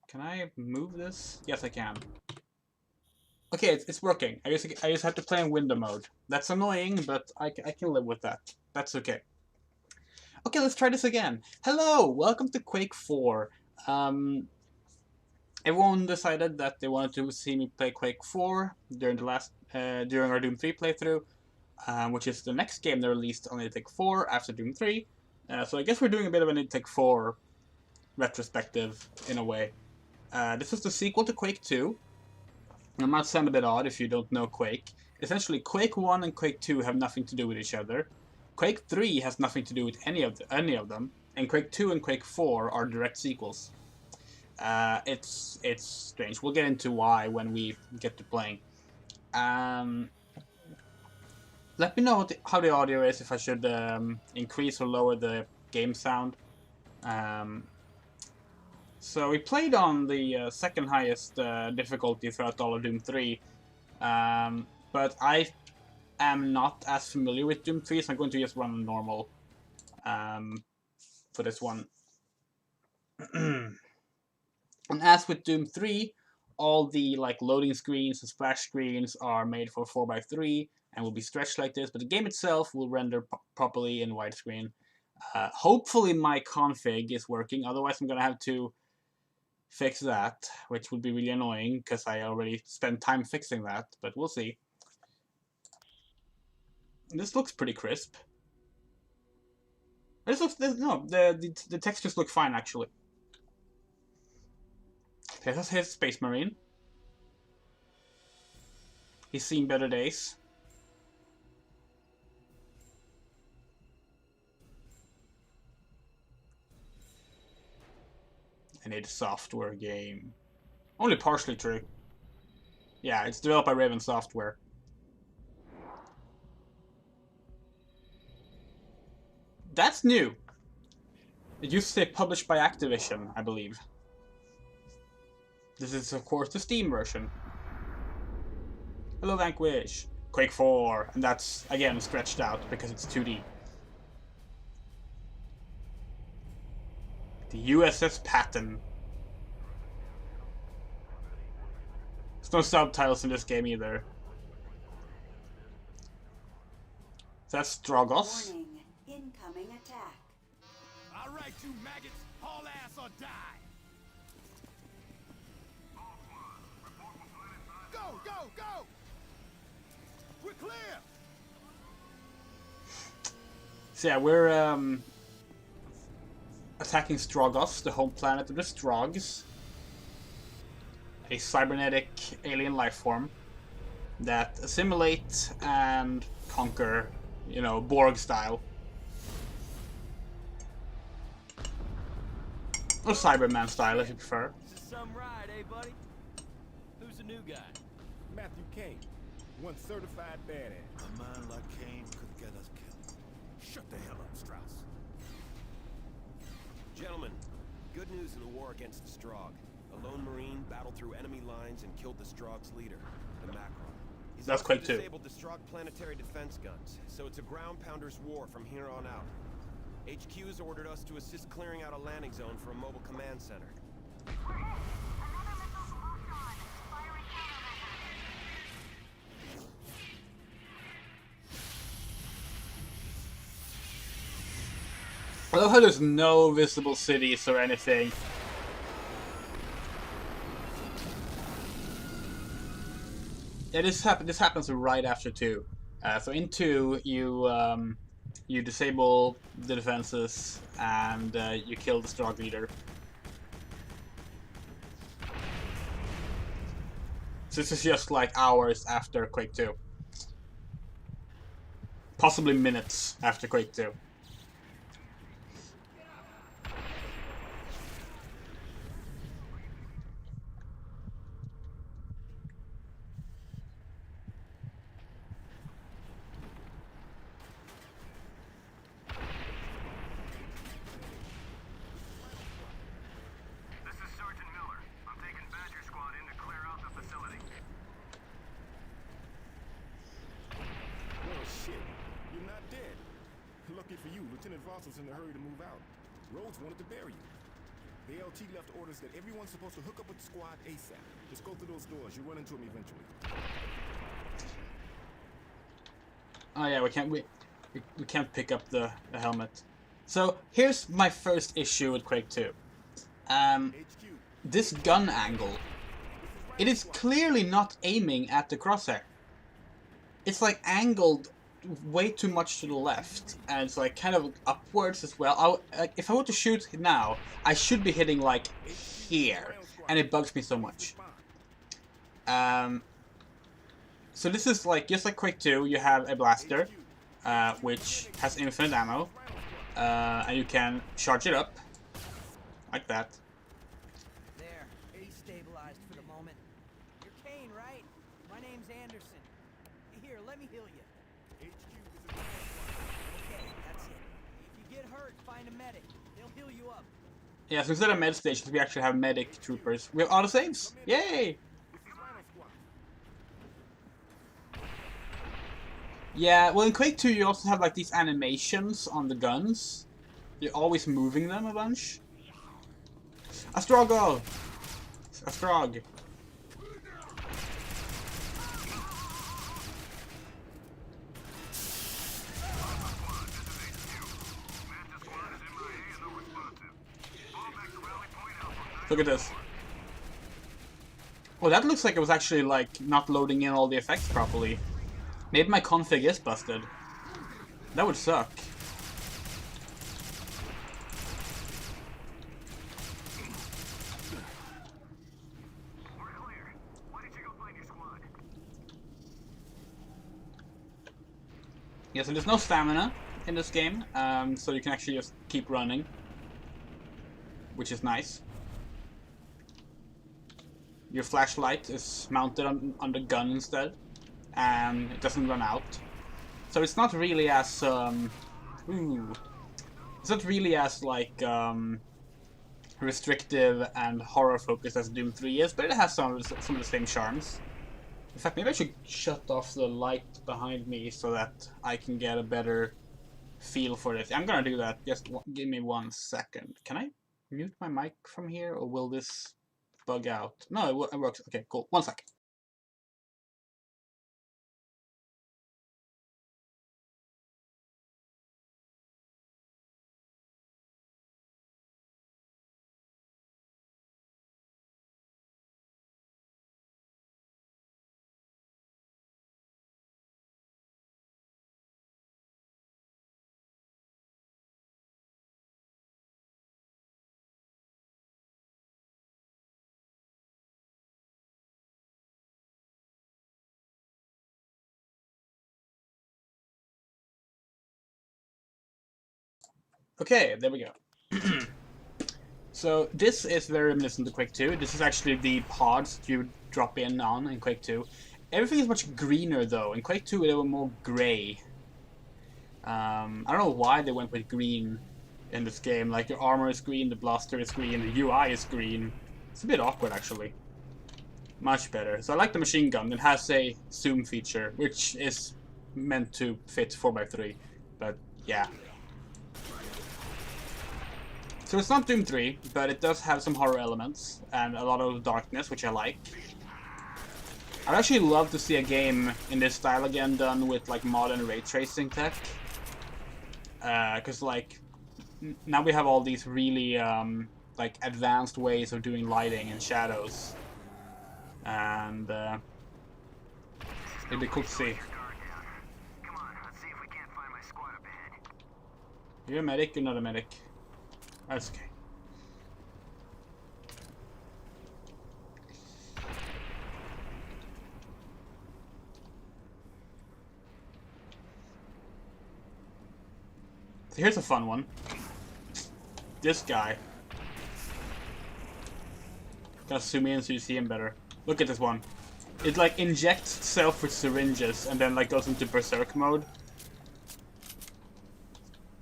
Can I move this? Yes, I can. Okay, it's working. I just have to play in window mode. That's annoying, but I can live with that. That's okay. Okay, let's try this again. Hello, welcome to Quake 4. Everyone decided that they wanted to see me play Quake 4 during during our Doom 3 playthrough, which is the next game they released on Nitec 4 after Doom 3. So I guess we're doing a bit of a Nitec 4 retrospective in a way. This is the sequel to Quake 2. It might sound a bit odd if you don't know Quake. Essentially, Quake 1 and Quake 2 have nothing to do with each other. Quake 3 has nothing to do with any of them, and Quake 2 and Quake 4 are direct sequels. It's strange. We'll get into why when we get to playing. Let me know how the audio is, if I should increase or lower the game sound. So we played on the second highest difficulty throughout all of Doom 3, but I am not as familiar with Doom 3, so I'm going to just run normal for this one. And as with Doom 3, all the loading screens and splash screens are made for 4x3 and will be stretched like this, but the game itself will render properly in widescreen. Hopefully my config is working, otherwise I'm going to have to fix that, which would be really annoying because I already spent time fixing that, but we'll see. This looks pretty crisp. The textures look fine actually. Here's his Space Marine. He's seen better days. And it's a software game. Only partially true. Yeah, it's developed by Raven Software. That's new. It used to say published by Activision, I believe. This is, of course, the Steam version. Hello, Vanquish. Quake 4, and that's, again, stretched out because it's 2D. The USS Patton. There's no subtitles in this game either. That's Drogos. Warning. Incoming attack. All right, you maggots, haul ass or die. Go, go, go! We're clear. So yeah, we're attacking Strogos, the home planet of the Strogs, a cybernetic alien life form that assimilate and conquer, Borg style. Or Cyberman style, if you prefer. This is some ride, eh, buddy? Who's the new guy? Matthew Kane, one certified badass. A man like Kane could get us killed. Shut the hell up, Strauss. Gentlemen, good news in the war against the Strogg. A lone Marine battled through enemy lines and killed the Strogg's leader, the Macron. He's That's also Quake 2. disabled the Strogg planetary defense guns, so it's a ground pounder's war from here on out. HQ's ordered us to assist clearing out a landing zone for a mobile command center. I love how there's no visible cities or anything. Yeah, this happens right after 2. So in 2, you disable the defenses and you kill the Strogg leader. So this is just like hours after Quake 2. Possibly minutes after Quake 2. Lucky for you, Lieutenant Voss was in a hurry to move out. Rhodes wanted to bury you. OT left orders that everyone's supposed to hook up with the squad ASAP. Just go through those doors. You'll run into them eventually. Oh yeah, we can't pick up the helmet. So here's my first issue with Quake 2. This gun angle. It is clearly not aiming at the crosshair. It's like angled way too much to the left, and it's like kind of upwards as well. If I were to shoot now, I should be hitting like here, and it bugs me so much. So this is like, just like Quake 2, you have a blaster, which has infinite ammo, and you can charge it up, like that. There, destabilized for the moment. You're Kane, right? My name's Anderson. Here, let me heal you. Okay, that's it. If you get hurt, find a medic. They'll heal you up. Yeah, so instead of med stations, we actually have medic troopers. We have auto saves! Yay! Yeah, well in Quake 2 you also have like these animations on the guns. You're always moving them a bunch. A struggle! A strog. Look at this. Well, that looks like it was actually like not loading in all the effects properly. Maybe my config is busted. That would suck. Yeah, so there's no stamina in this game, so you can actually just keep running, which is nice. Your flashlight is mounted on the gun instead, and it doesn't run out. So it's not really as it's not really as like restrictive and horror focused as Doom 3 is, but it has some of the same charms. In fact, maybe I should shut off the light behind me so that I can get a better feel for this. I'm gonna do that. Just give me 1 second. Can I mute my mic from here, or will this bug out? No, it works. Okay, cool. 1 second. Okay, there we go. So this is very reminiscent to Quake 2. This is actually the pods that you drop in on in Quake 2. Everything is much greener though. In Quake 2 they were more grey. I don't know why they went with green in this game. Like your armor is green, the blaster is green, the UI is green. It's a bit awkward actually. Much better. So I like the machine gun. It has a zoom feature, which is meant to fit 4x3. But yeah. So it's not Doom 3, but it does have some horror elements and a lot of darkness, which I like. I'd actually love to see a game in this style again done with like modern ray tracing tech. Because like now we have all these really like advanced ways of doing lighting and shadows, and it'd be cool to see. You're a medic, you're not a medic. That's okay. So here's a fun one. This guy. Gotta zoom in so you see him better. Look at this one. It like injects itself with syringes and then like goes into berserk mode.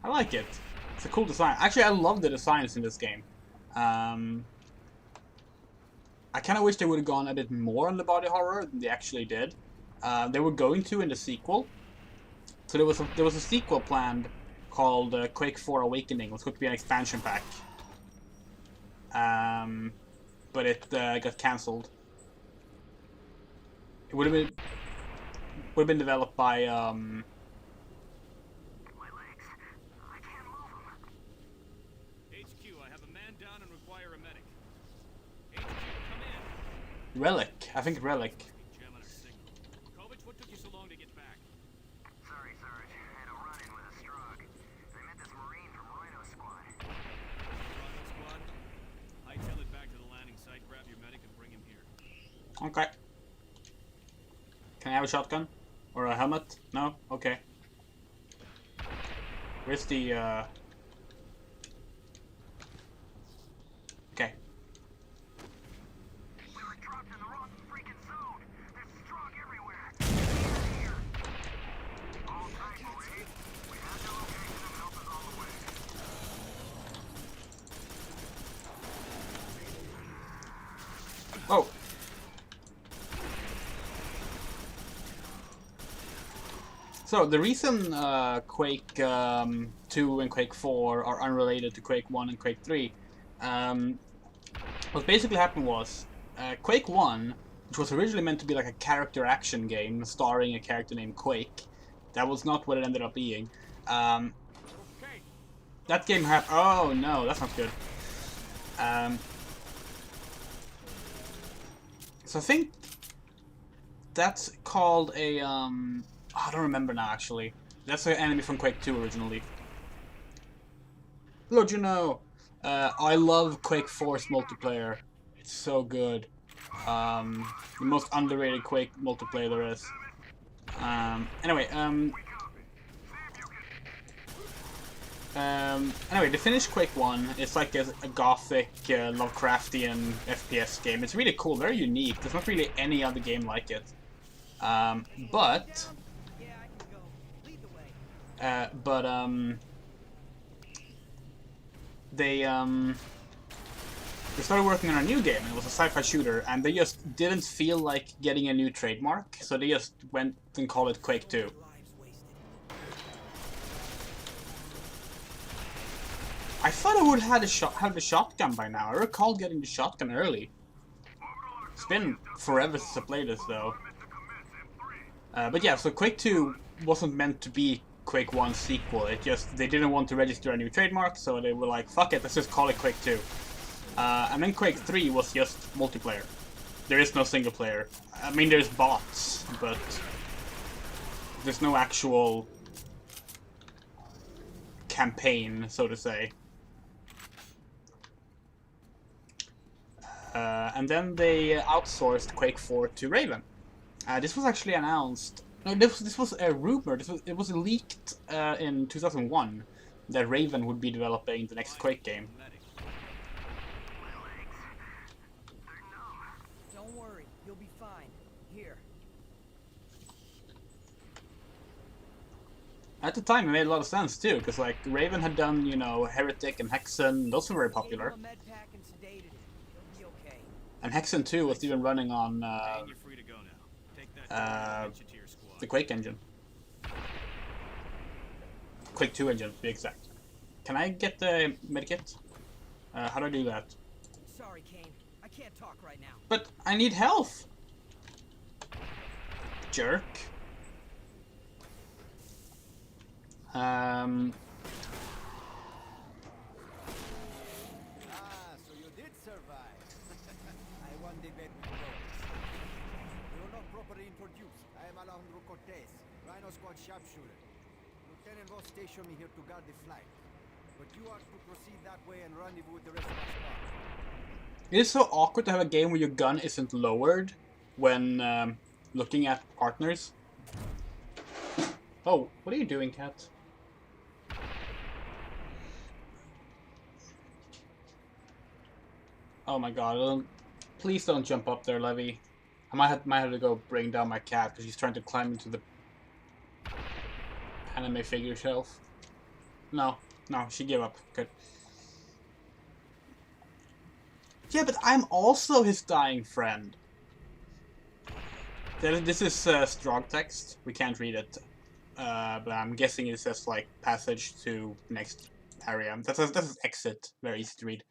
I like it. It's a cool design. Actually, I love the designs in this game. I kind of wish they would have gone a bit more on the body horror than they actually did. They were going to in the sequel. So there was a sequel planned called Quake 4 Awakening. It was going to be an expansion pack. but it got cancelled. It would have been developed by HQ, I have a man down and require a medic. HQ, come in. Relic. I think Relic. Jamming our signal. Kovic, what took you so long to get back? Sorry, Sarge. I had a run-in with a Strog. I met this Marine from Rhino Squad. Rhino squad? Hightail it back to the landing site, grab your medic, and bring him here. Okay. Can I have a shotgun? Or a helmet? No? Okay. Where's the, Okay. We were dropped in the wrong freaking zone. There's Strog everywhere. Get out of here. All tight, Wade. We have the location and help is on the way. Oh! So, the reason Quake 2 and Quake 4 are unrelated to Quake 1 and Quake 3, what basically happened was, Quake 1, which was originally meant to be like a character action game starring a character named Quake, that was not what it ended up being. That game had... Oh no, that's not good. So I think that's called a... I don't remember now, actually. That's an enemy from Quake 2 originally. Lord, you know, I love Quake 4's multiplayer. It's so good. The most underrated Quake multiplayer there is. Anyway, the finished Quake 1 is like a gothic, Lovecraftian FPS game. It's really cool, very unique. There's not really any other game like it. But Yeah, I can go. Lead the way. They started working on a new game. It was a sci-fi shooter, and they just didn't feel like getting a new trademark, so they just went and called it Quake 2. Lives wasted. I thought I would have had the shotgun by now. I recall getting the shotgun early. It's been forever since I played this, though. But yeah, so Quake 2 wasn't meant to be Quake 1's sequel. They didn't want to register a new trademark, so they were like, fuck it, let's just call it Quake 2. And then Quake 3 was just multiplayer. There is no single player. I mean, there's bots, but there's no actual campaign, so to say. And then they outsourced Quake 4 to Raven. This was actually announced. No, this was a rumor. It was leaked in 2001 that Raven would be developing the next Quake game. Don't worry, you'll be fine. Here. At the time, it made a lot of sense too, because like Raven had done, you know, Heretic and Hexen. Those were very popular. Gave him a med pack and sedated him. He'll be okay. And Hexen 2 was even running on You're free to go now. Take that and get you to your squad. the Quake engine. Quake 2 engine, to be exact. Can I get the medikit? How do I do that? Sorry, Kane. I can't talk right now. But I need health! Jerk. Ah, so you did survive. I won the bet with Rose. You were not properly introduced. I am Alejandro Cortez, Rhino Squad sharpshooter. Lieutenant Ross stationed me here to guard the flight. But you are to proceed that way and rendezvous with the rest of our squad. It is so awkward to have a game where your gun isn't lowered when looking at partners. Oh, what are you doing, cat? Oh my god, please don't jump up there, Levy. I might have to go bring down my cat because she's trying to climb into the anime figure shelf. No, she gave up. Good. Yeah, but I'm also his dying friend. This is strong text. We can't read it. But I'm guessing it says like passage to next area. That's exit. Very easy to read.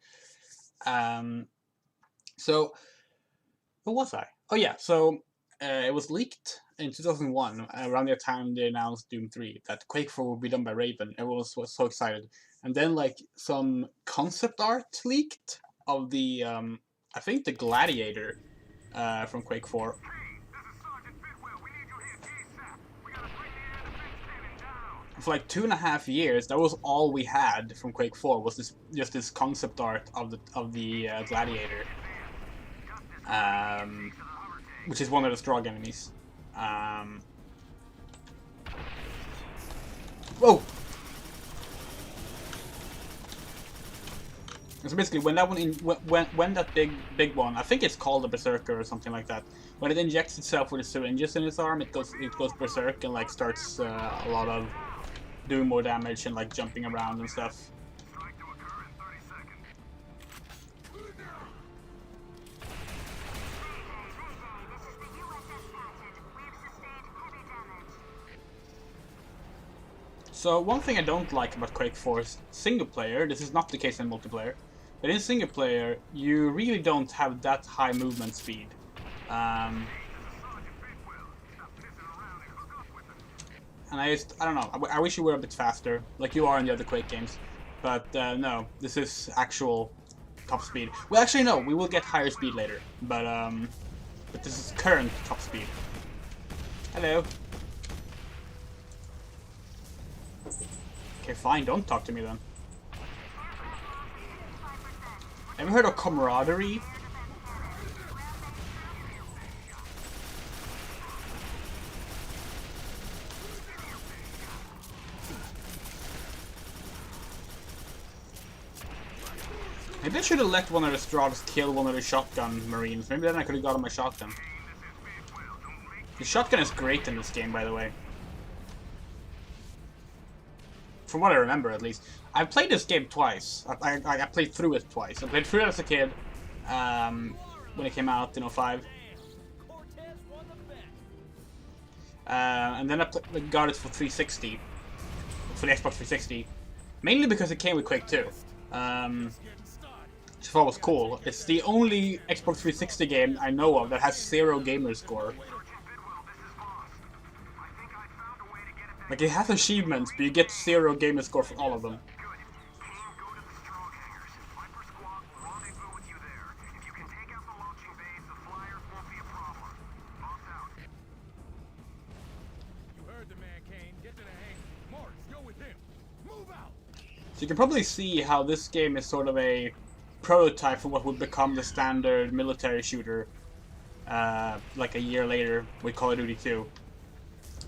So what was I? Oh yeah, so it was leaked in 2001, around the time they announced Doom 3, that Quake 4 would be done by Raven. Everyone was so excited. And then like some concept art leaked of the I think the Gladiator from Quake 4. For like 2.5 years, that was all we had from Quake 4 was this concept art of the Gladiator, which is one of the strong enemies. Whoa! So basically, when that one when that big one, I think it's called a berserker or something like that. When it injects itself with the syringes in its arm, it goes berserk and like starts a lot of doing more damage and like jumping around and stuff. So one thing I don't like about Quake 4's single player, this is not the case in multiplayer, but in single player you really don't have that high movement speed. And I don't know, I wish you were a bit faster, like you are in the other Quake games. But no, this is actual top speed. Well, actually no, we will get higher speed later, but this is current top speed. Hello. Okay, fine, don't talk to me then. Ever heard of camaraderie? Maybe I should have let one of the Straughs kill one of the shotgun marines. Maybe then I could have gotten my shotgun. The shotgun is great in this game, by the way. From what I remember, at least. I've played this game twice. I played through it twice. I played through it as a kid, when it came out in 05. And then I got it for 360, for the Xbox 360. Mainly because it came with Quake 2. Which I thought was cool. It's the only Xbox 360 game I know of that has 0 gamer score. Like, it has achievements, but you get 0 gamer score for all of them. So you can probably see how this game is sort of a prototype for what would become the standard military shooter, like a year later with Call of Duty 2.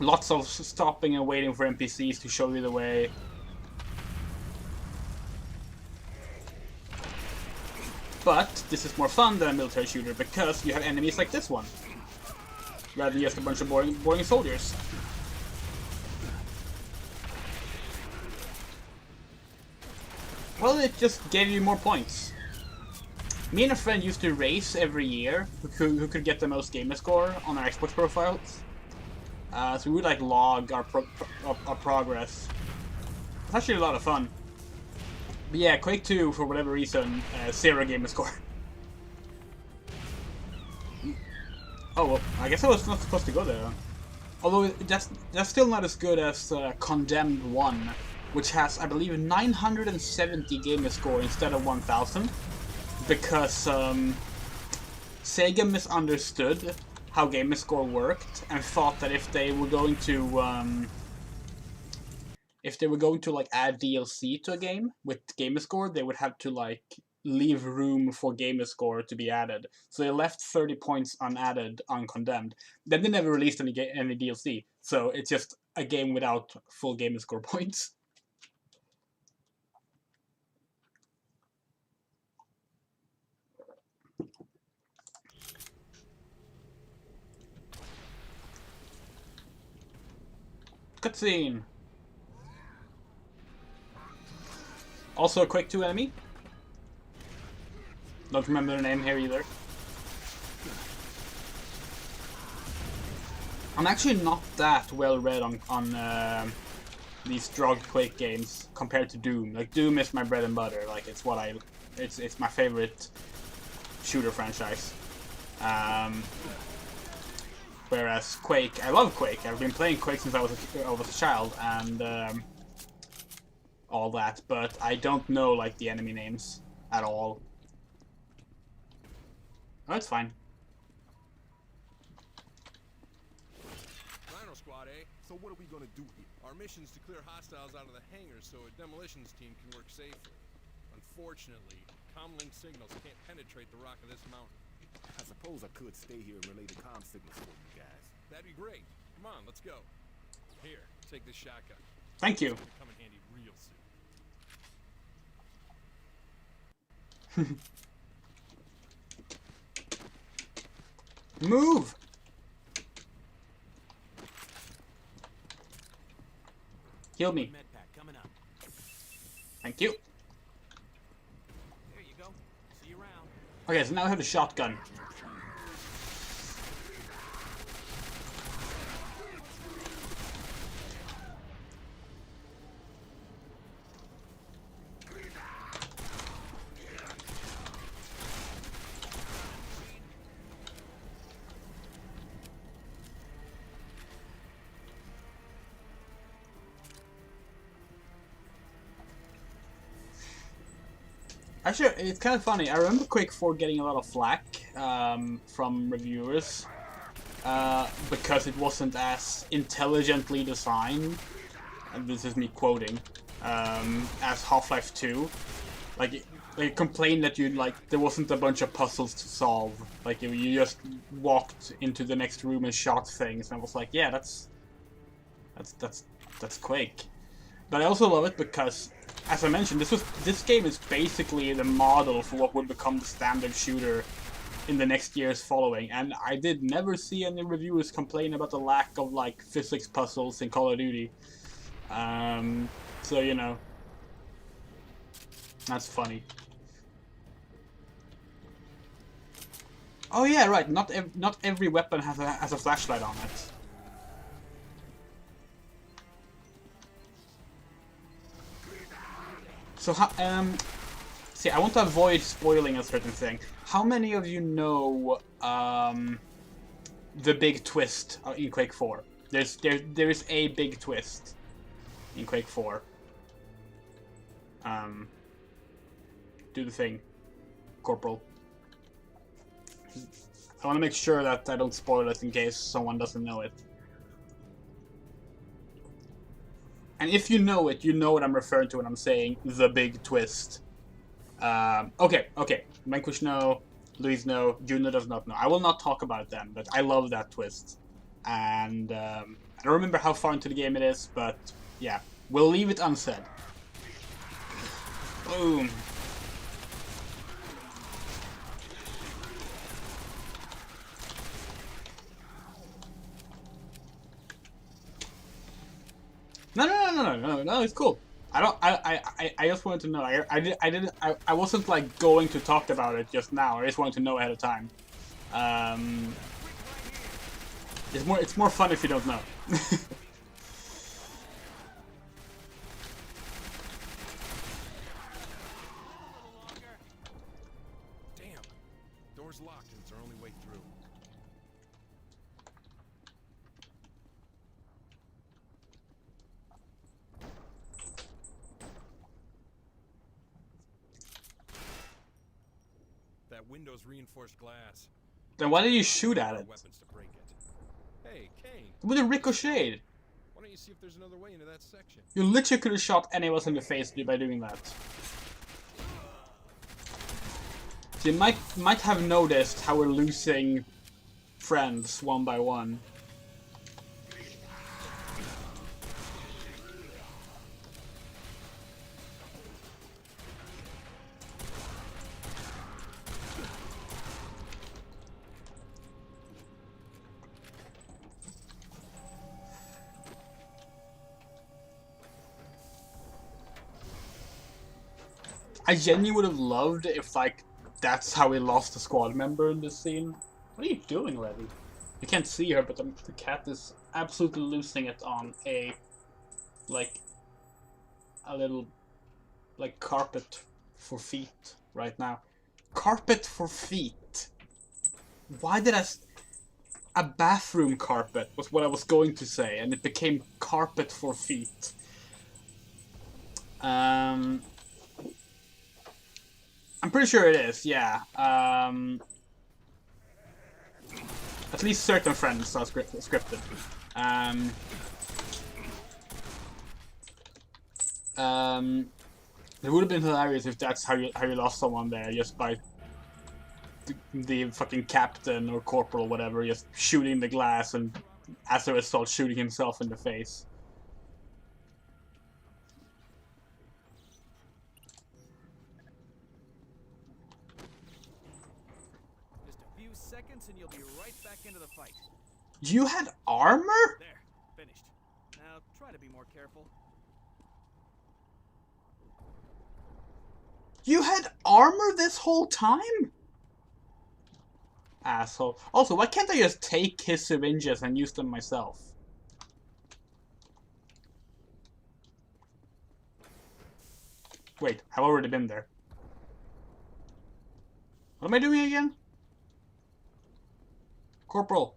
Lots of stopping and waiting for NPCs to show you the way. But this is more fun than a military shooter because you have enemies like this one, rather than just a bunch of boring soldiers. Well, it just gave you more points. Me and a friend used to race every year who could get the most gamer score on our Xbox profiles. So we would like log our progress. It's actually a lot of fun. But yeah, Quake 2, for whatever reason, 0 gamer score. Oh, well, I guess I was not supposed to go there. Although that's still not as good as Condemned 1, which has, I believe, 970 gamer score instead of 1000. Because Sega misunderstood how gamerscore worked and thought that if they were going to like add DLC to a game with gamerscore, they would have to like leave room for gamerscore to be added. So they left 30 points unadded on Condemned. Then they never released any DLC. So it's just a game without full gamerscore points. Cutscene. Also a Quake 2 enemy. Don't remember the name here either. I'm actually not that well read on these drug Quake games compared to Doom. Like, Doom is my bread and butter. Like, it's what I It's my favorite shooter franchise. Whereas Quake, I love Quake. I've been playing Quake since I was a child, and all that. But I don't know like the enemy names at all. Oh, it's fine. Rhino Squad, eh? So what are we gonna do here? Our mission's to clear hostiles out of the hangar so a demolitions team can work safely. Unfortunately, comlink signals can't penetrate the rock of this mountain. I suppose I could stay here and relay the comm signals for you guys. That'd be great. Come on, let's go. Here, take this shotgun. Thank you. It's gonna come in handy real soon. Move! Heal me. Med pack coming up. Thank you. There you go. See you around. Okay, so now I have the shotgun. Actually, it's kind of funny. I remember Quake 4 getting a lot of flack from reviewers because it wasn't as intelligently designed, and this is me quoting, as Half-Life 2. Like, they complained that there wasn't a bunch of puzzles to solve. Like, you just walked into the next room and shot things, and I was like, yeah, that's Quake. But I also love it because, as I mentioned, this game is basically the model for what would become the standard shooter in the next years following. And I did never see any reviewers complain about the lack of like physics puzzles in Call of Duty. So you know, that's funny. Oh yeah, right. Not every weapon has a flashlight on it. So, see, I want to avoid spoiling a certain thing. How many of you know the big twist in Quake 4? There is a big twist in Quake 4. Do the thing, Corporal. I want to make sure that I don't spoil it in case someone doesn't know it. And if you know it, you know what I'm referring to when I'm saying the big twist. Okay. Vanquish no, Luis no, Juno does not know. I will not talk about it then, but I love that twist. And I don't remember how far into the game it is, but yeah, we'll leave it unsaid. Boom. No, it's cool. I just wanted to know. I wasn't like going to talk about it just now. I just wanted to know ahead of time. It's more fun if you don't know. Damn. Door's locked and it's our only way through. That window's reinforced glass. Then why did you shoot at it? Weapons to break it. Hey, Kane. With a ricochet. Why don't you see if there's another way into that section? You literally could have shot any of us in the face by doing that. So you might have noticed how we're losing friends one by one. I genuinely would have loved if, like, that's how we lost a squad member in this scene. What are you doing, Levy? You can't see her, but the cat is absolutely losing it on a little, like, carpet for feet right now. Carpet for feet. Why did a bathroom carpet was what I was going to say, and it became carpet for feet. I'm pretty sure it is, yeah. At least certain friends are scripted. It would have been hilarious if that's how you lost someone there, just by the fucking captain or corporal, whatever, just shooting the glass and as a result shooting himself in the face. Just a few seconds and you'll be right back into the fight. You had armor? There, finished. Now try to be more careful. You had armor this whole time? Asshole. Also, why can't I just take his syringes and use them myself? Wait, I've already been there. What am I doing again? Corporal.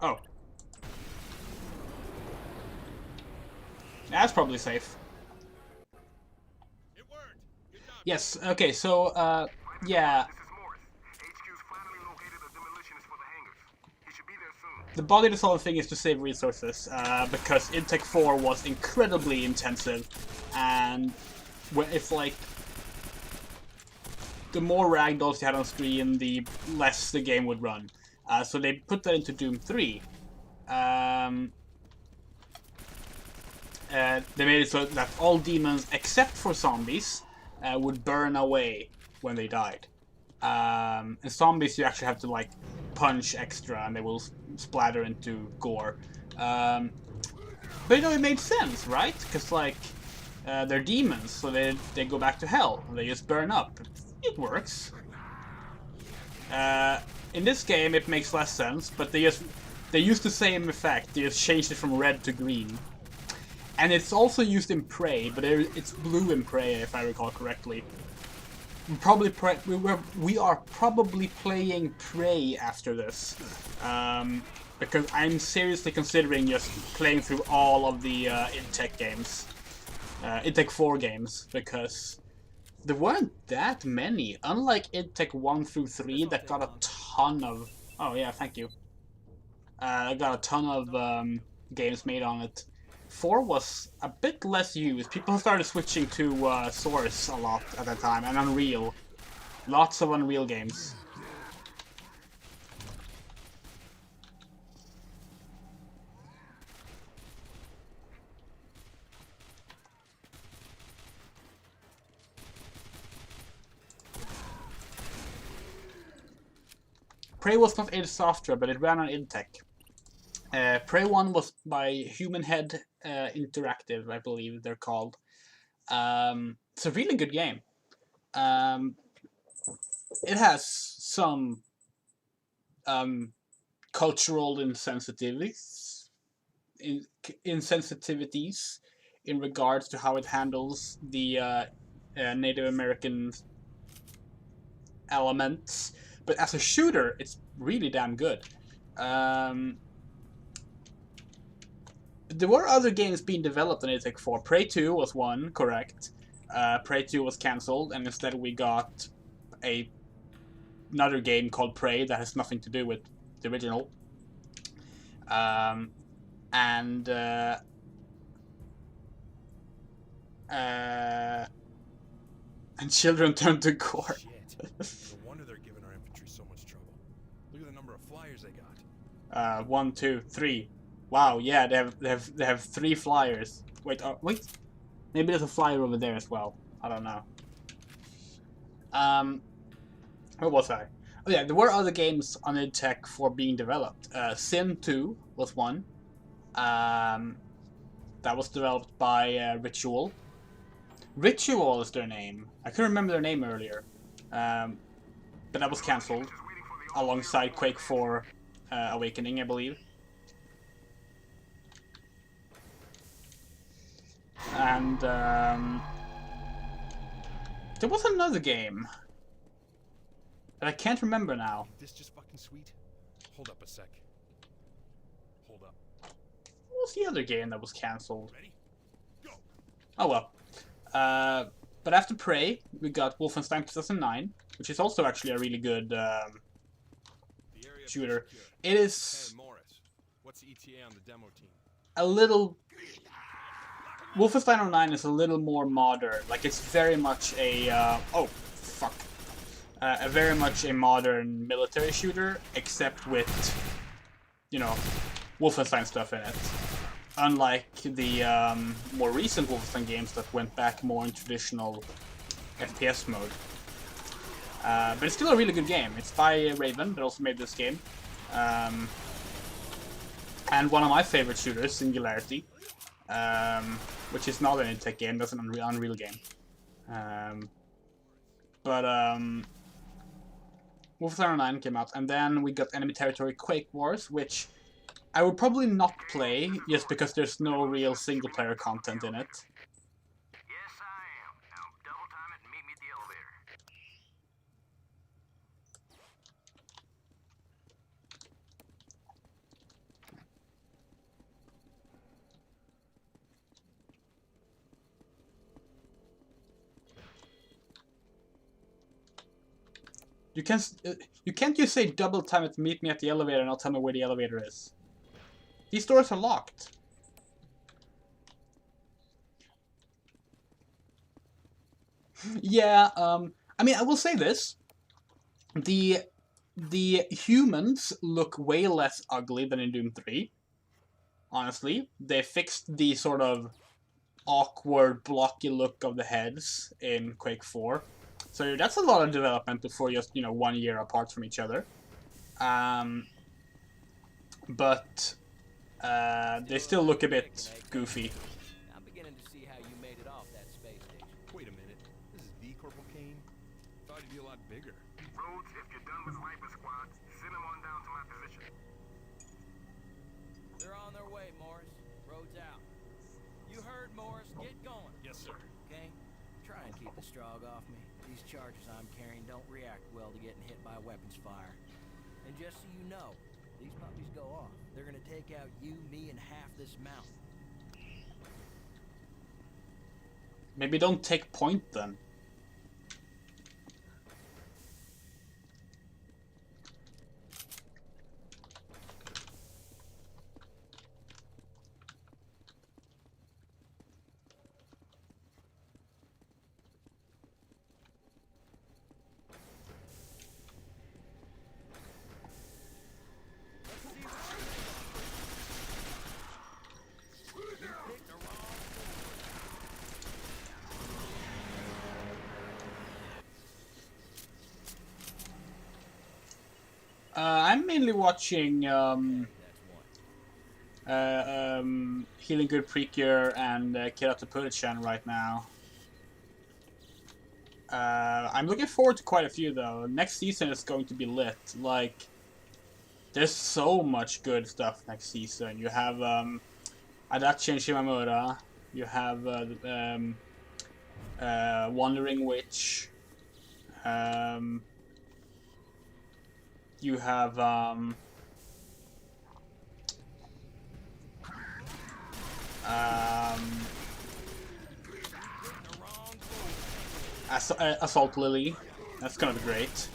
Oh. That's probably safe. It worked. Good job. Yes, okay, so, yeah. This is Morris. HQ's finally located the demolitionist for the hangars. He should be there soon. The body dissolve thing is to save resources, because Intech 4 was incredibly intensive, and if, like, the more ragdolls you had on screen, the less the game would run. So they put that into Doom 3. They made it so that all demons, except for zombies, would burn away when they died. And zombies you actually have to, like, punch extra and they will splatter into gore. But you know, it made sense, right? Because, like, they're demons, so they go back to hell. They just burn up. It works. In this game, it makes less sense, but they use the same effect. They just changed it from red to green. And it's also used in Prey, but it's blue in Prey, if I recall correctly. We are probably playing Prey after this, because I'm seriously considering just playing through all of the Intech games, Intech 4 games, because there weren't that many. Unlike Intech 1 through 3, that got a ton of. Oh yeah, thank you. I got a ton of games made on it. 4 was a bit less used. People started switching to Source a lot at that time, and Unreal. Lots of Unreal games. Prey was not id Software, but it ran on Intech. Prey 1 was by Human Head Interactive, I believe they're called. It's a really good game. It has some cultural insensitivities in regards to how it handles the Native American elements, but as a shooter, it's really damn good. There were other games being developed on Intech 4. Prey 2 was one, correct. Prey 2 was cancelled, and instead we got another game called Prey that has nothing to do with the original. And children turned to gore. Shit. No wonder they're giving our infantry so much trouble. Look at the number of flyers they got. 1, 2, 3. Wow, yeah, they have 3 flyers. Wait, maybe there's a flyer over there as well. I don't know. Where was I? Oh yeah, there were other games on Intech for being developed. Sin 2 was one. That was developed by Ritual. Ritual is their name. I couldn't remember their name earlier. But that was cancelled alongside Quake 4 Awakening, I believe. And There was another game that I can't remember now. Ain't this just fucking sweet? Hold up a sec. Hold up. What was the other game that was cancelled? Ready? Go! Oh well. But after Prey, we got Wolfenstein 2009, which is also actually a really good The area shooter. secure. It is Hey, Morris. What's the ETA on the demo team? a little... Wolfenstein 09 is a little more modern. Like, it's very much a... oh, fuck. A very much a modern military shooter, except with, you know, Wolfenstein stuff in it. Unlike the more recent Wolfenstein games that went back more in traditional FPS mode. But it's still a really good game. It's by Raven, that also made this game. And one of my favorite shooters, Singularity, which is not an Intech game, that's an Unreal game. Wolfenstein 9 came out, and then we got Enemy Territory Quake Wars, which I would probably not play, just because there's no real single-player content in it. Yes, I am. Now, double time it and meet me at the elevator. You can't just say double time it, meet me at the elevator, and not tell me where the elevator is. These doors are locked. Yeah, I mean, I will say this. The humans look way less ugly than in Doom 3. Honestly. They fixed the sort of awkward, blocky look of the heads in Quake 4. So that's a lot of development before just, you know, 1 year apart from each other. But they still look a bit goofy. I'm beginning to see how you made it off that space station. Wait a minute. This is the Corporal Kane? Thought he'd be a lot bigger. Rhodes, if you're done with Viper squads, send them on down to my position. They're on their way, Morris. Road's out. You heard, Morris. Get going. Yes, sir. Okay? Try and keep the strog off me. These charges I'm carrying don't react well to getting hit by weapons fire. And just so you know, these puppies go off. They're gonna take out you, me, and half this mountain. Maybe don't take point then. I'm mainly watching Healing Good Precure and Kirata Purichan right now. I'm looking forward to quite a few though. Next season is going to be lit. Like, there's so much good stuff next season. You have Adachi and Shimamura. You have Wandering Witch. You have Assault Lily. That's gonna be great.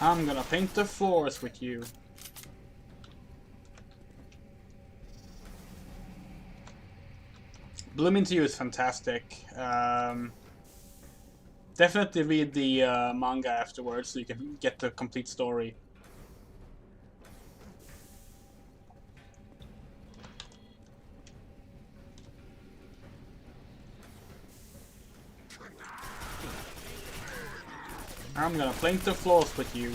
I'm gonna paint the floors with you. Blooming to You is fantastic. Definitely read the manga afterwards so you can get the complete story. I'm gonna paint the floors with you.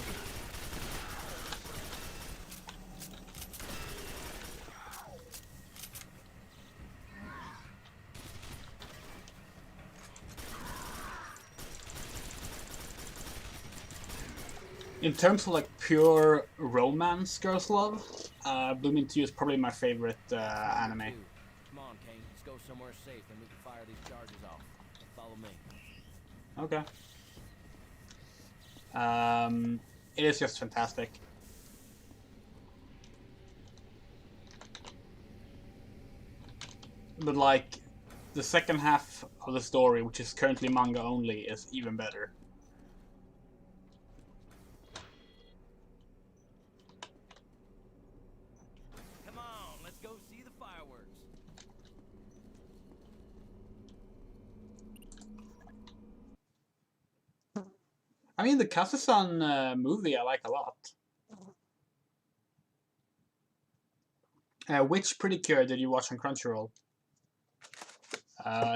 In terms of like pure romance girls love, Blooming 2 is probably my favorite anime. Come on, Kane. Let's go somewhere safe, then we can fire these charges off. Follow me. Okay. It is just fantastic. But like, the second half of the story, which is currently manga only, is even better. Come on, let's go see the fireworks. I mean, the Kazusan movie I like a lot. Which Pretty Cure did you watch on Crunchyroll?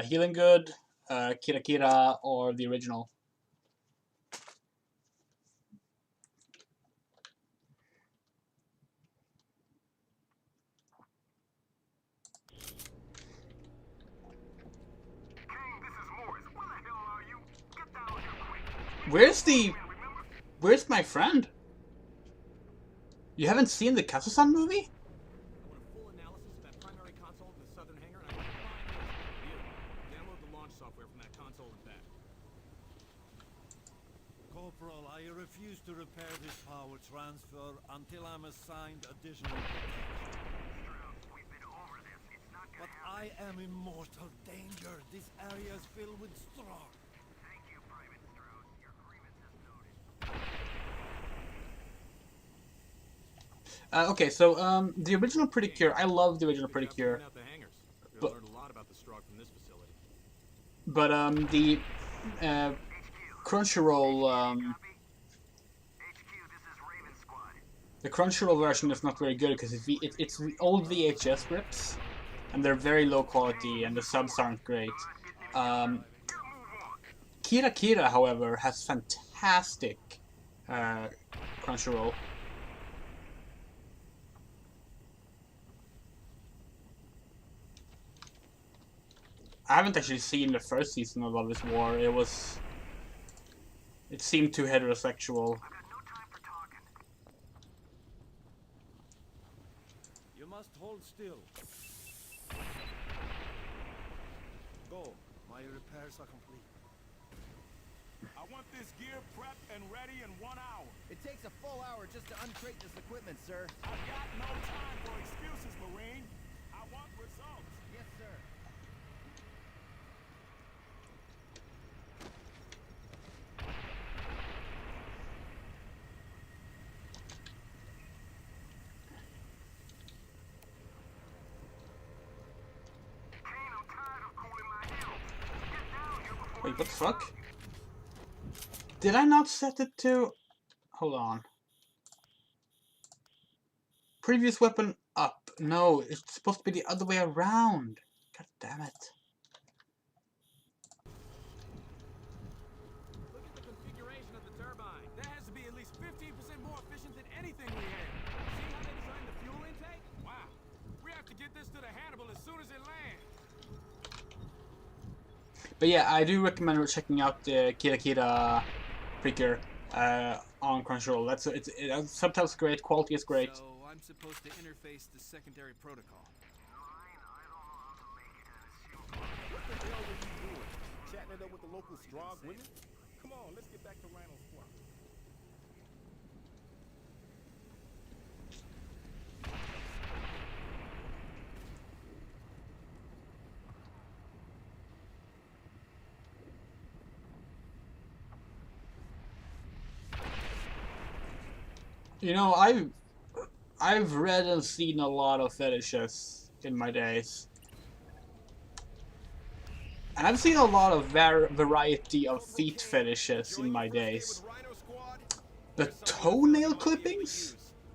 Healing Good, Kira Kira, or the original? Where's my friend? You haven't seen the Kazusan movie? I want a full analysis of that primary console in the southern hangar, and I want 5 minutes of review. Download the launch software from that console and back. Corporal, I refuse to repair this power transfer until I'm assigned additional protection. But I am in mortal danger. This area is filled with straw. Okay, so the original Pretty Cure, I love the original Pretty Cure. But, learned a lot about the Strogg from this facility. but the Crunchyroll the Crunchyroll version is not very good because it's the old VHS rips, and they're very low quality, and the subs aren't great. Kira Kira, however, has fantastic Crunchyroll. I haven't actually seen the first season of Love is War. It seemed too heterosexual. You must hold still. Go. My repairs are complete. I want this gear prepped and ready in 1 hour. It takes a full hour just to uncrate this equipment, sir. I've got no time for excuses, Marine. I want results. Yes, sir. Wait, what the fuck? Did I not set it to... Hold on. Previous weapon up. No, it's supposed to be the other way around. God damn it. Look at the configuration of the turbine. That has to be at least 15% more efficient than anything we have. See how they designed the fuel intake? Wow. We have to get this to the Hannibal as soon as it lands. But yeah, I do recommend checking out the Kira Kira Precure on Crunchyroll. It's subtitles great, quality is great. So I'm supposed to interface the secondary protocol. What the hell were you doing? Chatting it up with the local Strogg women? Come on, let's get back to Rhino's squad. You know, I've read and seen a lot of fetishes in my days. And I've seen a lot of variety of feet fetishes in my days. The toenail clippings?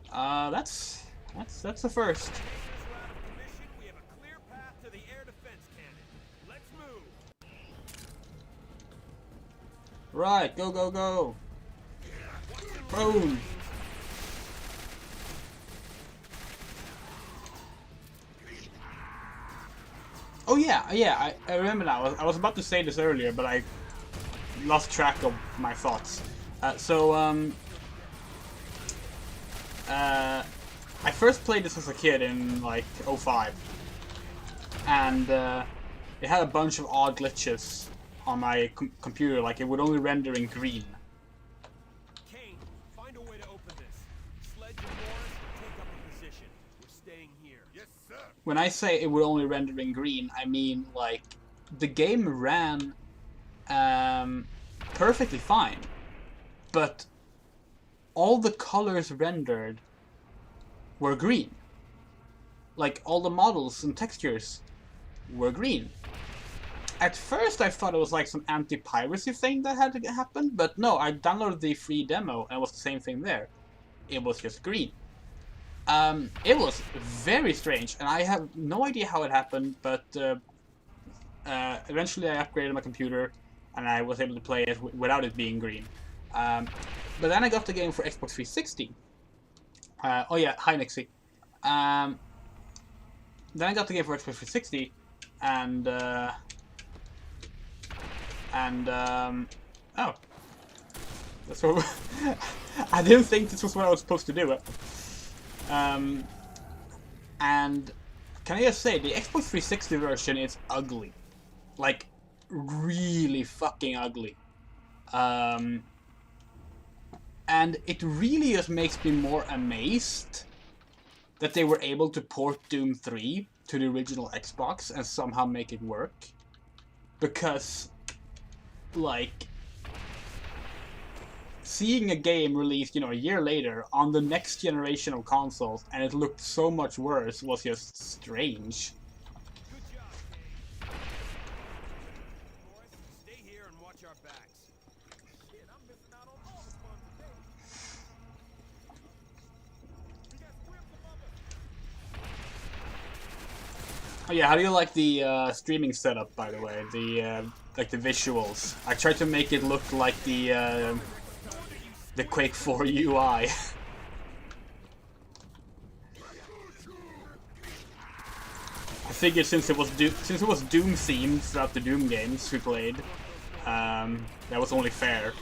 That's the first. We have a clear path to the air defense cannon. Let's move. Right, go, go, go. Boom. Oh yeah, I remember now. I was about to say this earlier, but I lost track of my thoughts. I first played this as a kid in like '05, and it had a bunch of odd glitches on my computer. Like it would only render in green. Kane, find a way to open this. Sledge and Morris, take up a position. We're staying here. Yes, sir. When I say it would only render in green, I mean like the game ran perfectly fine, but all the colors rendered were green. Like all the models and textures were green. At first I thought it was like some anti-piracy thing that had to happen, but no, I downloaded the free demo and it was the same thing there. It was just green. It was very strange, and I have no idea how it happened, but eventually I upgraded my computer and I was able to play it without it being green. But then I got the game for Xbox 360. Oh yeah, hi Nixie. Then I got the game for Xbox 360, and oh, that's what I didn't think this was what I was supposed to do. And can I just say, the Xbox 360 version is ugly, like really fucking ugly. And it really just makes me more amazed that they were able to port Doom 3 to the original Xbox and somehow make it work. Because, like, seeing a game released, you know, a year later on the next generation of consoles and it looked so much worse was just strange. Good job, Kane. Morris, stay here and watch our backs. Shit, I'm missing out on all the fun today. We got scrims above us. Oh yeah, how do you like the streaming setup, by the way? The like the visuals. I tried to make it look like the Quake 4 UI. I figured since it was Doom themed throughout the Doom games we played, that was only fair.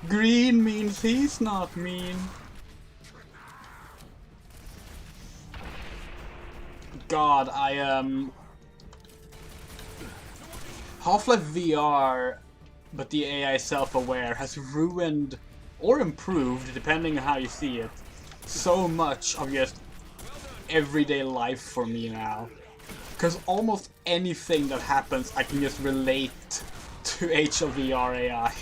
Green means he's not mean. God, Half-Life VR, but the AI self-aware, has ruined, or improved, depending on how you see it, so much of just everyday life for me now. Because almost anything that happens, I can just relate to HLVR AI.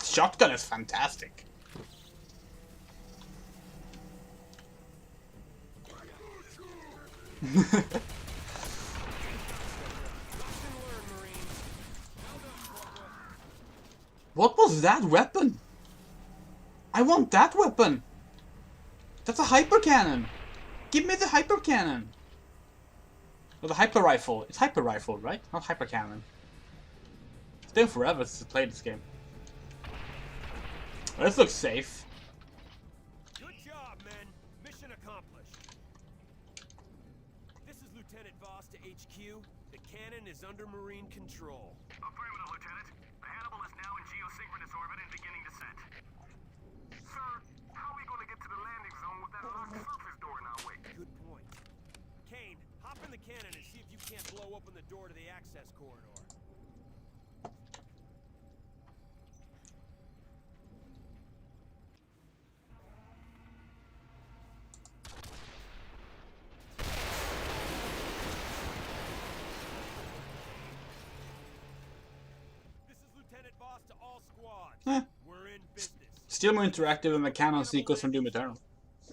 Shotgun is fantastic. What was that weapon? I want that weapon! That's a hyper cannon! Give me the hyper cannon! Or the hyper rifle. It's hyper rifle, right? Not hyper cannon. It's been forever since I played this game. Well, this looks safe. Good job, men. Mission accomplished. This is Lieutenant Voss to HQ. The cannon is under Marine control. Affirmative, Lieutenant. The Hannibal is now in geosynchronous orbit and beginning descent. Sir, how are we going to get to the landing zone with that locked surface door in our way? Good point. Kane, hop in the cannon and see if you can't blow open the door to the access corridor. This is Lieutenant Voss to all squads. Eh. We're in business. Still more interactive than the cannon sequence from Doom Eternal.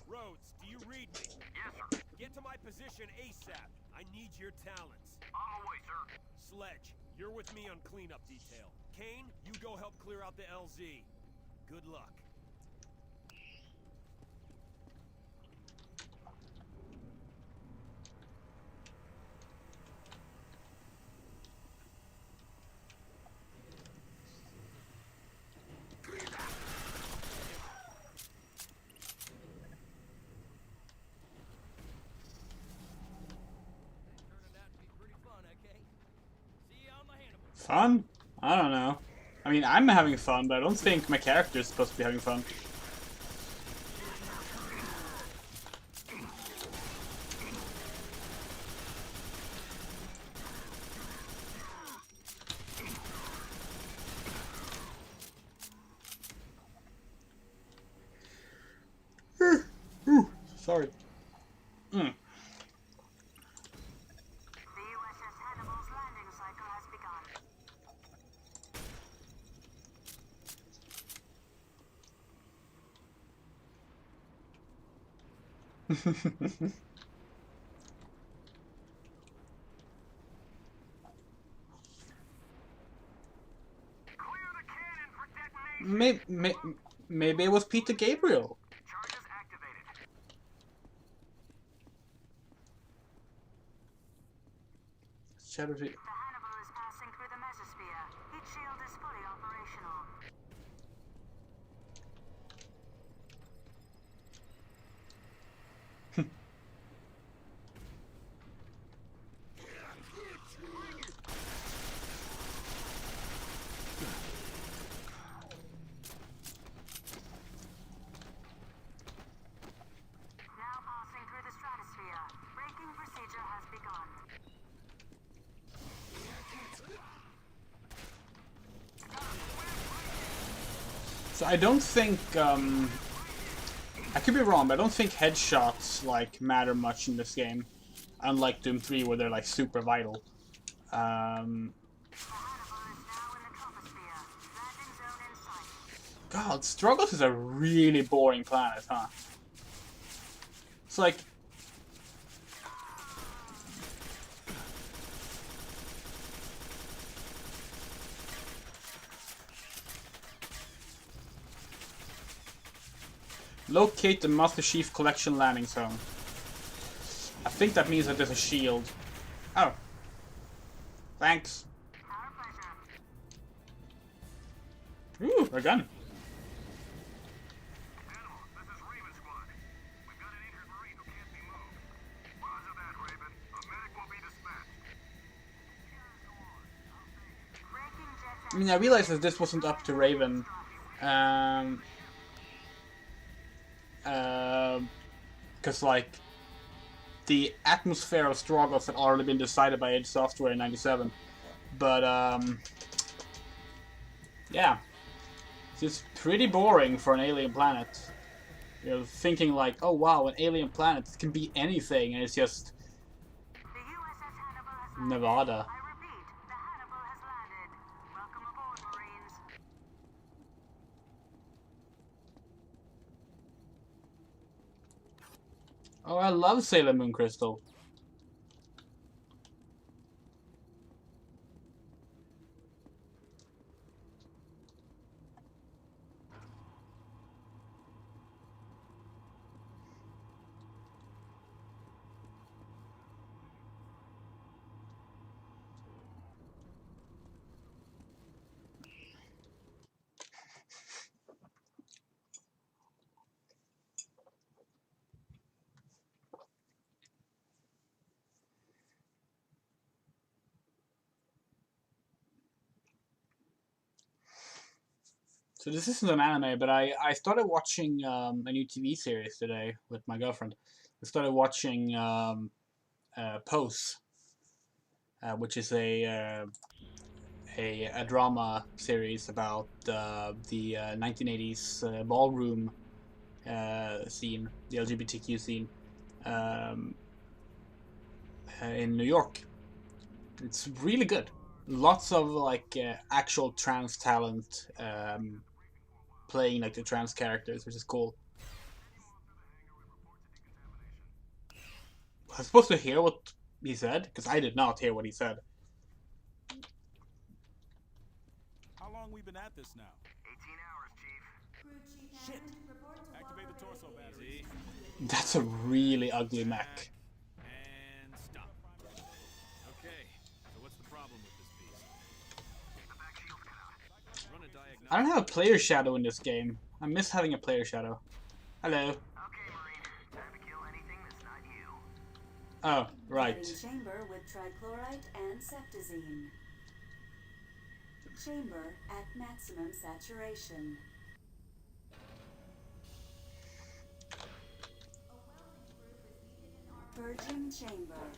Rhodes, do you read me? Yes, sir. Get to my position ASAP. I need your talents. On the way, sir. Sledge, you're with me on cleanup detail. Kane, you go help clear out the LZ. Good luck. Fun? I don't know. I mean, I'm having fun, but I don't think my character is supposed to be having fun. Ooh, sorry. The USS Hannibal's landing cycle has begun. Clear the cannon for detonation. Maybe it was Peter Gabriel. Charges activated. Shadow. The Hannibal is passing through the mesosphere. Heat shield is fully operational. Now passing through the stratosphere. Braking procedure has begun. So I don't think I could be wrong, but I don't think headshots like matter much in this game, unlike Doom 3 where they're like super vital. The Hannibal is now in the troposphere. Landing zone in sight. God, Struggles is a really boring planet, huh? It's like locate the Master Chief Collection landing zone. I think that means that there's a shield. Oh. Thanks. Our pleasure. Ooh, a gun. Animal, this is Raven Squad. We've got an injured Marine who can't be moved. Roger that, Raven. A medic will be dispatched. Braking jets I mean, I realized that this wasn't up to Raven. Because, like, the atmosphere of Struggles had already been decided by id Software in 97. But, yeah. It's just pretty boring for an alien planet. You're thinking, like, oh wow, an alien planet can be anything, and it's just The USS Hannibal has landed. Nevada. I repeat, the Hannibal has landed. Welcome aboard, Marines. Oh, I love Sailor Moon Crystal. So this isn't an anime, but I started watching a new TV series today with my girlfriend. I started watching Pose, which is a drama series about the 1980s ballroom scene, the LGBTQ scene in New York. It's really good. Lots of like actual trans talent playing like the trans characters, which is cool. I'm supposed to hear what he said? Because I did not hear what he said. How long we been at this now? 18 hours, Chief. Crew Chief Shit. Hammond, report to Activate the Walker torso Base. batteries. That's a really ugly mech. And stop. Okay, so what's the problem with this beast? The back shield's cut out. Run a diagnostic. I don't have a player shadow in this game. I miss having a player shadow. Hello. Okay, Marine. Time to kill anything that's not you. Oh, right. Lighting chamber with trichlorite and septazine. Chamber at maximum saturation. Purging chamber.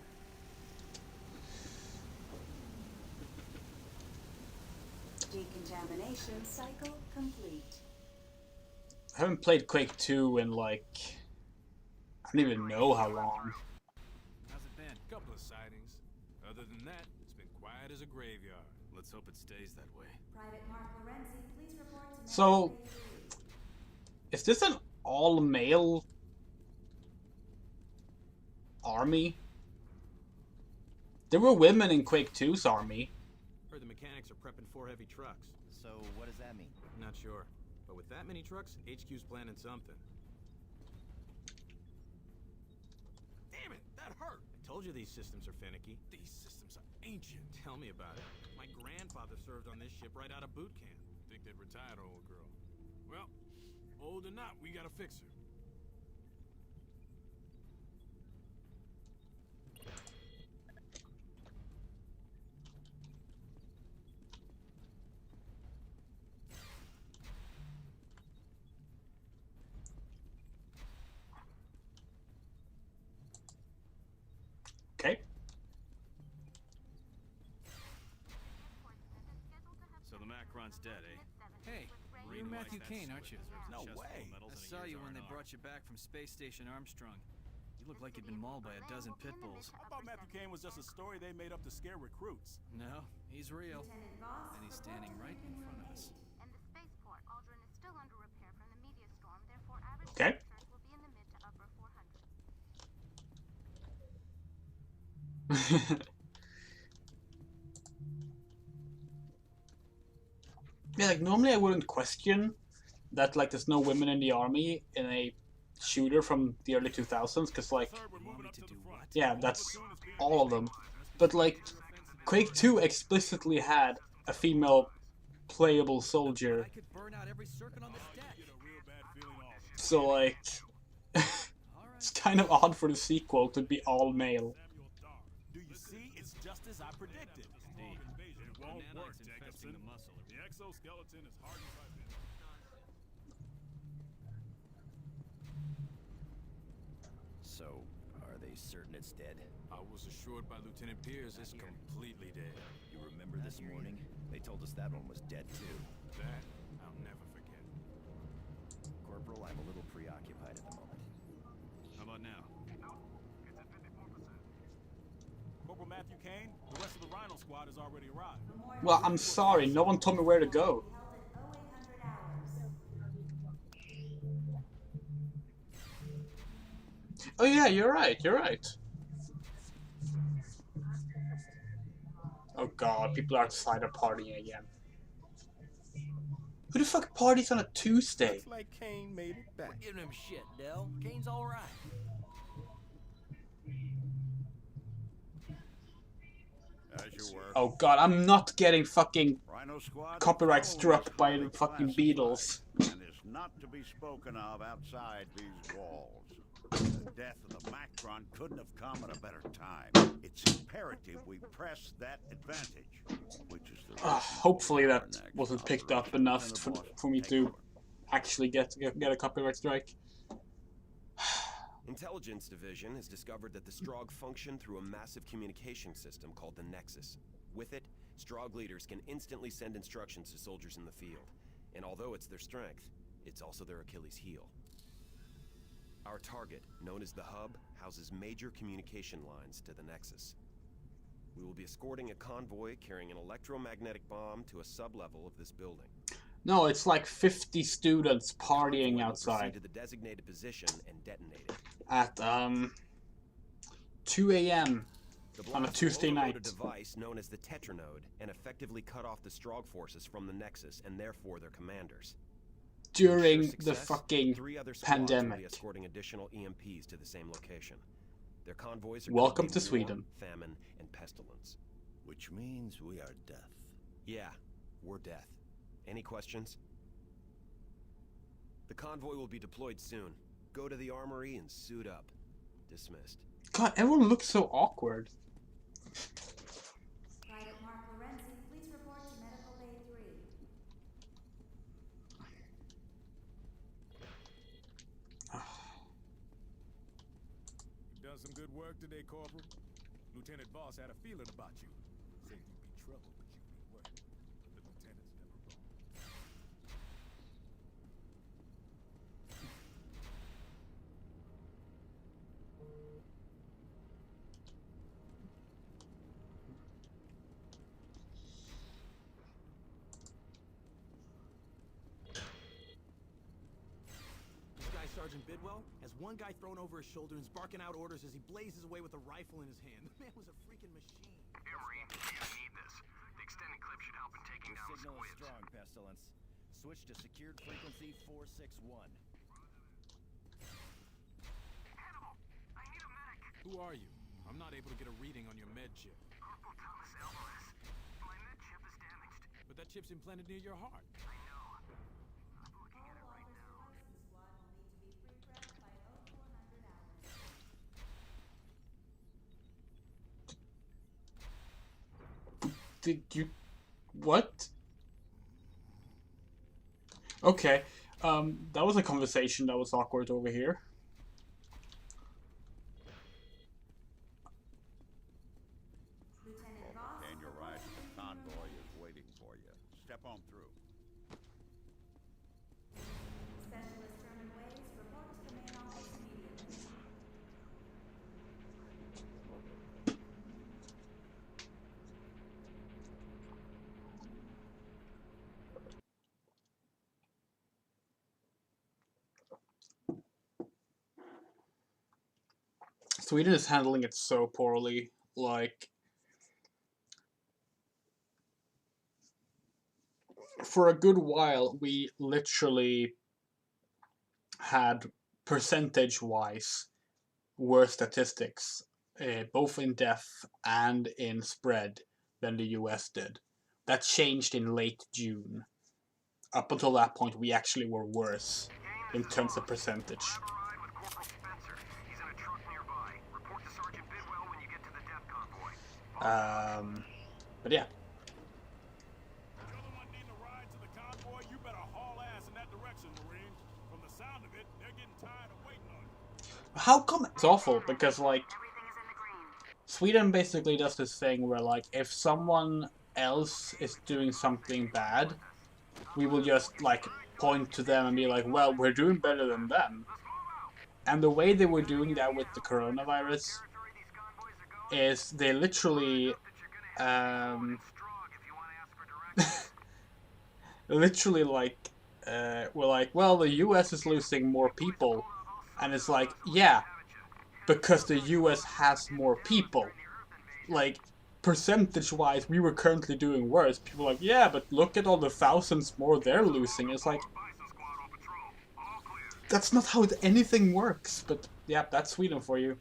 Decontamination cycle complete. I haven't played Quake 2 in like... I don't even know how long. How's it been? Couple of sightings. Other than that, it's been quiet as a graveyard. Let's hope it stays that way. Private Mark Lorenzi, please report to So, Medical Bay 3. is this an all-male army? There were women in Quake 2's army. Heard the mechanics are prepping 4 heavy trucks. So what does that mean? Not sure. But with that many trucks, HQ's planning something. Damn it, that hurt! I told you these systems are finicky. These systems are ancient. Tell me about it. My grandfather served on this ship right out of boot camp. Think they'd retire the old girl. Well, old or not, we gotta fix her. Okay. So the Macron's dead, eh? Hey, you're Matthew Kane, aren't you? No way. I saw you when they brought you back from Space Station Armstrong. You look like you'd been mauled by a dozen pit bulls. I thought Matthew Kane was just a story they made up to scare recruits. No, he's real. Lieutenant Voss, And he's standing right in front of us. And the spaceport, Aldrin, is still under repair from the meteor storm. Therefore, average Okay. temperatures will be in the mid to upper 400s. Yeah, like normally I wouldn't question that like there's no women in the army in a shooter from the early 2000s, because like, Sir, we're You want moving me up to to the do front. what? yeah, that's all of them. But like, Quake 2 explicitly had a female playable soldier, I could burn out every circuit on this deck. Get a real bad feeling off. so like, All it's right. kind of odd for the sequel to be all male. Samuel Dar. Do you see? It's just as I predicted. Indeed. It won't work, Nanites Jacobson. infesting the muscle. The exoskeleton is hardened by this. So, are they certain it's dead? I was assured by Lieutenant Pierce it's completely dead. You remember this morning? They told us that one was dead too. That I'll never forget. Corporal, I'm a little preoccupied at the moment. How about now? It's at 54%. Corporal Matthew Kane, the rest of the Rhino squad has already arrived. Well, I'm sorry, no one told me where to go. held at 0800 hours. Oh yeah, you're right, you're right. Oh god, people outside are partying again. Who the fuck parties on a Tuesday? Looks like Kane made it back. Giving him shit, Dell. Kane's all right. As you were. Oh god, I'm not getting fucking Rhino Squad copyright phone struck is by highly the fucking classified Beatles. And is not to be spoken of outside these walls. The death of the Macron couldn't have come at a better time. It's imperative we press that advantage, which is the reason Hopefully for that our next wasn't picked up operation enough and the for, boss for me take to over. actually get a copyright strike. Intelligence Division has discovered that the Strogg function through a massive communication system called the Nexus. With it, Strogg leaders can instantly send instructions to soldiers in the field. And although it's their strength, it's also their Achilles heel. Our target, known as the Hub, houses major communication lines to the Nexus. We will be escorting a convoy carrying an electromagnetic bomb to a sub-level of this building. No, it's like 50 students Convoy partying will outside proceed to the designated position and detonate it. at 2 a.m. The On a blast will Tuesday overload night. a device known as the Tetranode and effectively cut off the Strogg forces from the Nexus and therefore their commanders. To ensure During the success, fucking 3 other squads will be pandemic. escorting additional EMPs to the same location. Their convoys are Welcome codenamed to War, Sweden. Famine, and Pestilence. Which means we are death. Yeah, we're death. Any questions? The convoy will be deployed soon. Go to the armory and suit up. Dismissed. God, everyone looks so awkward. Private Mark Lorenzi, please report to Medical Bay 3. You've done some good work today, Corporal. Lieutenant Voss had a feeling about you. Said you'd be trouble, but you'd be work. But the lieutenant's never wrong. This guy, Sergeant Bidwell, has one guy thrown over his shoulder and is barking out orders as he blazes away with a rifle in his hand. The man was a freaking machine. Hey, Marine, you need this. The extended clip should help in taking Your down the signal is squids. strong, Pestilence. Switch to secured frequency 461. Hannibal, I need a medic. Who are you? I'm not able to get a reading on your med chip. Corporal Thomas Alvarez. My med chip is damaged. But that chip's implanted near your heart. I know. I'm looking at it right now. Squad will need to be pre-prepped by 0 to 100 hours. Did you... What? Okay. That was a conversation that was awkward over here. Lieutenant Voss, And you're right. The convoy is waiting for you. Step on through. Specialist Sherman Ways, report to the main office immediately. Sweden is handling it so poorly. Like, for a good while, we literally had percentage-wise worse statistics, both in death and in spread, than the US did. That changed in late June. Up until that point, we actually were worse in terms of percentage. Have a ride with Corporal Spencer. He's in a truck nearby. Report to Sergeant Bidwell when you get to the death convoy. But yeah. If you're the one needing a ride to the convoy, you better haul ass in that direction, Marine. From the sound of it, they're getting tired of waiting on you. How come it's awful? Because, like, Everything is in the green. Sweden basically does this thing where, like, if someone else is doing something bad, we will just, like, point to them and be like, well, we're doing better than them. And the way they were doing that with the coronavirus is they literally, literally, like, were like, well, the US is losing more people. And it's like, yeah, because the US has more people. Like, percentage-wise, we were currently doing worse. People are like, yeah, but look at all the thousands more they're losing. It's like, that's not how anything works. But, yeah, that's Sweden for you.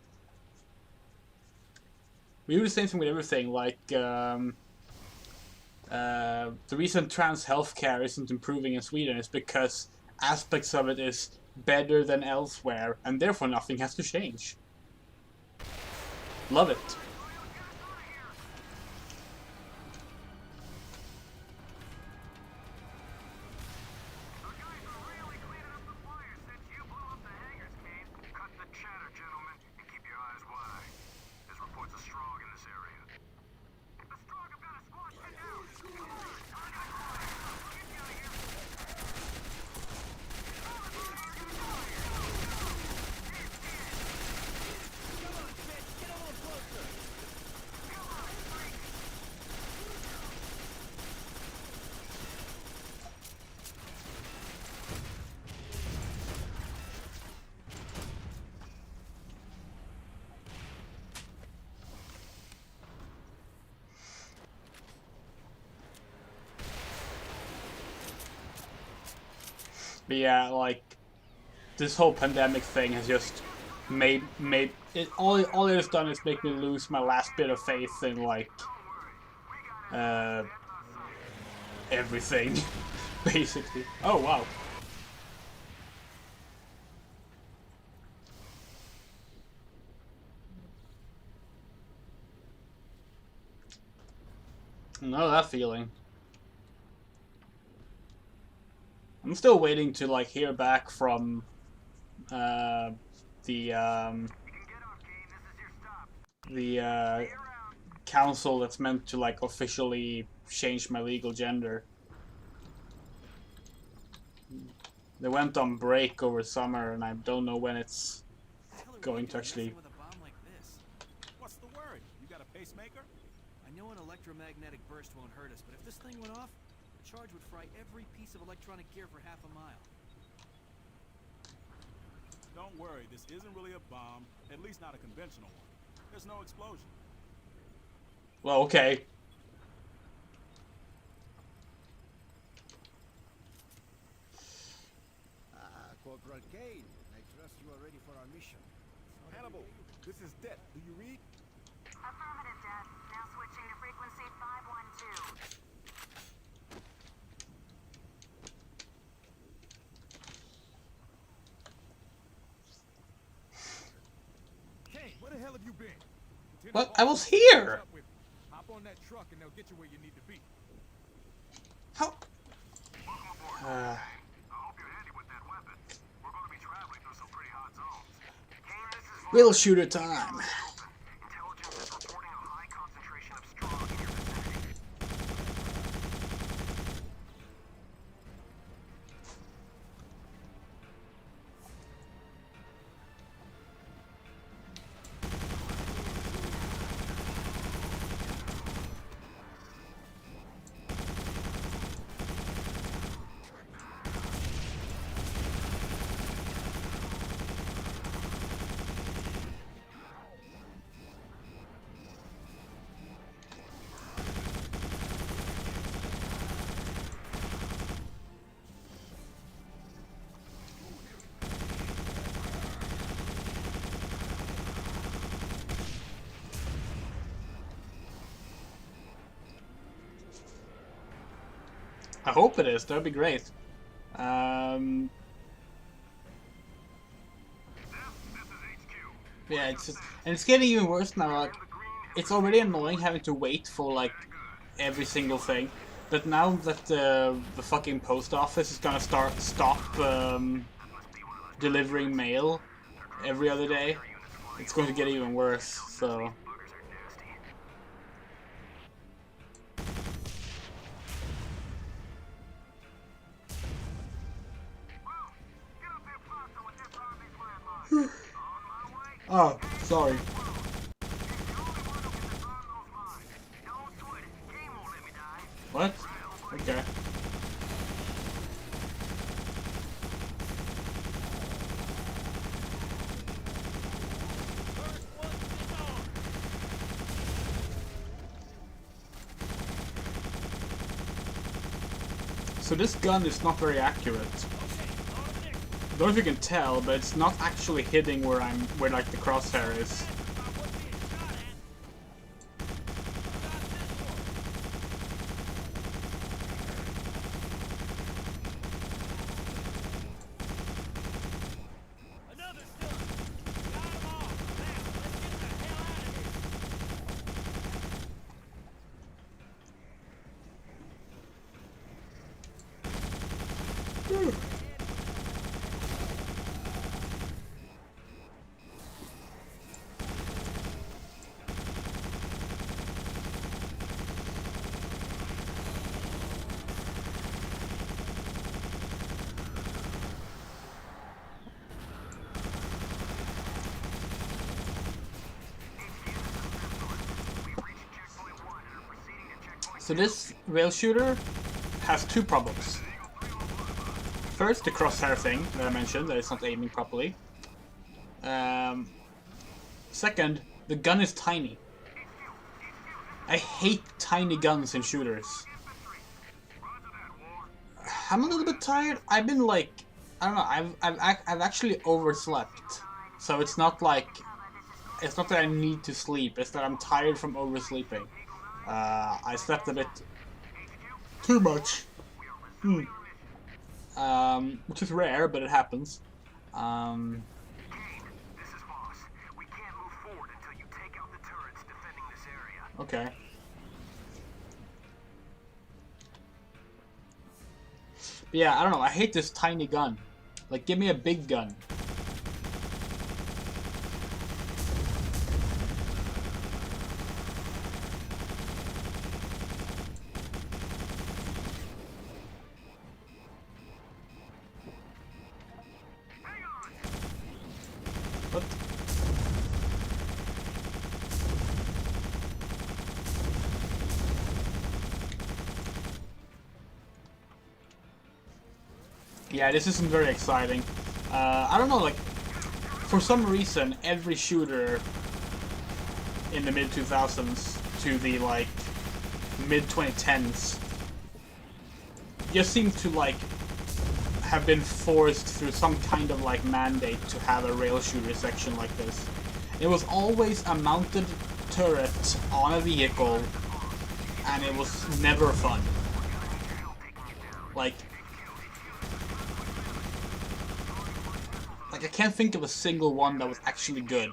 We do the same thing with everything. Like, the reason trans healthcare isn't improving in Sweden is because aspects of it is better than elsewhere, and therefore nothing has to change. Love it. Cut the chatter, gentlemen, and keep your eyes wide. There's reports of Strogg in this area. The Strogg have got a squad pinned down! But yeah, like this whole pandemic thing has just made it all it has done is make me lose my last bit of faith in like everything basically. Oh wow. Know that feeling. I'm still waiting to like hear back from the council that's meant to like officially change my legal gender. They went on break over summer, and I don't know when it's going to actually. With a bomb like this. What's the word? You got a pacemaker? I know an electromagnetic burst won't hurt us, but if this thing went off, the charge would fry every piece of electronic gear for half a mile. Don't worry, this isn't really a bomb, at least not a conventional one. There's no explosion. Well, okay. Corporal Kane, I trust you are ready for our mission. Hannibal, this is Det. Do you read? Affirmative, Dad. Now switching to frequency 512. Kane, where the hell have you been? What? I was here! Hop on that truck and they'll get you where you need to be. How? I hope you're handy with that weapon. We're going to be traveling through some pretty hot zones. Kane, this is Real shooter time. Intelligence is reporting a high concentration of strong in your vicinity. I hope it is. That'd be great. Yeah, it's just, and it's getting even worse now. Like, it's already annoying having to wait for like every single thing, but now that the fucking post office is gonna stop delivering mail every other day, it's going to get even worse. So. Oh, sorry. What? Okay. So this gun is not very accurate. I don't know if you can tell, but it's not actually hitting where like the crosshair is. So this rail shooter has two problems. First, the crosshair thing that I mentioned, that it's not aiming properly. Second, the gun is tiny. I hate tiny guns in shooters. I'm a little bit tired. I've been like I don't know. I've actually overslept, so it's not like that I need to sleep. It's that I'm tired from oversleeping. I slept a bit too much. Which is rare, but it happens. This is Boss. We can't move forward until you take out the turrets defending this area. Okay. But yeah, I don't know. I hate this tiny gun. Like, give me a big gun. What? Yeah, this isn't very exciting. I don't know, like, for some reason, every shooter in the mid-2000s to the, like, mid-2010s just seemed to, like, have been forced through some kind of, like, mandate to have a rail shooter section like this. It was always a mounted turret on a vehicle, and it was never fun. Like, I can't think of a single one that was actually good.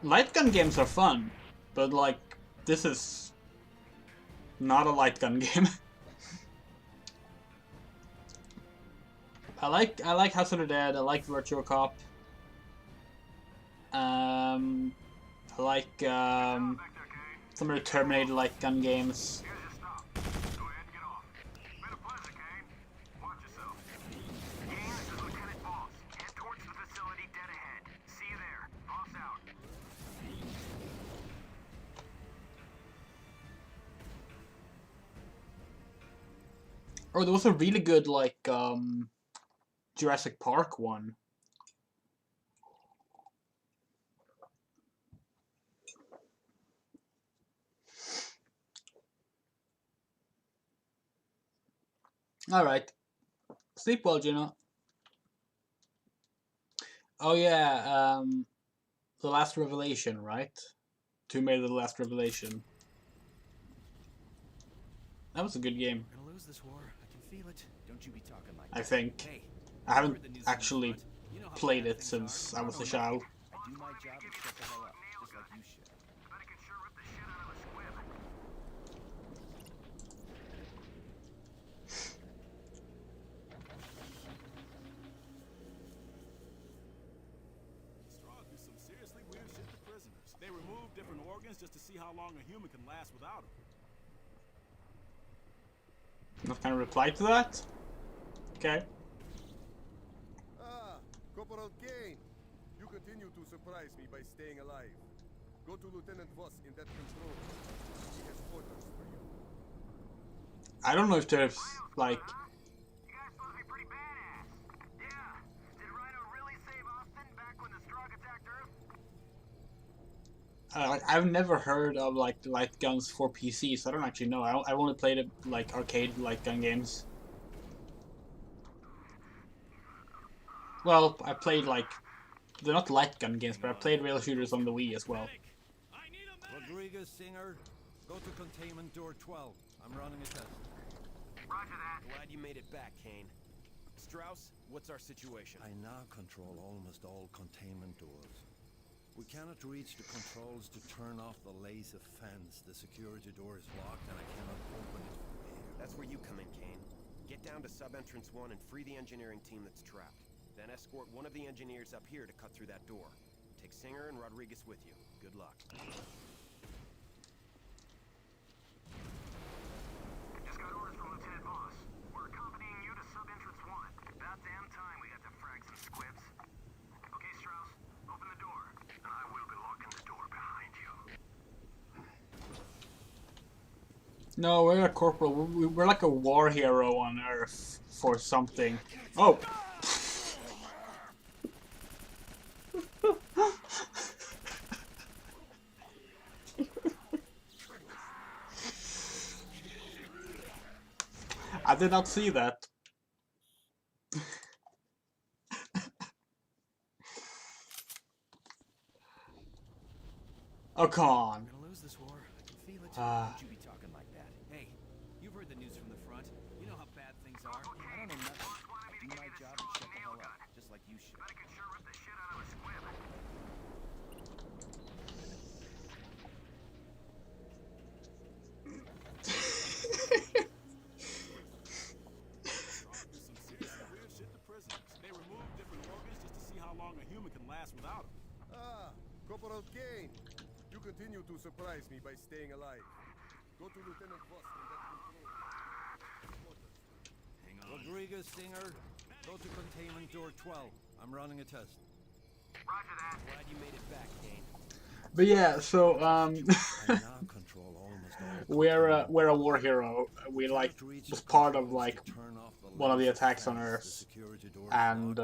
Light gun games are fun, but like, this is not a light gun game. I like House of the Dead, I like Virtual Cop. I like some of the Terminator light gun games. Oh, there was a really good, like, Jurassic Park one. Alright. Sleep well, Gino. Oh yeah, The Last Revelation, right? Tomb Raider: The Last Revelation. That was a good game. We're gonna lose this war. I can feel it. Don't you be talking like I that. think. Hey, I haven't actually played it since I was a child. I do my job and shut the hell up, just like you should. Strong do some seriously weird shit to prisoners. They remove different organs just to see how long a human can last without them. Not gonna reply to that? Okay. Ah, Corporal Kane. You continue to surprise me by staying alive. Go to Lieutenant Voss in that control room. He has orders for you. I don't know if there's, like... You guys supposed to be pretty badass. Yeah. Did Rhino really save Austin back when the Strog attacked Earth? Like, I've never heard of, like, light guns for PC, so I don't actually know. I've only played it, like, arcade light gun games. Well, I played, like... They're not light gun games, but I played rail shooters on the Wii as well. Rodriguez, Singer, go to containment door 12. I'm running a test. Roger that. Glad you made it back, Kane. Strauss, what's our situation? I now control almost all containment doors. We cannot reach the controls to turn off the laser fence. The security door is locked and I cannot open it from here. That's where you come in, Kane. Get down to sub-entrance 1 and free the engineering team that's trapped. Then escort one of the engineers up here to cut through that door. Take Singer and Rodriguez with you. Good luck. Just got orders from Lieutenant Voss. We're accompanying you to sub-entrance 1. No, we're a corporal. We're like a war hero on Earth for something. Oh! I did not see that. Oh, come on. We're gonna lose this war. I can feel it. Don't you be talking like that. Hey, you've heard the news from the front. You know how bad things are. I don't know nothing. Do my job and shut the hell up, just like you should. They remove different organs just to see how long a human can last without them. Ah, Corporal Kane. You continue to surprise me by staying alive. Go to Lieutenant Voss in that control. Hang on. Rodriguez, Singer, go to containment door 12. I'm running a test. Roger that. Glad you made it back, Kane. But yeah, so I now control almost all we're a war hero. We like was part of like one of the attacks on Earth, and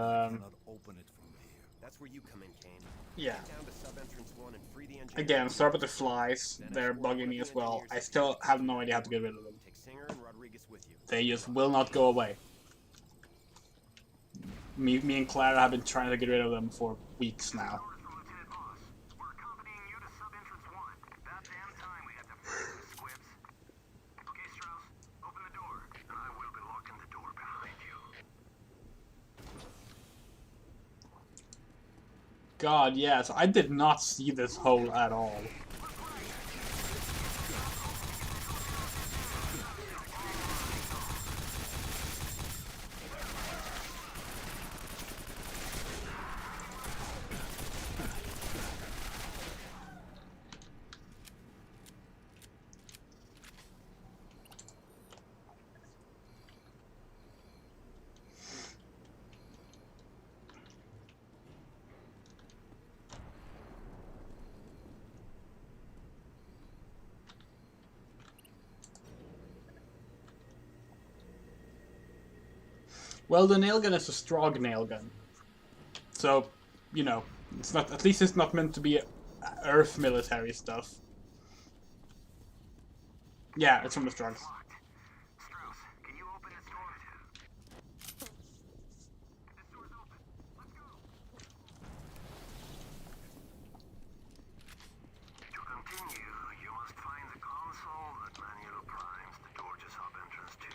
That's where you come in, Kane. yeah. Get down to sub-entrance 1 and free the engineer. Again, start with the flies. They're bugging me as well. I still have no idea how to get rid of them. Take Singer and Rodriguez with you. They just will not go away. Me and Clara have been trying to get rid of them for weeks now. We're accompanying you to sub-entrance 1. About damn time we had to find the squibs. Okay, Strauss, open the door, and I will be locking the door behind you. God, yes, I did not see this hole at all. Well, the nail gun is a strong nail gun. So, you know, it's not, at least it's not meant to be Earth military stuff. Yeah, it's from the Strugs. Strauss, can you open this door? This door's open. Let's go. To continue, you must find the console that manually primes the door to sub-entrance 2.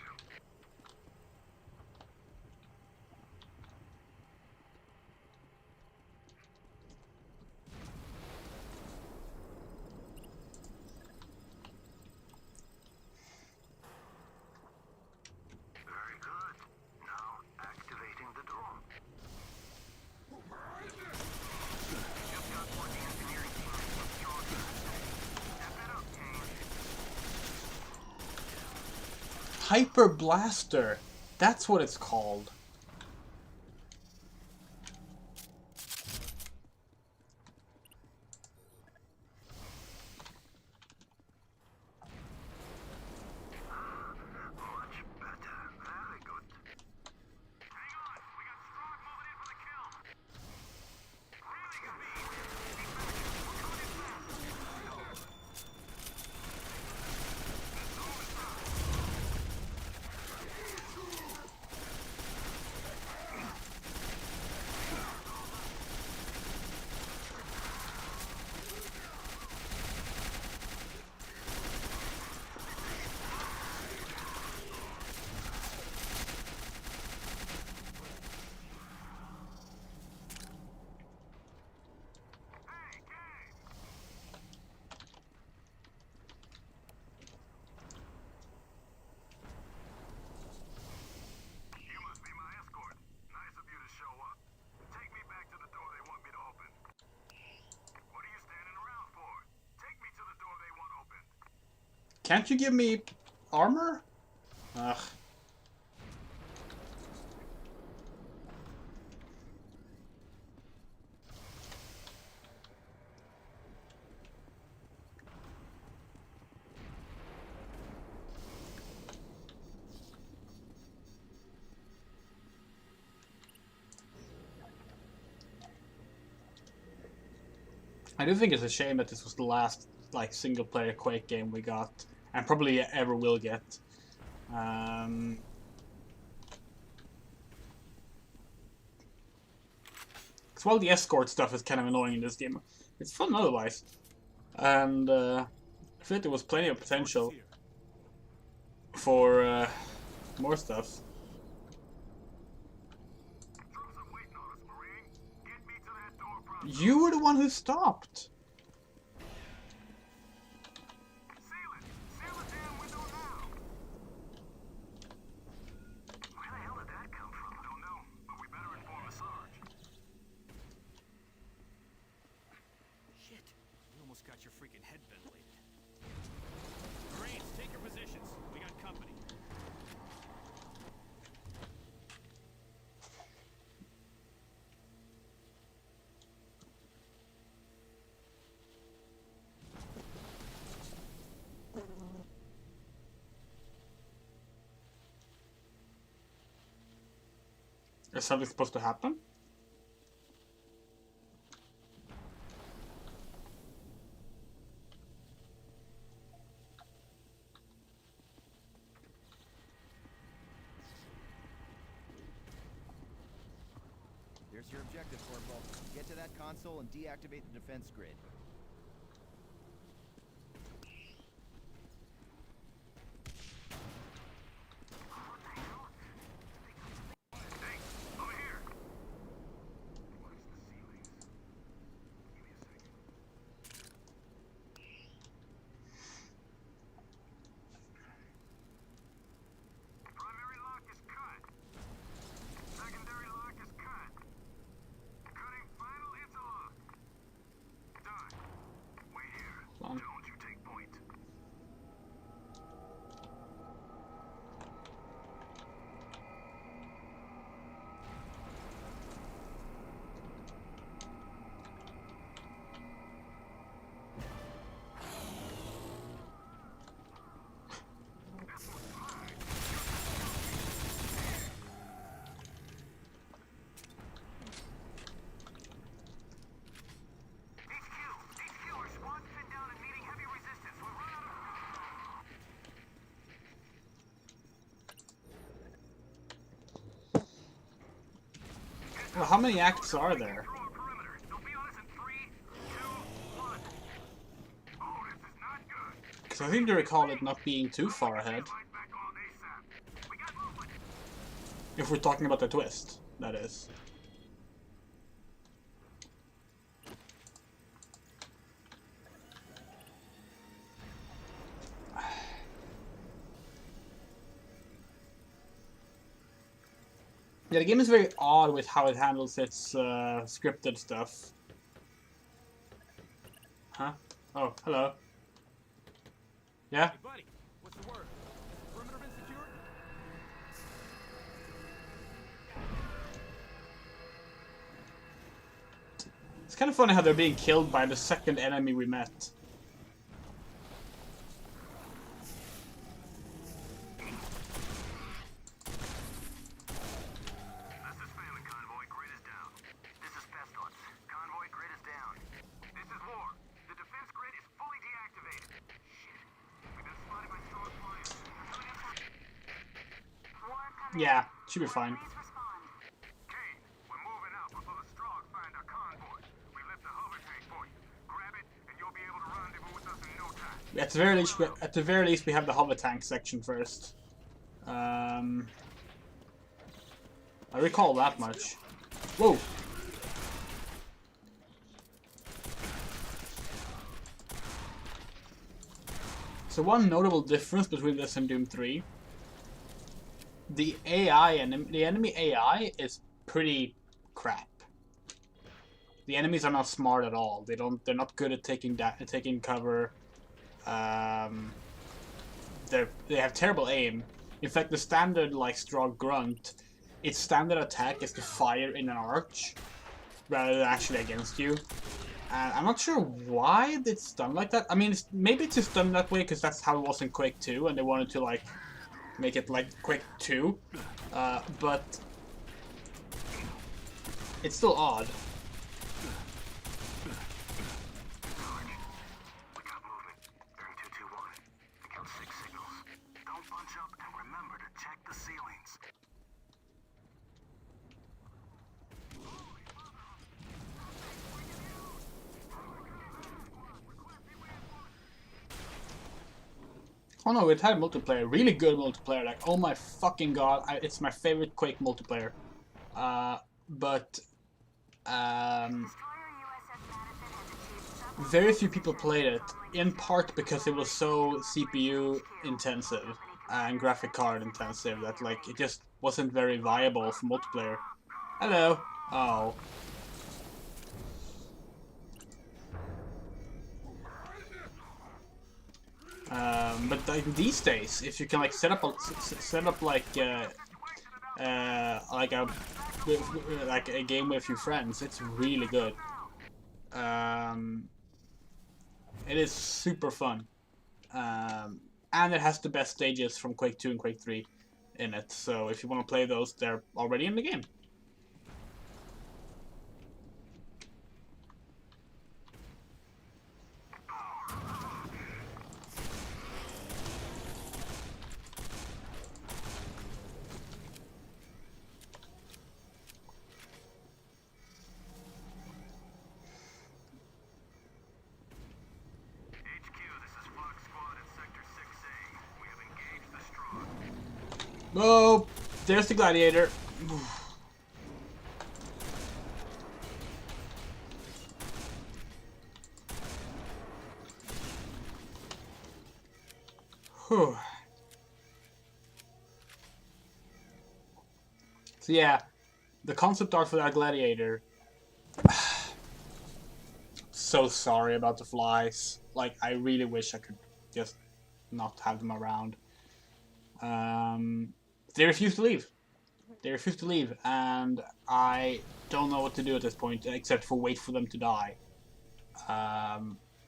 Very good. Now activating the door. Just got one engineering team with strong. Step it up, Kane. Hyper Blaster! That's what it's called. Much better. Very good. Hang on. We got Strong moving in for the kill. Really good beat. We're coming in fast. Hey, Kane! You must be my escort. Nice of you to show up. Take me back to the door they want me to open. What are you standing around for? Take me to the door they want opened. Can't you give me armor? Ugh. I do think it's a shame that this was the last like single-player Quake game we got, and probably ever will get. Because while the escort stuff is kind of annoying in this game, it's fun otherwise. And I feel like there was plenty of potential for more stuff. You were the one who stopped. Where the hell did that come from? Don't know, but we better inform the Sarge. Shit. You almost got your freaking head ventilated. Marines, take your positions. We got company. Is something supposed to happen? Here's your objective, Corporal. Get to that console and deactivate the defense grid. Primary lock is cut. Secondary lock is cut. Cutting final interlock. Done. Wait here. Don't you take point. HQ, our squad's pinned down and meeting heavy resistance. We'll run out of... Well, how many acts are there? Throw our perimeter. They'll be on us in 3, 2, 1. Oh, this is not good. Because I seem to recall it not being too far ahead. Fight back on ASAP. We got movement. If we're talking about the twist, that is. Yeah, the game is very odd with how it handles its scripted stuff. Huh? Oh, hello. Yeah? Hey, buddy, what's the word? Perimeter been secured? It's kind of funny how they're being killed by the second enemy we met. This is failing, convoy. Grid is down. This is Pestilence. Convoy, grid is down. This is War. The defense grid is fully deactivated. Shit. We've been spotted by strong flyers. War coming. Yeah, should be fine. Please respond. Kane, we're moving out before the Strog find our convoy. We left a hover tank for you. Grab it, and you'll be able to rendezvous with us in no time. At the very least, we have the hover tank section first. I recall that much. Whoa! So one notable difference between this and Doom 3, the enemy AI is pretty crap. The enemies are not smart at all. They're not good at taking cover. They have terrible aim. In fact, the standard like Strog Grunt, its standard attack is to fire in an arch rather than actually against you. And I'm not sure why it's done like that. I mean, maybe it's just done that way because that's how it was in Quake 2, and they wanted to like make it like Quake 2. But it's still odd. Oh no, it had multiplayer. Really good multiplayer. Like, oh my fucking god. It's my favorite Quake multiplayer. But very few people played it, in part because it was so CPU intensive and graphic card intensive that like it just wasn't very viable for multiplayer. Hello. Oh. But like these days, if you can like set up like a game with your friends, it's really good. It is super fun, and it has the best stages from Quake 2 and Quake 3 in it. So if you want to play those, they're already in the game. Oh, there's the gladiator. Whew. So yeah, the concept art for that gladiator. So sorry about the flies. Like, I really wish I could just not have them around. They refuse to leave. They refuse to leave, and I don't know what to do at this point except for wait for them to die.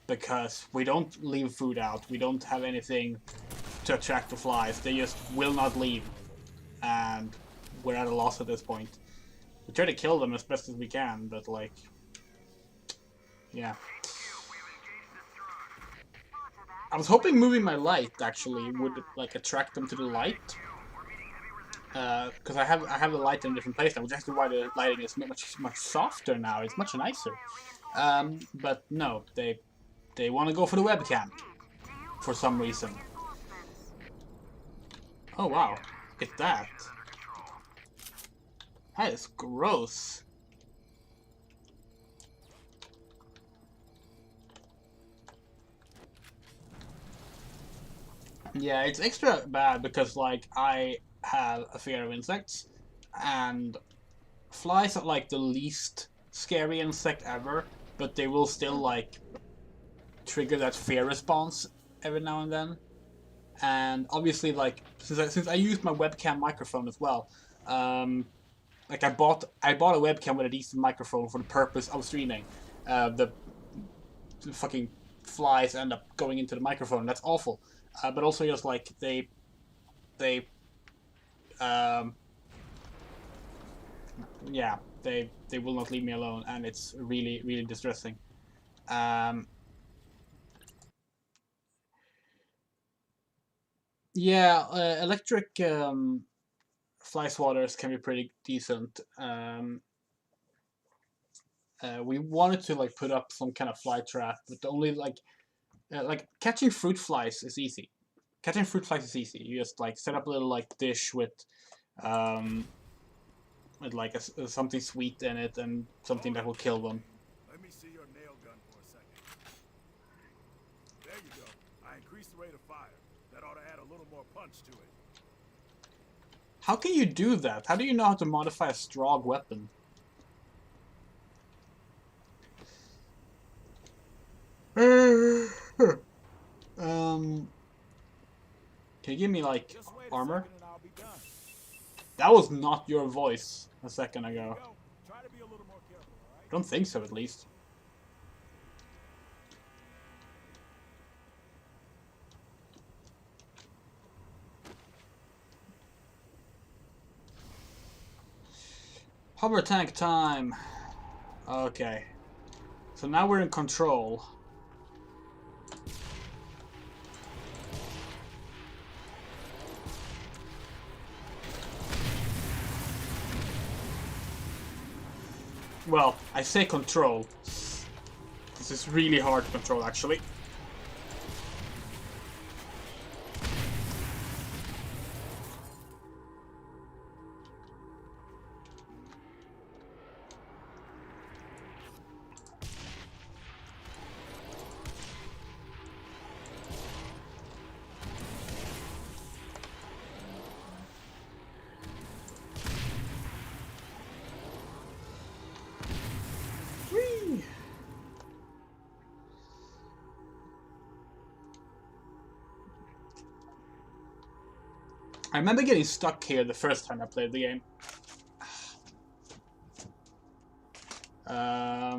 Because we don't leave food out. We don't have anything to attract the flies. They just will not leave, and we're at a loss at this point. We try to kill them as best as we can, but like, yeah. I was hoping moving my light actually would like attract them to the light, because I have the light in a different place now, which is actually why the lighting is much softer now. It's much nicer. But no, they want to go for the webcam for some reason. Oh wow, it's that. That is gross. Yeah, it's extra bad because like I have a fear of insects, and flies are like the least scary insect ever, but they will still like trigger that fear response every now and then. And obviously, like since I use my webcam microphone as well, like I bought a webcam with a decent microphone for the purpose of streaming. The fucking flies end up going into the microphone. That's awful. But also just like they yeah, they will not leave me alone, and it's really distressing. Yeah, electric fly swatters can be pretty decent. We wanted to like put up some kind of fly trap, but the only like catching fruit flies is easy. Catching fruit flies is easy. You just like set up a little like dish with like something sweet in it and something that will kill them. Let me see your nail gun for a second. There you go. I increased the rate of fire. That ought to add a little more punch to it. How can you do that? How do you know how to modify a strong weapon? Can you give me like armor? That was not your voice a second ago. I don't think so, at least. Hover tank time. Okay. So now we're in control. Well, I say control. This is really hard to control, actually. I remember getting stuck here the first time I played the game. Oh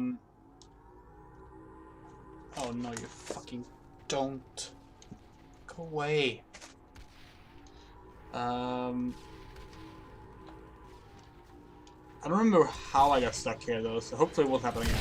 no, you fucking don't. Go away. I don't remember how I got stuck here though, so hopefully it won't happen again.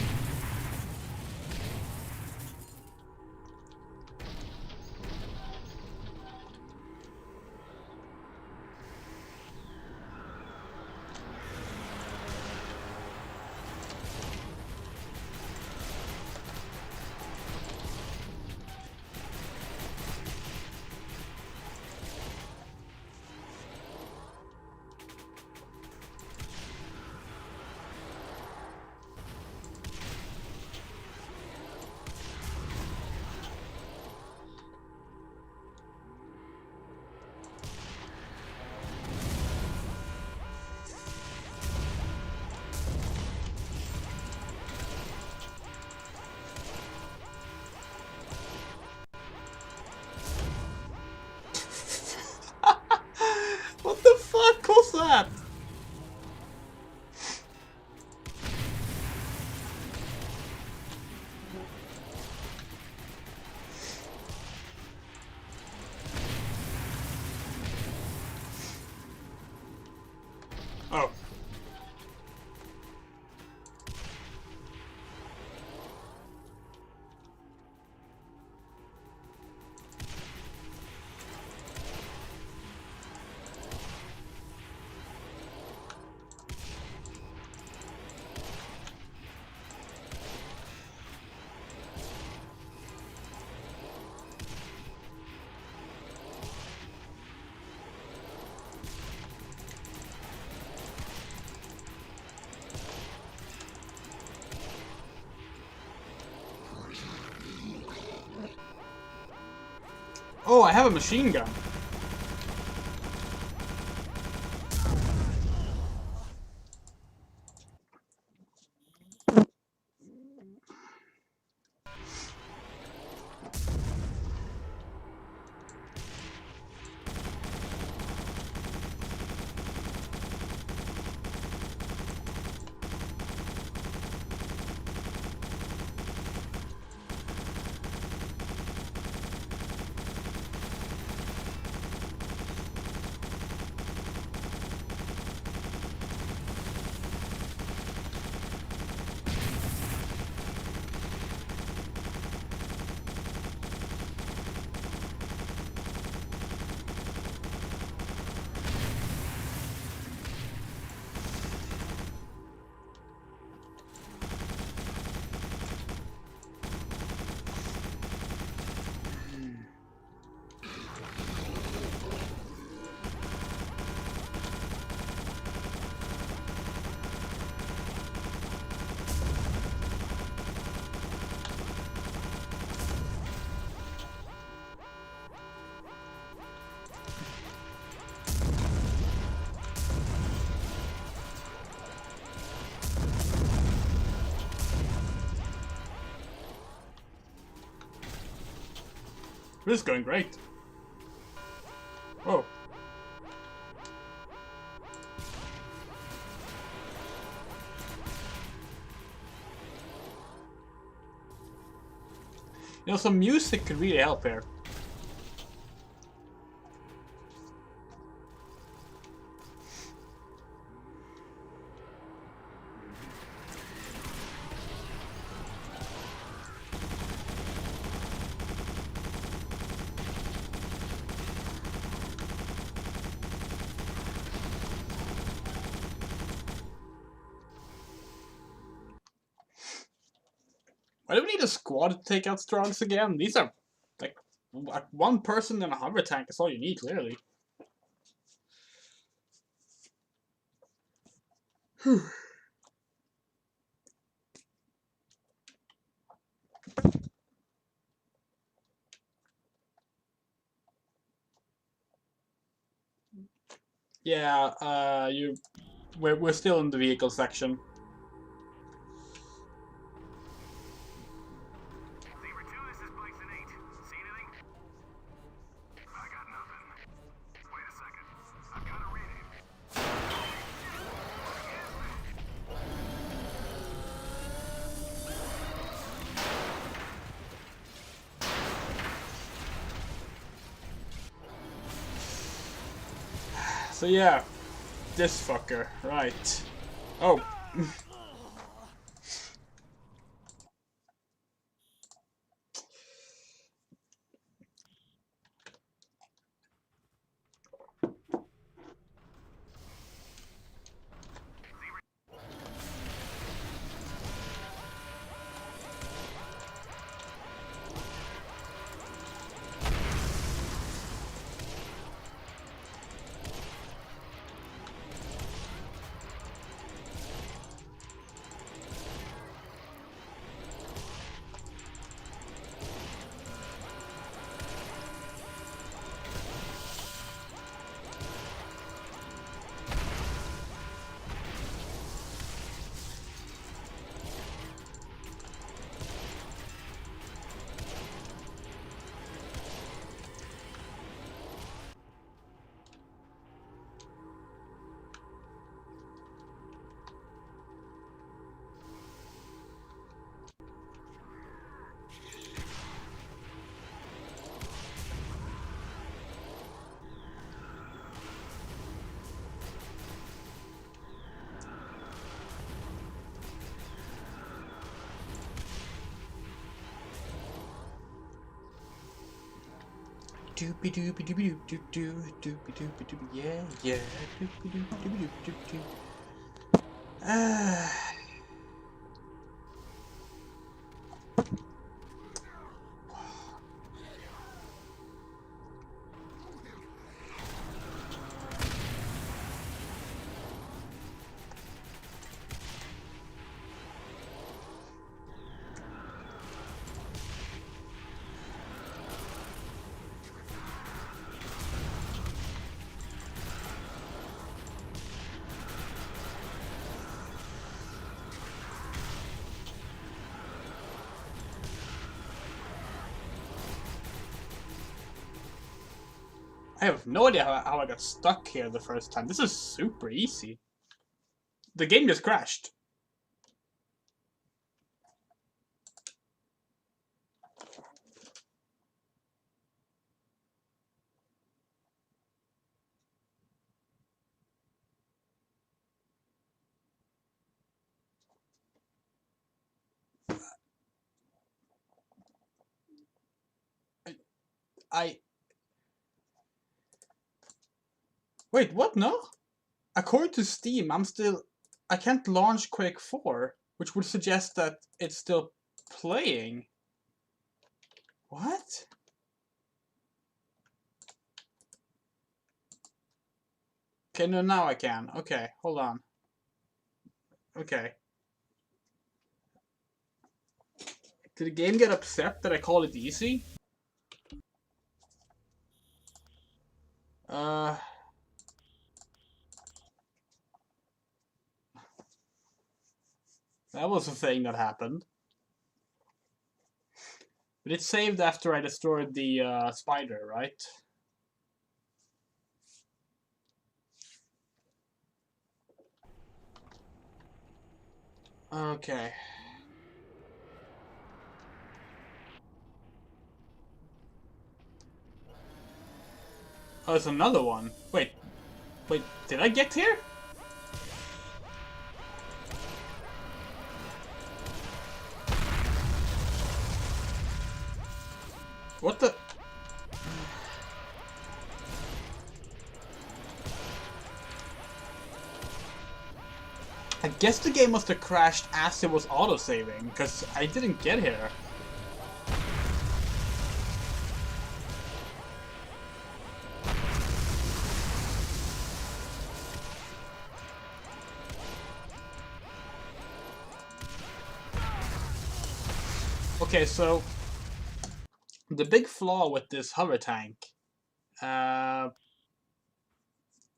What the fuck was that? Oh. Oh, I have a machine gun. This is going great. Oh. You know, some music could really help here. Why do we need a squad to take out Strogs again? These are like one person and a hover tank is all you need, clearly. Yeah, we're still in the vehicle section. Zebra 2, this is Bison 8. See anything? I got nothing. Wait a second. So yeah, this fucker, right. Oh. Doopy doopy doopy doop doop doop doopy doopy doopy yeah yeah doopy doopy doopy doop doop doop. Ah. I have no idea how I got stuck here the first time. This is super easy. The game just crashed. I... Wait, what? No? According to Steam, I can't launch Quake 4, which would suggest that it's still playing. What? Okay, no, now I can. Okay, hold on. Okay. Did the game get upset that I called it easy? That was a thing that happened. But it saved after I destroyed the spider, right? Okay. Oh, there's another one. Wait, did I get here? What the? I guess the game must have crashed as it was autosaving, because I didn't get here. Okay, so the big flaw with this hover tank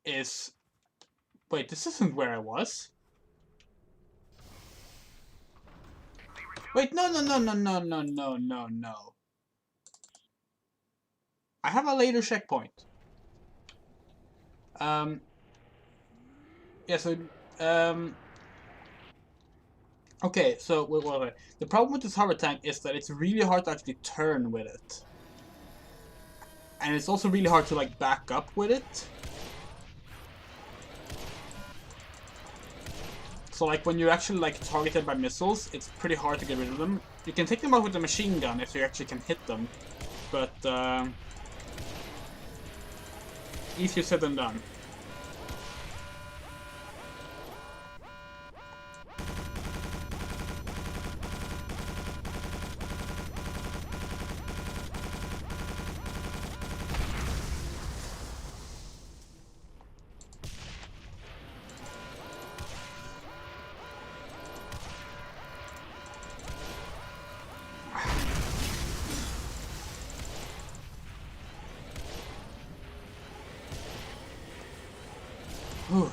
is... Wait, this isn't where I was. Wait, no. I have a later checkpoint. Yeah, so, okay, so, wait. The problem with this hover tank is that it's really hard to actually turn with it. And it's also really hard to, like, back up with it. So like when you're actually like targeted by missiles, it's pretty hard to get rid of them. You can take them out with a machine gun if you actually can hit them, but easier said than done. Whew.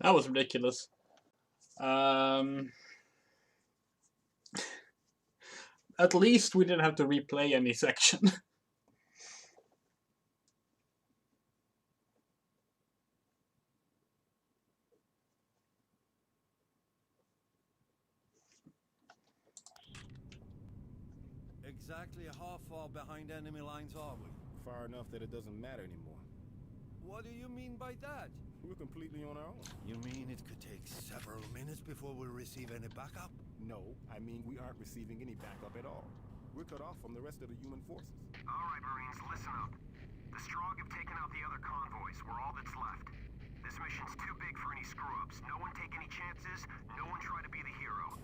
That was ridiculous. At least we didn't have to replay any section. Exactly how far behind enemy lines are we? Far enough that it doesn't matter anymore. What do you mean by that? We're completely on our own. You mean it could take several minutes before we receive any backup? No, I mean we aren't receiving any backup at all. We're cut off from the rest of the human forces. Alright, Marines, listen up. The Strogg have taken out the other convoys. We're all that's left. This mission's too big for any screw-ups. No one take any chances. No one try to be the hero.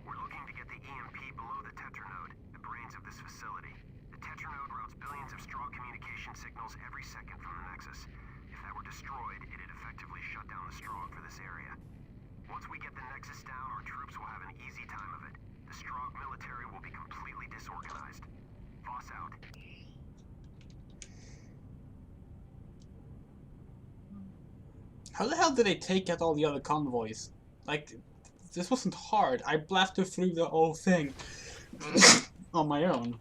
We're looking to get the EMP below the Tetranode, the brains of this facility. The Tetranode routes billions of Strogg communication signals every second from the Nexus. If that were destroyed, it'd effectively shut down the Strogg for this area. Once we get the Nexus down, our troops will have an easy time of it. The Strogg military will be completely disorganized. Voss out. How the hell did they take out all the other convoys? Like, this wasn't hard. I blasted through the whole thing on my own.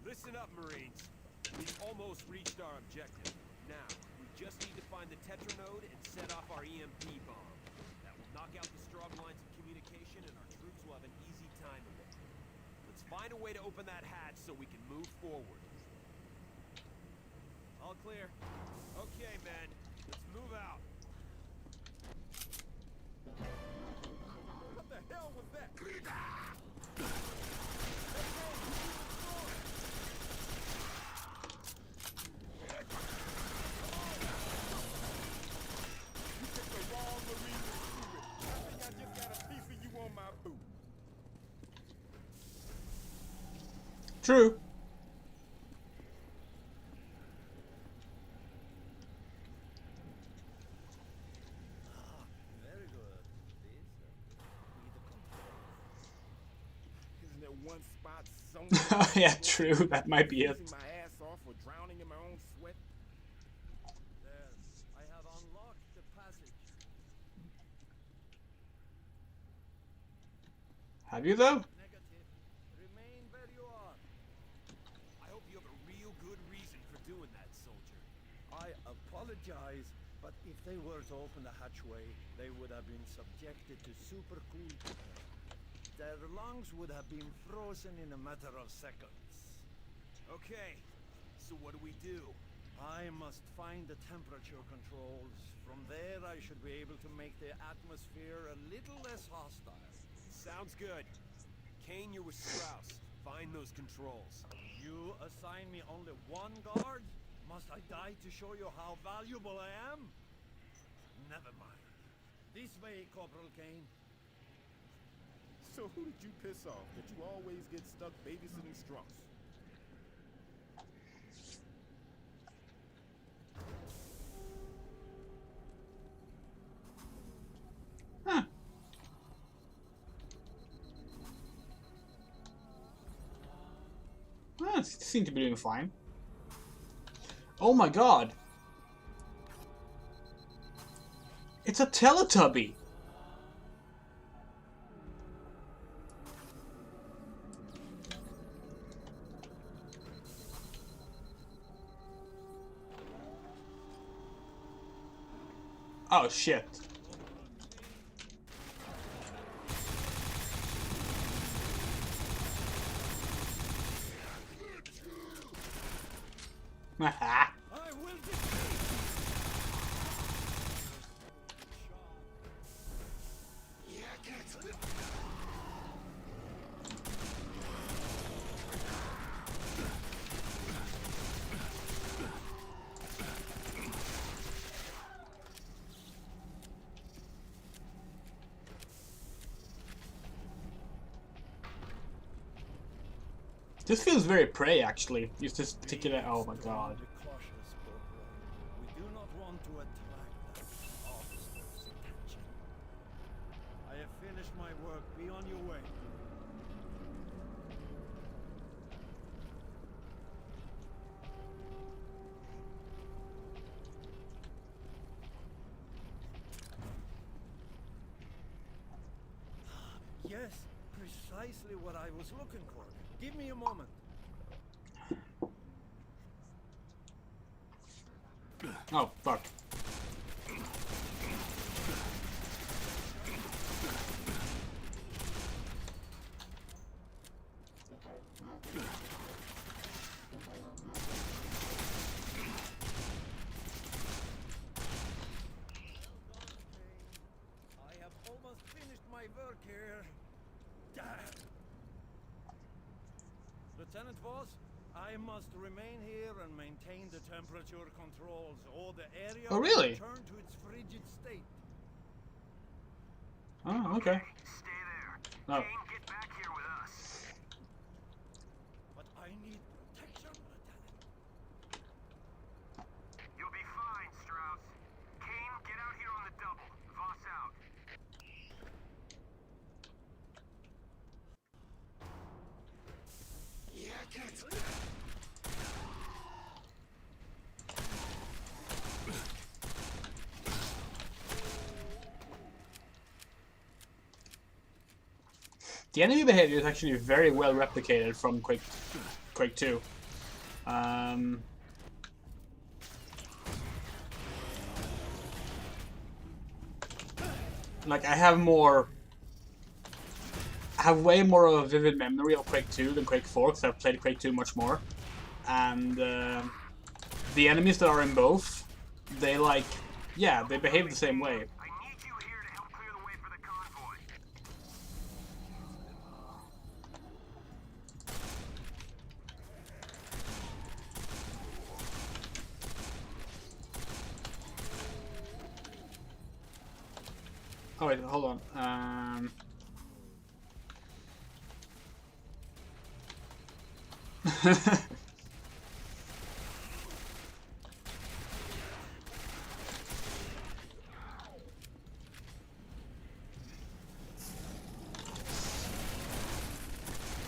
Listen up, Marines. We've almost reached our objective. Now, we just need to find the Tetranode and set off our EMP bomb. That will knock out the Strogg lines of communication and our troops will have an easy time of it. Let's find a way to open that hatch so we can move forward. All clear. Okay, men. Let's move out. What the hell was that? You picked the wrong Marine to shoot it. I think I just got a piece of you on my boot. True. Very good. Isn't there one spot somewhere? Yeah, true. That might be it. Freezing my ass off or drowning in my own sweat? There. I have unlocked the passage. Have you though? Negative. Remain where you are. I hope you have a real good reason for doing that, soldier. I apologize, but if they were to open the hatchway, they would have been subjected to supercooled air. Their lungs would have been frozen in a matter of seconds. Okay, so what do we do? I must find the temperature controls. From there, I should be able to make the atmosphere a little less hostile. Sounds good. Kane, you're with Strauss. Find those controls. You assign me only one guard? Must I die to show you how valuable I am? Never mind. This way, Corporal Kane. So who did you piss off that you always get stuck babysitting Strauss? Huh. Well, it seemed to be doing fine. Oh my god! It's a Teletubby! Oh shit. I will This feels very Prey, actually. Use this particular. Oh my god. Cautious, Corporal. We do not want to attract that officer's attention. I have finished my work. Be on your way. Yes, precisely what I was looking for. Give me a moment. Oh fuck. I have almost finished my work here. Damn. Lieutenant Voss, I must remain here and maintain the temperature controls, or the area Oh, will really? return to its frigid state. Oh, okay. Stay there. Oh. Kane, get back here with us. But I need protection, Lieutenant. You'll be fine, Strauss. Kane, get out here on the double. Voss out. The enemy behavior is actually very well replicated from Quake 2. Like I have way more of a vivid memory of Quake 2 than Quake 4 because I've played Quake 2 much more. And the enemies that are in both, they they behave the same way. I need you here to help clear the way for the convoy. Oh wait, hold on.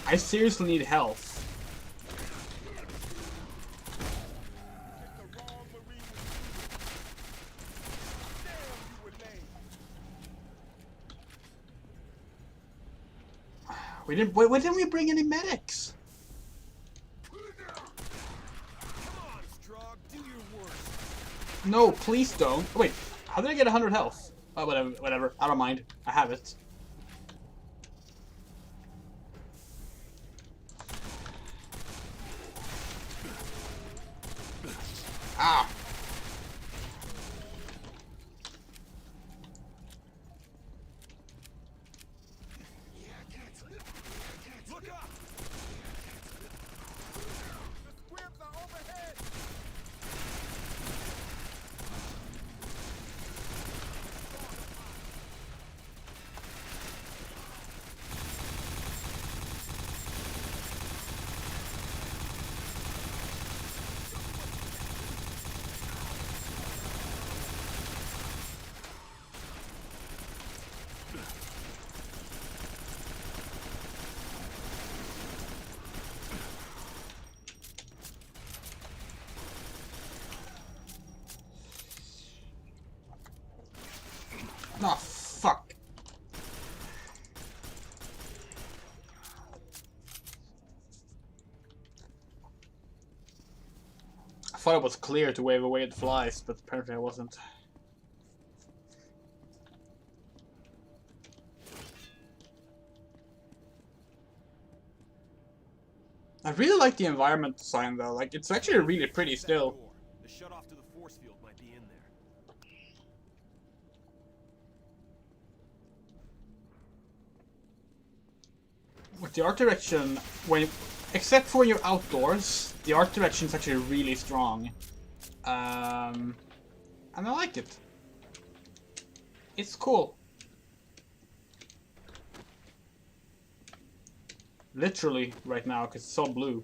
I seriously need health. We didn't. Why didn't we bring any medics? No, please don't. Oh, wait, how did I get 100 health? Oh, whatever. I don't mind. I have it. Ah. Look up! The squibs are overhead! Oh, fuck. I thought it was clear to wave away the flies, but apparently I wasn't. I really like the environment design though. Like it's actually really pretty still. The shutoff to the force field might be in there. With the art direction, except for when you're outdoors, the art direction is actually really strong. And I like it. It's cool. Literally right now, because it's so blue.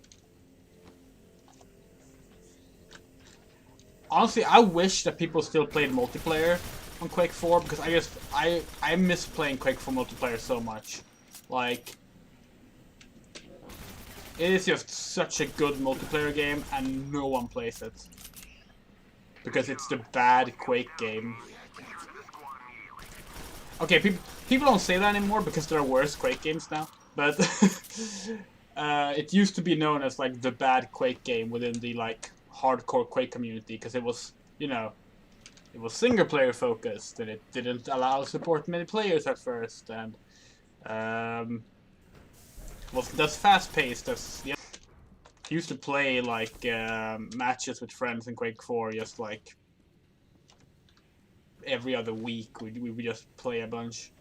Honestly, I wish that people still played multiplayer on Quake 4, because I miss playing Quake 4 multiplayer so much. Like, it is just such a good multiplayer game, and no one plays it. Because it's the bad Quake game. Okay, people don't say that anymore because there are worse Quake games now. But it used to be known as like the bad Quake game within the like hardcore Quake community because it was, you know, it was single player focused and it didn't allow support many players at first and wasn't as fast paced as the. I used to play like matches with friends in Quake 4 just like every other week. We would just play a bunch.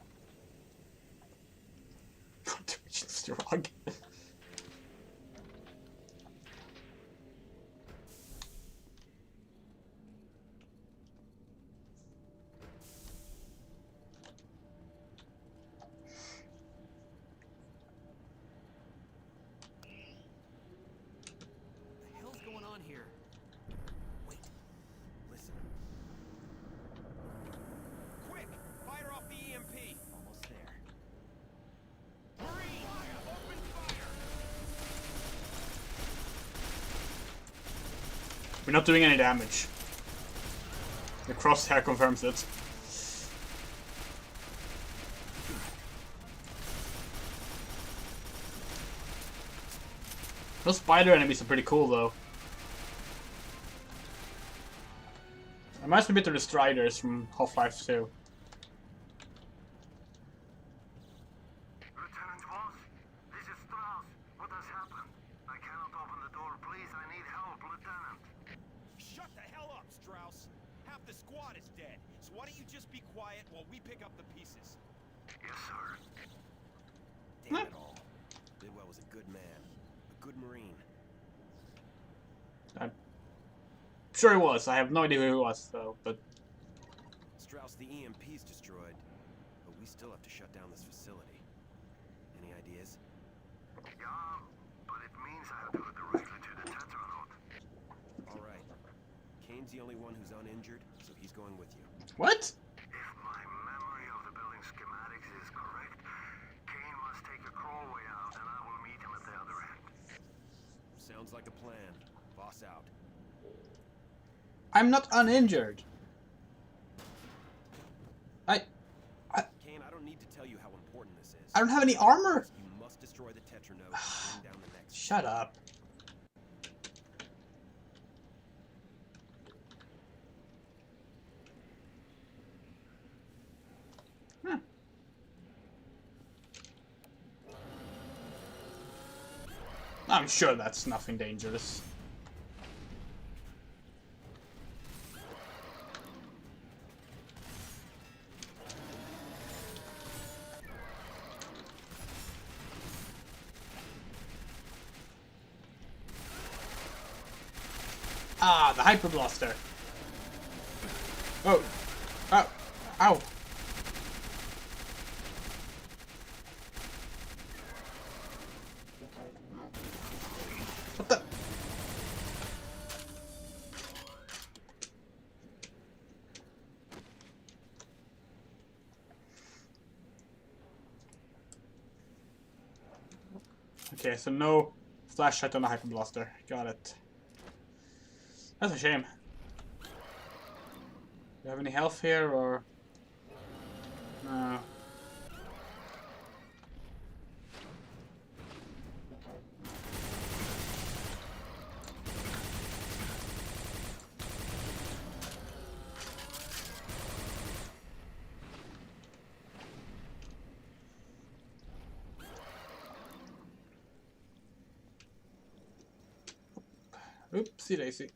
Strong. The hell's going on here? Wait. Listen. Quick! Fire off the EMP! Almost there. Marine! Open fire! We're not doing any damage. The crosshair confirms it. Those spider enemies are pretty cool though. Reminds me a bit of the Striders from Half-Life 2. Lieutenant Voss, this is Strauss. What has happened? I cannot open the door. Please, I need help, Lieutenant. Shut the hell up, Strauss! Half the squad is dead, so why don't you just be quiet while we pick up the pieces? Yes, sir. Damn it all. Bidwell was a good man. A good Marine. I'm sure he was. I have no idea who he was though, but Strauss, the EMP's destroyed, but we still have to shut down this facility. Any ideas? Yeah, but it means I have to go directly to the Tetranode. All right. Kane's the only one who's uninjured, so he's going with you. what? If my memory of the building schematics is correct, Kane must take a crawlway out, and I will meet him at the other end. Sounds like a plan. Boss out. I'm not uninjured. Kane, I don't need to tell you how important this is. I don't have any armor. You must destroy the Tetranode and bring down the next. Shut up. I'm sure that's nothing dangerous. Ah, the Hyper Blaster. Oh. Oh. Ow. What the? Okay, so no flashlight on the Hyper Blaster. Got it. That's a shame. Do you have any health here, or...? No. Oopsie daisy.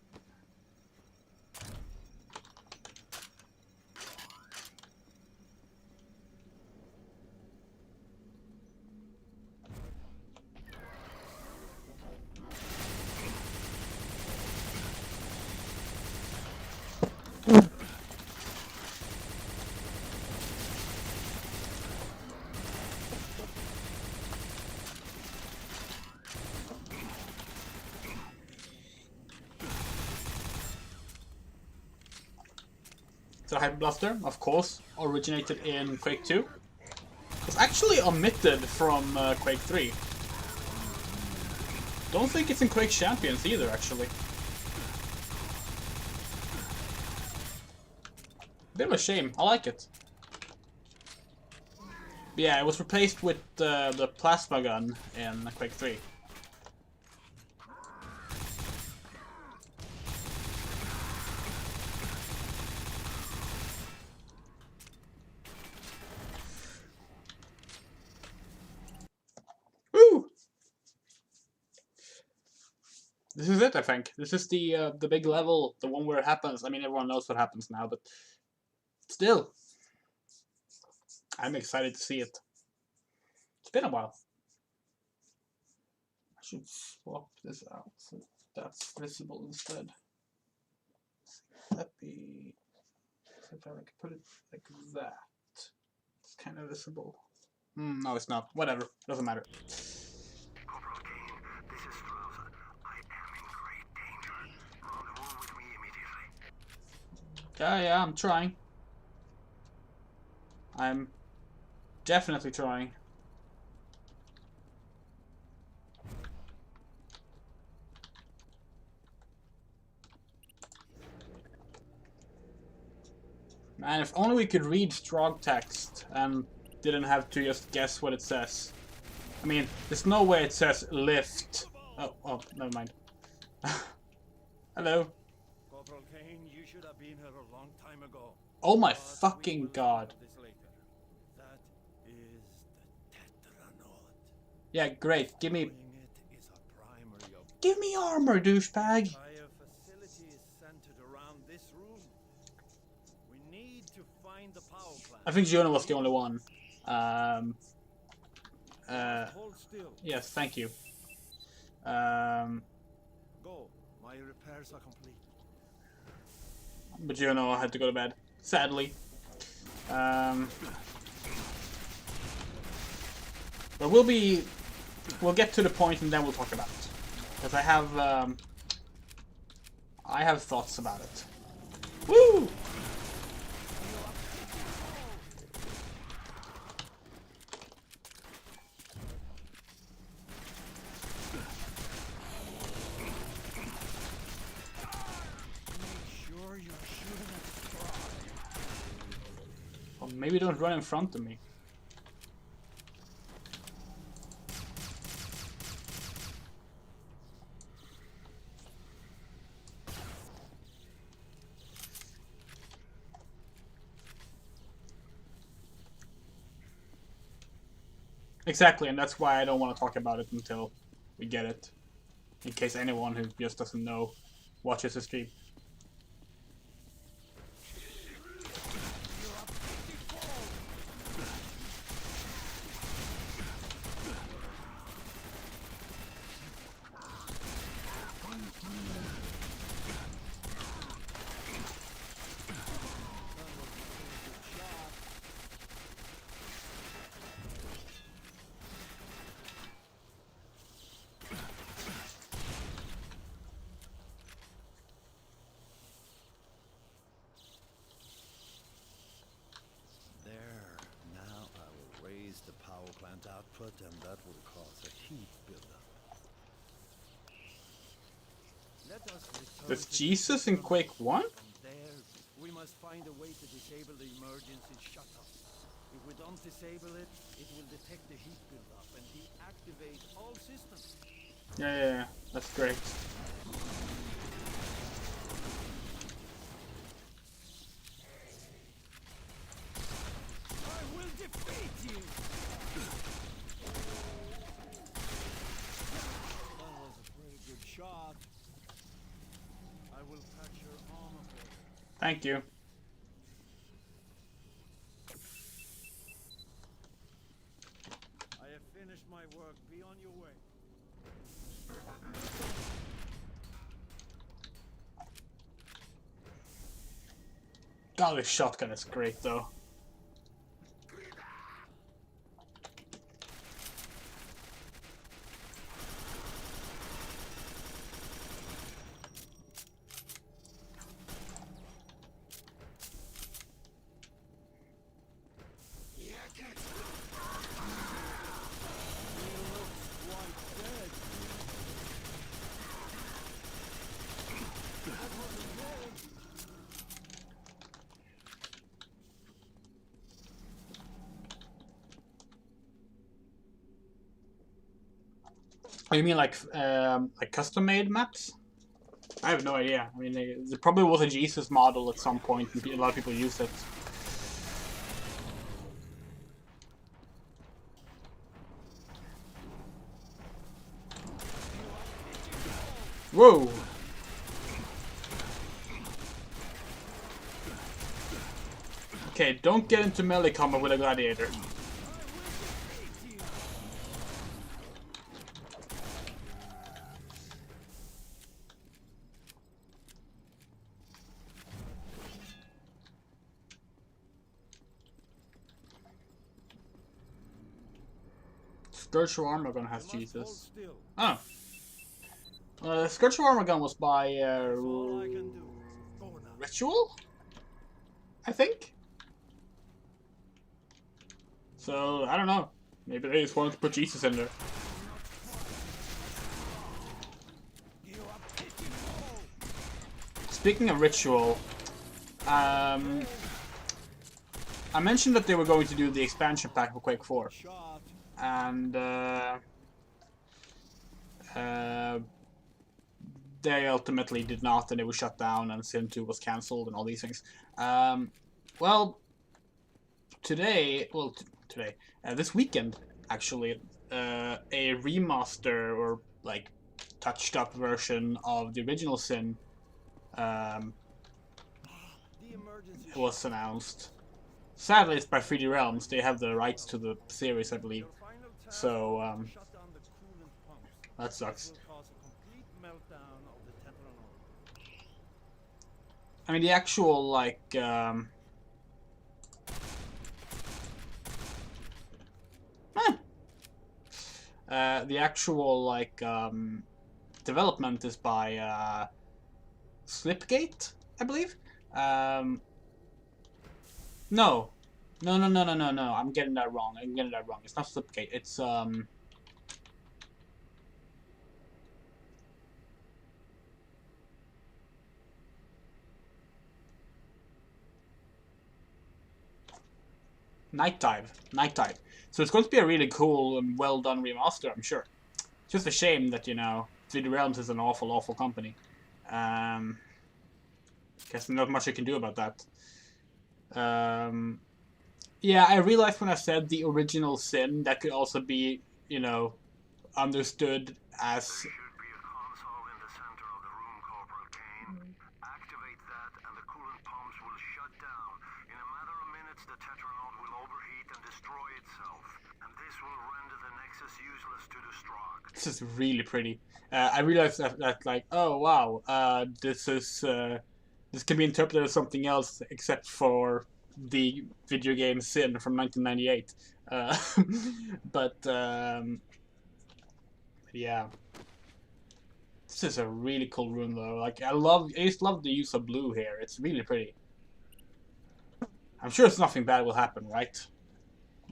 The Hyper Blaster, of course, originated in Quake 2. It was actually omitted from Quake 3. Don't think it's in Quake Champions either, actually. Bit of a shame. I like it. But yeah, it was replaced with the plasma gun in Quake 3. Woo! This is it, I think. This is the big level, the one where it happens. I mean, everyone knows what happens now, but still, I'm excited to see it. It's been a while. I should swap this out so that's visible instead. That'd be... If I could put it like that. It's kind of visible. No, it's not. Whatever. Doesn't matter. Corporal Kane, this is Strauss. I am in great danger. Rendezvous with me immediately. Yeah, I'm trying. I'm definitely trying. Man, if only we could read Strog text and didn't have to just guess what it says. I mean, there's no way it says lift. Oh, never mind. Hello. Corporal Kane, you should have been here a long time ago. Oh my fucking god. That is the Tetranode. Yeah, great. Give me... It is a primary of Give me armor, douchebag. entire facility is centered around this room. We need to find the power plant. I think Jonah was the only one. Hold still. Yes, thank you. Go. My repairs are complete. But Jonah had to go to bed. Sadly. But we'll get to the point and then we'll talk about it. Because I have thoughts about it. Woo! Or maybe don't run in front of me. Exactly, and that's why I don't want to talk about it until we get it. In case anyone who just doesn't know watches the stream. The power plant output, and that will cause a heat buildup. Let us return There's to Jesus in Quake 1? From there, we must find a way to disable the emergency shutoff. If we don't disable it, it will detect the heat buildup and deactivate all systems. Yeah, that's great. I will defeat you! That was a pretty good shot. Thank you. I have finished my work. Be on your way. God, this shotgun is great though. Oh, you mean like custom-made maps? I have no idea. I mean, it probably was a Jesus model at some point, and a lot of people used it. Whoa! Okay, don't get into melee combat with a gladiator. Scourge Armor Gun has Jesus. Oh. Scourge Armor Gun was by Ritual? I think? So, I don't know. Maybe they just wanted to put Jesus in there. Speaking of Ritual, I mentioned that they were going to do the expansion pack for Quake 4. And they ultimately did not, and it was shut down, and Sim 2 was cancelled, and all these things. Well, this weekend, actually, a remaster or like touched up version of the original Sin was announced. Sadly, it's by 3D Realms. They have the rights to the series, I believe. So, that sucks. I mean, the actual, like, the actual, like, development is by, Slipgate, I believe? No. No, I'm getting that wrong. It's not Slipgate. It's, Night Dive. So it's going to be a really cool and well done remaster, I'm sure. It's just a shame that, you know, 3D Realms is an awful company. Guess not much I can do about that. Yeah, I realized when I said the original Sin, that could also be, you know, understood as... There should be a console in the center of the room, Corporal Kane. Activate that and the coolant pumps will shut down. In a matter of minutes, the Tetranode will overheat and destroy itself. And this will render the Nexus useless to the Strog. This is really pretty. I realized that like, oh wow, this can be interpreted as something else except for the video game Sin from 1998. But yeah, this is a really cool room though. Like I just love the use of blue here. It's really pretty. I'm sure it's nothing bad will happen, right?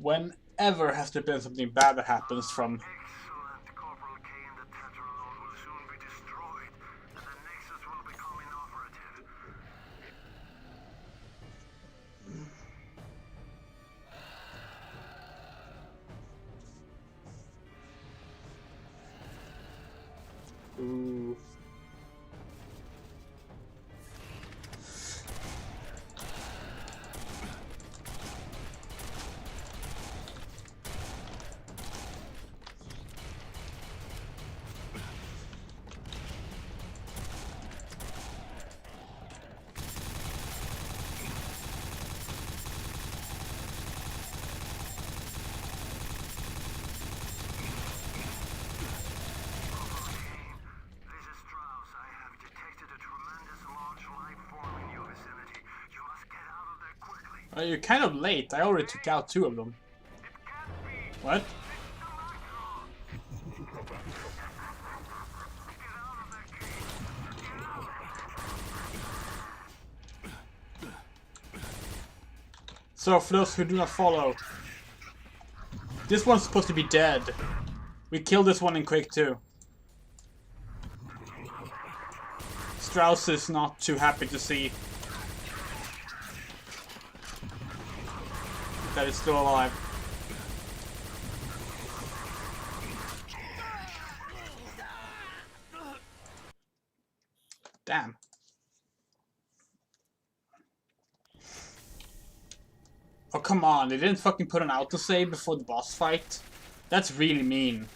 Whenever has there been something bad that happens from... Excellent, Corporal Kane. The Tetranode will soon be destroyed, and the Nexus will become inoperative. Ooh. You're kind of late. I already took out 2 of them. What? So, for those who do not follow, this one's supposed to be dead. We killed this one in Quake 2. Strauss is not too happy to see that it's still alive. Damn. Oh, come on. They didn't fucking put an autosave before the boss fight? That's really mean.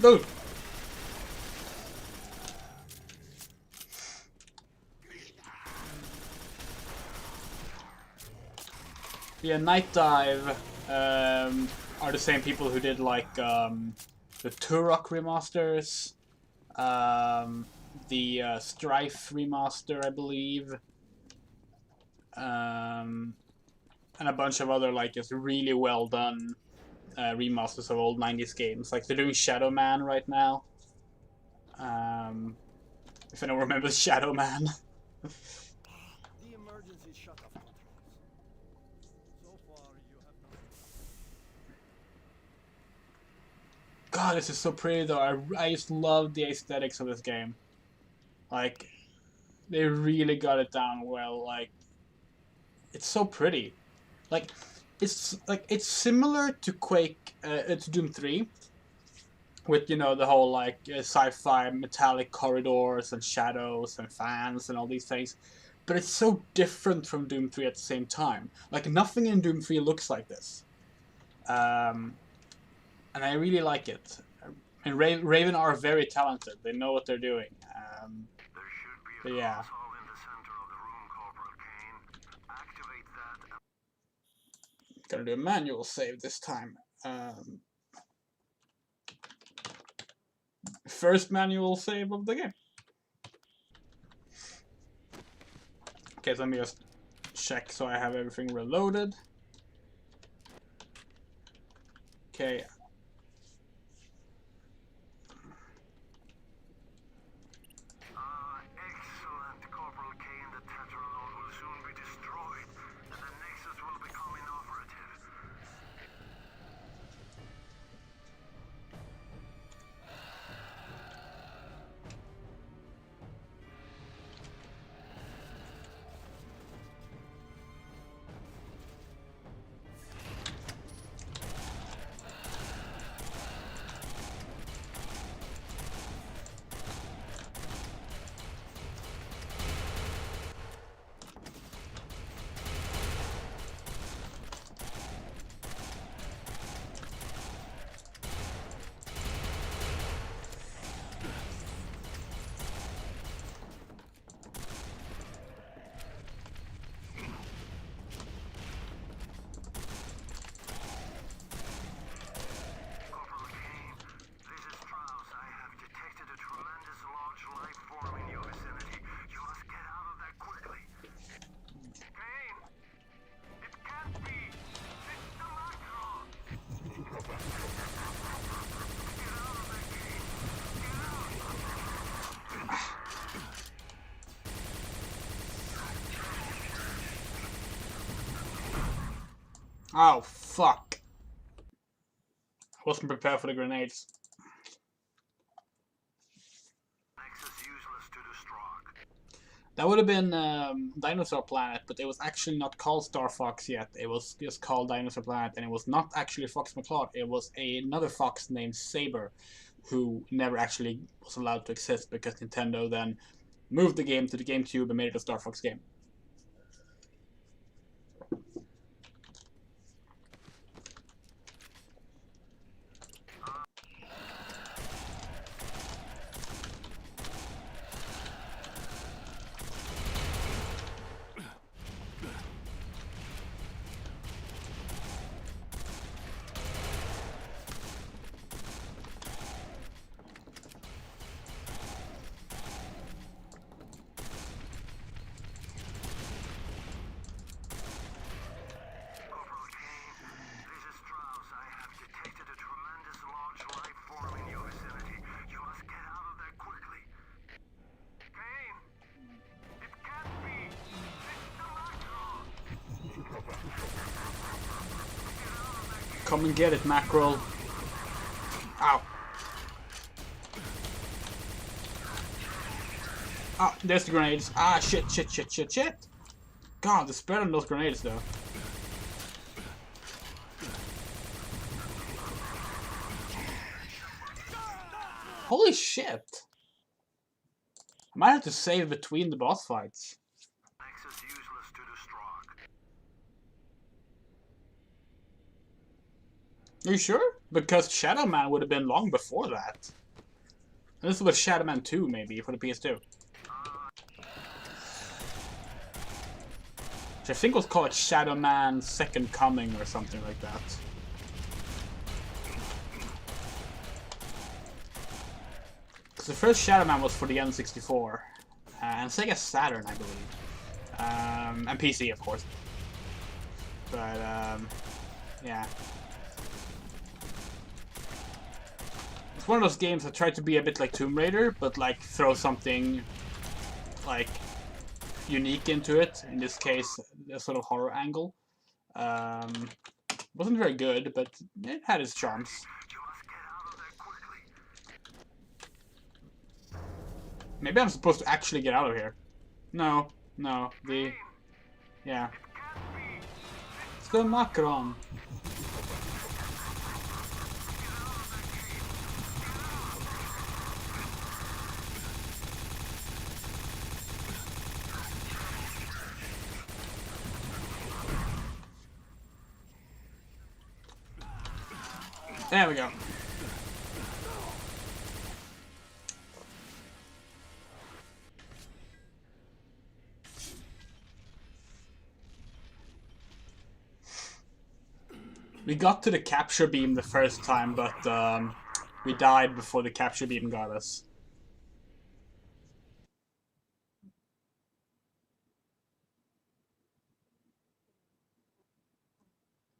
No. Yeah, Night Dive are the same people who did like the Turok remasters, the Strife remaster, I believe, and a bunch of other like just really well done remasters of old 90s games. Like they're doing Shadow Man right now. If anyone remembers Shadow Man. The emergency shut-off controls. So far, you have not. God, this is so pretty though. I just love the aesthetics of this game. Like, they really got it down well. Like, it's so pretty. Like, it's similar to Quake, to Doom 3, with the whole like sci-fi metallic corridors and shadows and fans and all these things, but it's so different from Doom 3 at the same time. Like, nothing in Doom 3 looks like this, and I really like it. And Raven are very talented. They know what they're doing. But yeah. Gonna do a manual save this time. First manual save of the game. Okay, so let me just check so I have everything reloaded. Okay. Excellent, Corporal Kane. The Tetranode will soon be destroyed, and the Nexus will become inoperative. Oh, fuck. Wasn't prepared for the grenades. That would have been Dinosaur Planet, but it was actually not called Star Fox yet. It was just called Dinosaur Planet, and it was not actually Fox McCloud. It was another fox named Saber, who never actually was allowed to exist because Nintendo then moved the game to the GameCube and made it a Star Fox game. Come and get it, Mackerel. Ow. Ah, there's the grenades. Ah, shit. God, the spread on those grenades, though. Holy shit. I might have to save between the boss fights. Are you sure? Because Shadow Man would have been long before that. And this was Shadow Man 2, maybe, for the PS2. Which I think was called Shadow Man Second Coming or something like that. Because the first Shadow Man was for the N64. And Sega Saturn, I believe. And PC, of course. But, yeah. It's one of those games that tried to be a bit like Tomb Raider, but like throw something like unique into it. In this case, a sort of horror angle. Wasn't very good, but it had its charms. Maybe I'm supposed to actually get out of here. No, yeah. It's the Macron. There we go. We got to the capture beam the first time, but we died before the capture beam got us.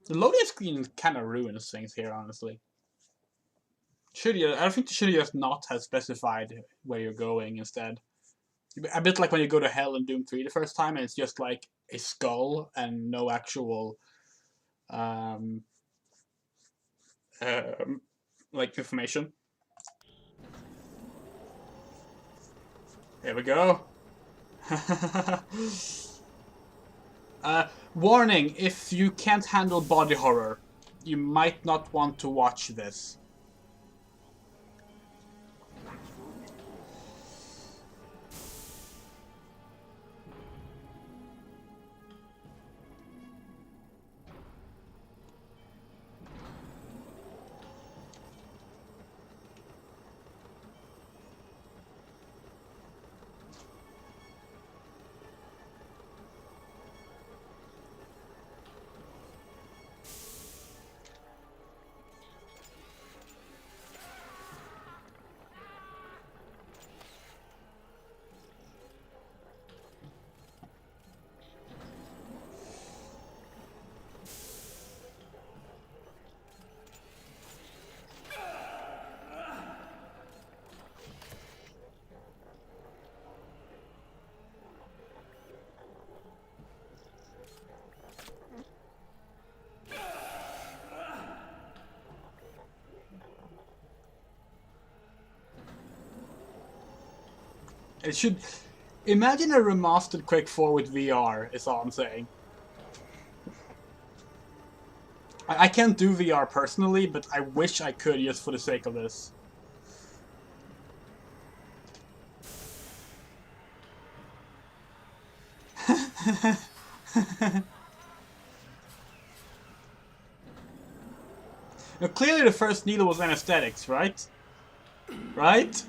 The loading screen kind of ruins things here, honestly. I think you should just not have specified where you're going instead. A bit like when you go to Hell in Doom 3 the first time, and it's just like a skull and no actual like information. Here we go. Warning, if you can't handle body horror, you might not want to watch this. It should... Imagine a remastered Quake 4 with VR, is all I'm saying. I can't do VR personally, but I wish I could just for the sake of this. Now, clearly the first needle was anesthetics, right? Right?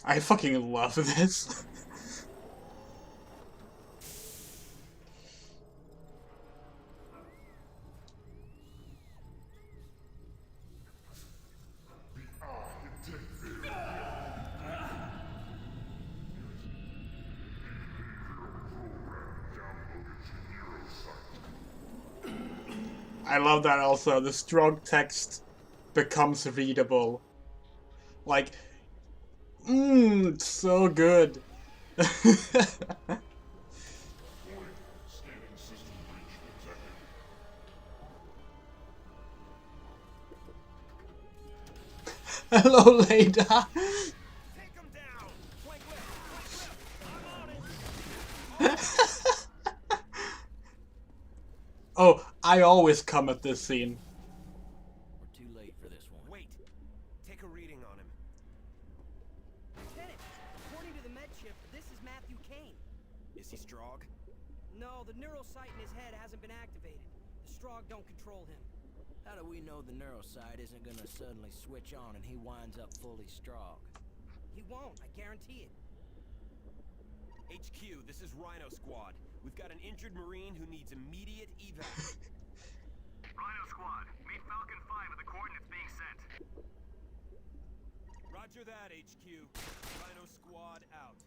I fucking love this. I love that also. The strong text becomes readable. Like, so good. Hello, Leda. Oh, I always come at this scene. We're too late for this one. Wait. Take a reading on him. Lieutenant, according to the med chip, this is Matthew Kane. Is he Strog? No, the neurosite in his head hasn't been activated. The Strog don't control him. How do we know the neurosite isn't gonna suddenly switch on and he winds up fully Strog? He won't, I guarantee it. HQ, this is Rhino Squad. We've got an injured Marine who needs immediate evac. Rhino Squad, meet Falcon 5 at the coordinates being sent. Roger that, HQ. Rhino Squad out.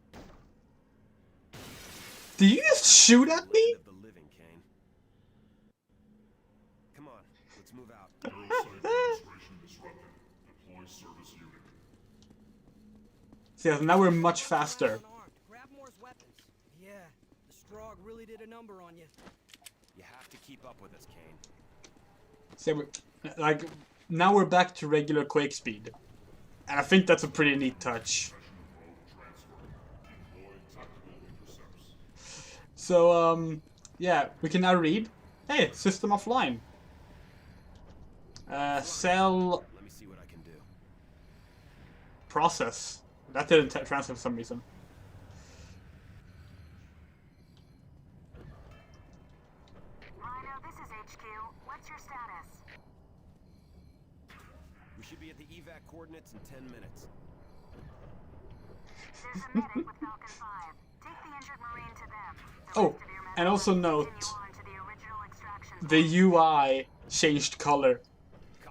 Do you just shoot at me? Of the living, Kane. Come on, let's move out. See, now we're much faster. Grab Moore's weapons. Yeah, the Strog really did a number on you. You have to keep up with us, Kane. See, like, now we're back to regular Quake speed. And I think that's a pretty neat touch. So, yeah, we can now read. Hey, system offline. Cell... Let me see what I can do. Process. That didn't transfer for some reason. Rhino, this is HQ. What's your status? We should be at the evac coordinates in 10 minutes. There's a medic with Falcon 5. Take the injured Marine to them. Oh, and also note, the UI changed color.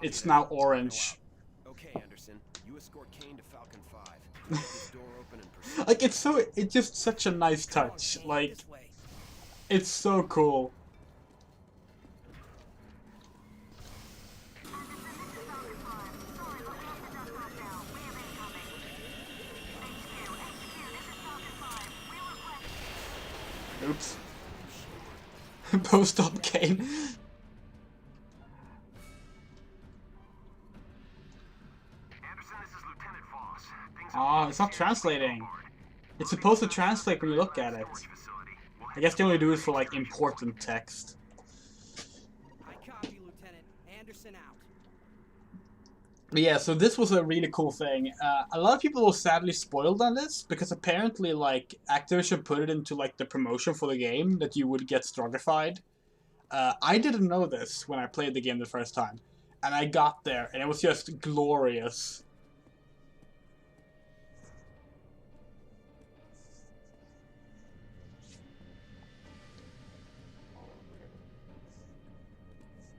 It's now orange. Okay, Anderson. You escort Kane to Falcon 5. Keep this door open and proceed. Like, it's just such a nice touch. Like, it's so cool. Oops. Post-op Kane. it's not translating. It's supposed to translate when you look at it. I guess they only do it for like important text. I copy, Lieutenant. Anderson out. But yeah, so this was a really cool thing. A lot of people were sadly spoiled on this because apparently, like, Activision put it into like the promotion for the game that you would get Strogified. I didn't know this when I played the game the first time, and I got there and it was just glorious.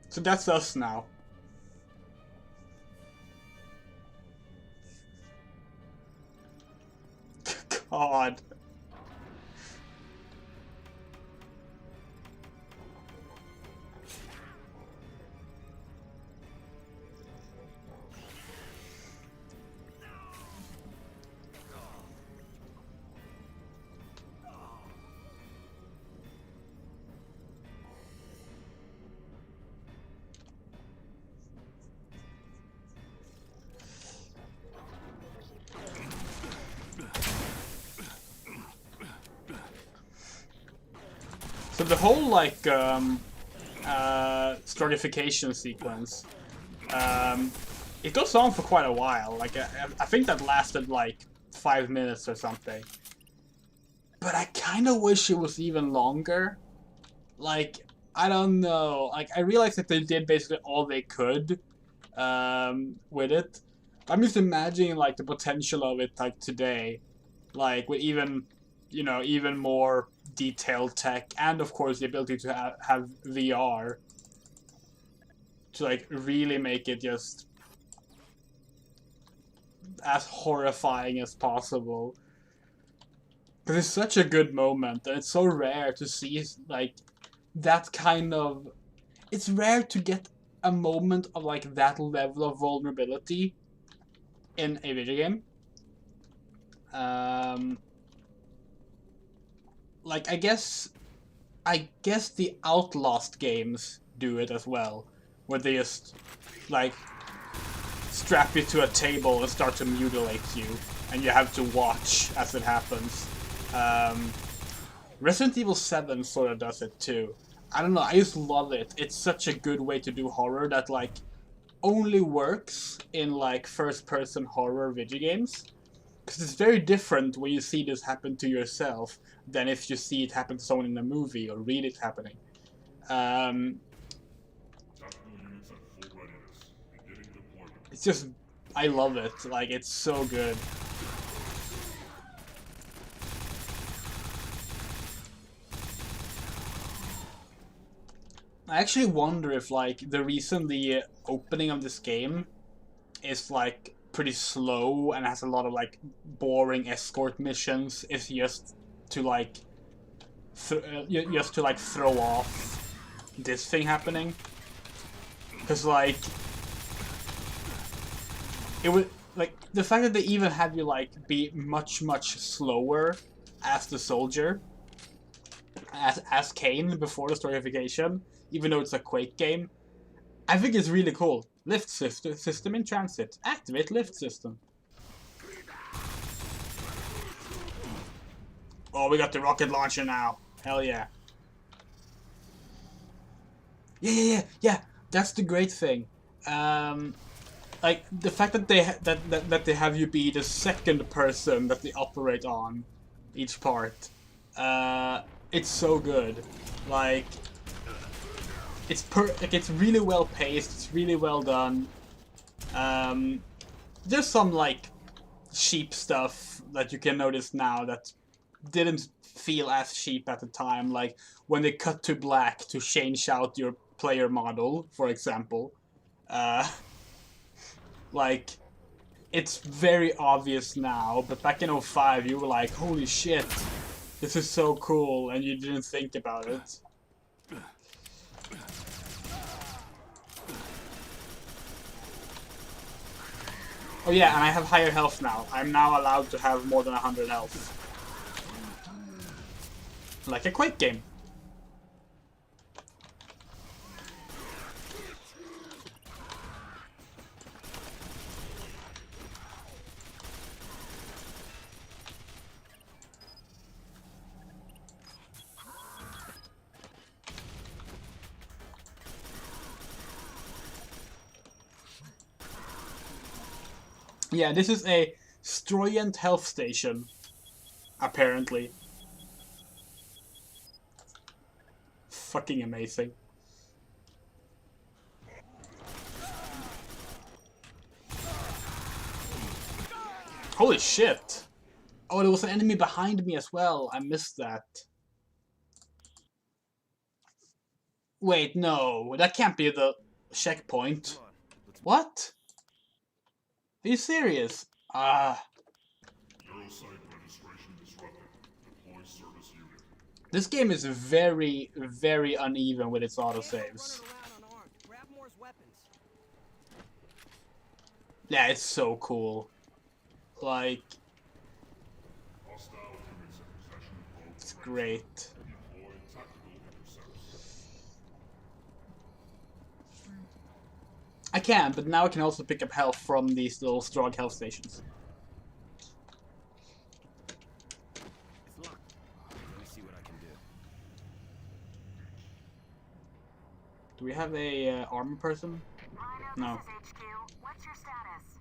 So that's us now. God. So the whole like stratification sequence, it goes on for quite a while. Like I think that lasted like 5 minutes or something. But I kind of wish it was even longer. Like I don't know. Like I realized that they did basically all they could with it. I'm just imagining like the potential of it like today, like with even, you know, even more detailed tech, and of course the ability to have VR to like really make it just as horrifying as possible. Because it's such a good moment, and it's so rare to see like that kind of. It's rare to get a moment of like that level of vulnerability in a video game. Like I guess the Outlast games do it as well, where they just like strap you to a table and start to mutilate you, and you have to watch as it happens. Resident Evil 7 sort of does it too. I don't know, I just love it. It's such a good way to do horror that like only works in like first-person horror video games. Because it's very different when you see this happen to yourself than if you see it happen to someone in a movie or read it happening. It's just, I love it. Like, it's so good. I actually wonder if, like, the reason the opening of this game is, like, pretty slow and has a lot of, like, boring escort missions is just to, like, throw off this thing happening. Because, like, it would, like, the fact that they even have you, like, be much, much slower as the soldier, as Kane before the storyfication, even though it's a Quake game, I think it's really cool. Lift system in transit. Activate lift system. Oh, we got the rocket launcher now. Hell yeah. Yeah. That's the great thing. Like the fact that they have you be the second person that they operate on each part. It's so good. Like it's really well paced. It's really well done. There's some like cheap stuff that you can notice now that didn't feel as cheap at the time, like when they cut to black to change out your player model, for example. Like, it's very obvious now, but back in 05 you were like, holy shit, this is so cool, and you didn't think about it. Oh yeah, and I have higher health now. I'm now allowed to have more than 100 health. Like a Quake game. Yeah, this is a Stroyant health station, apparently. Fucking amazing. Holy shit! Oh, there was an enemy behind me as well. I missed that. Wait, no. That can't be the checkpoint. What? Are you serious? Ah. This game is very, very uneven with its autosaves. Yeah, it's so cool. Like... It's great. I can, but now I can also pick up health from these little Strog health stations. Let me see what I can do. Do we have a armor person? No. HQ. What's your status?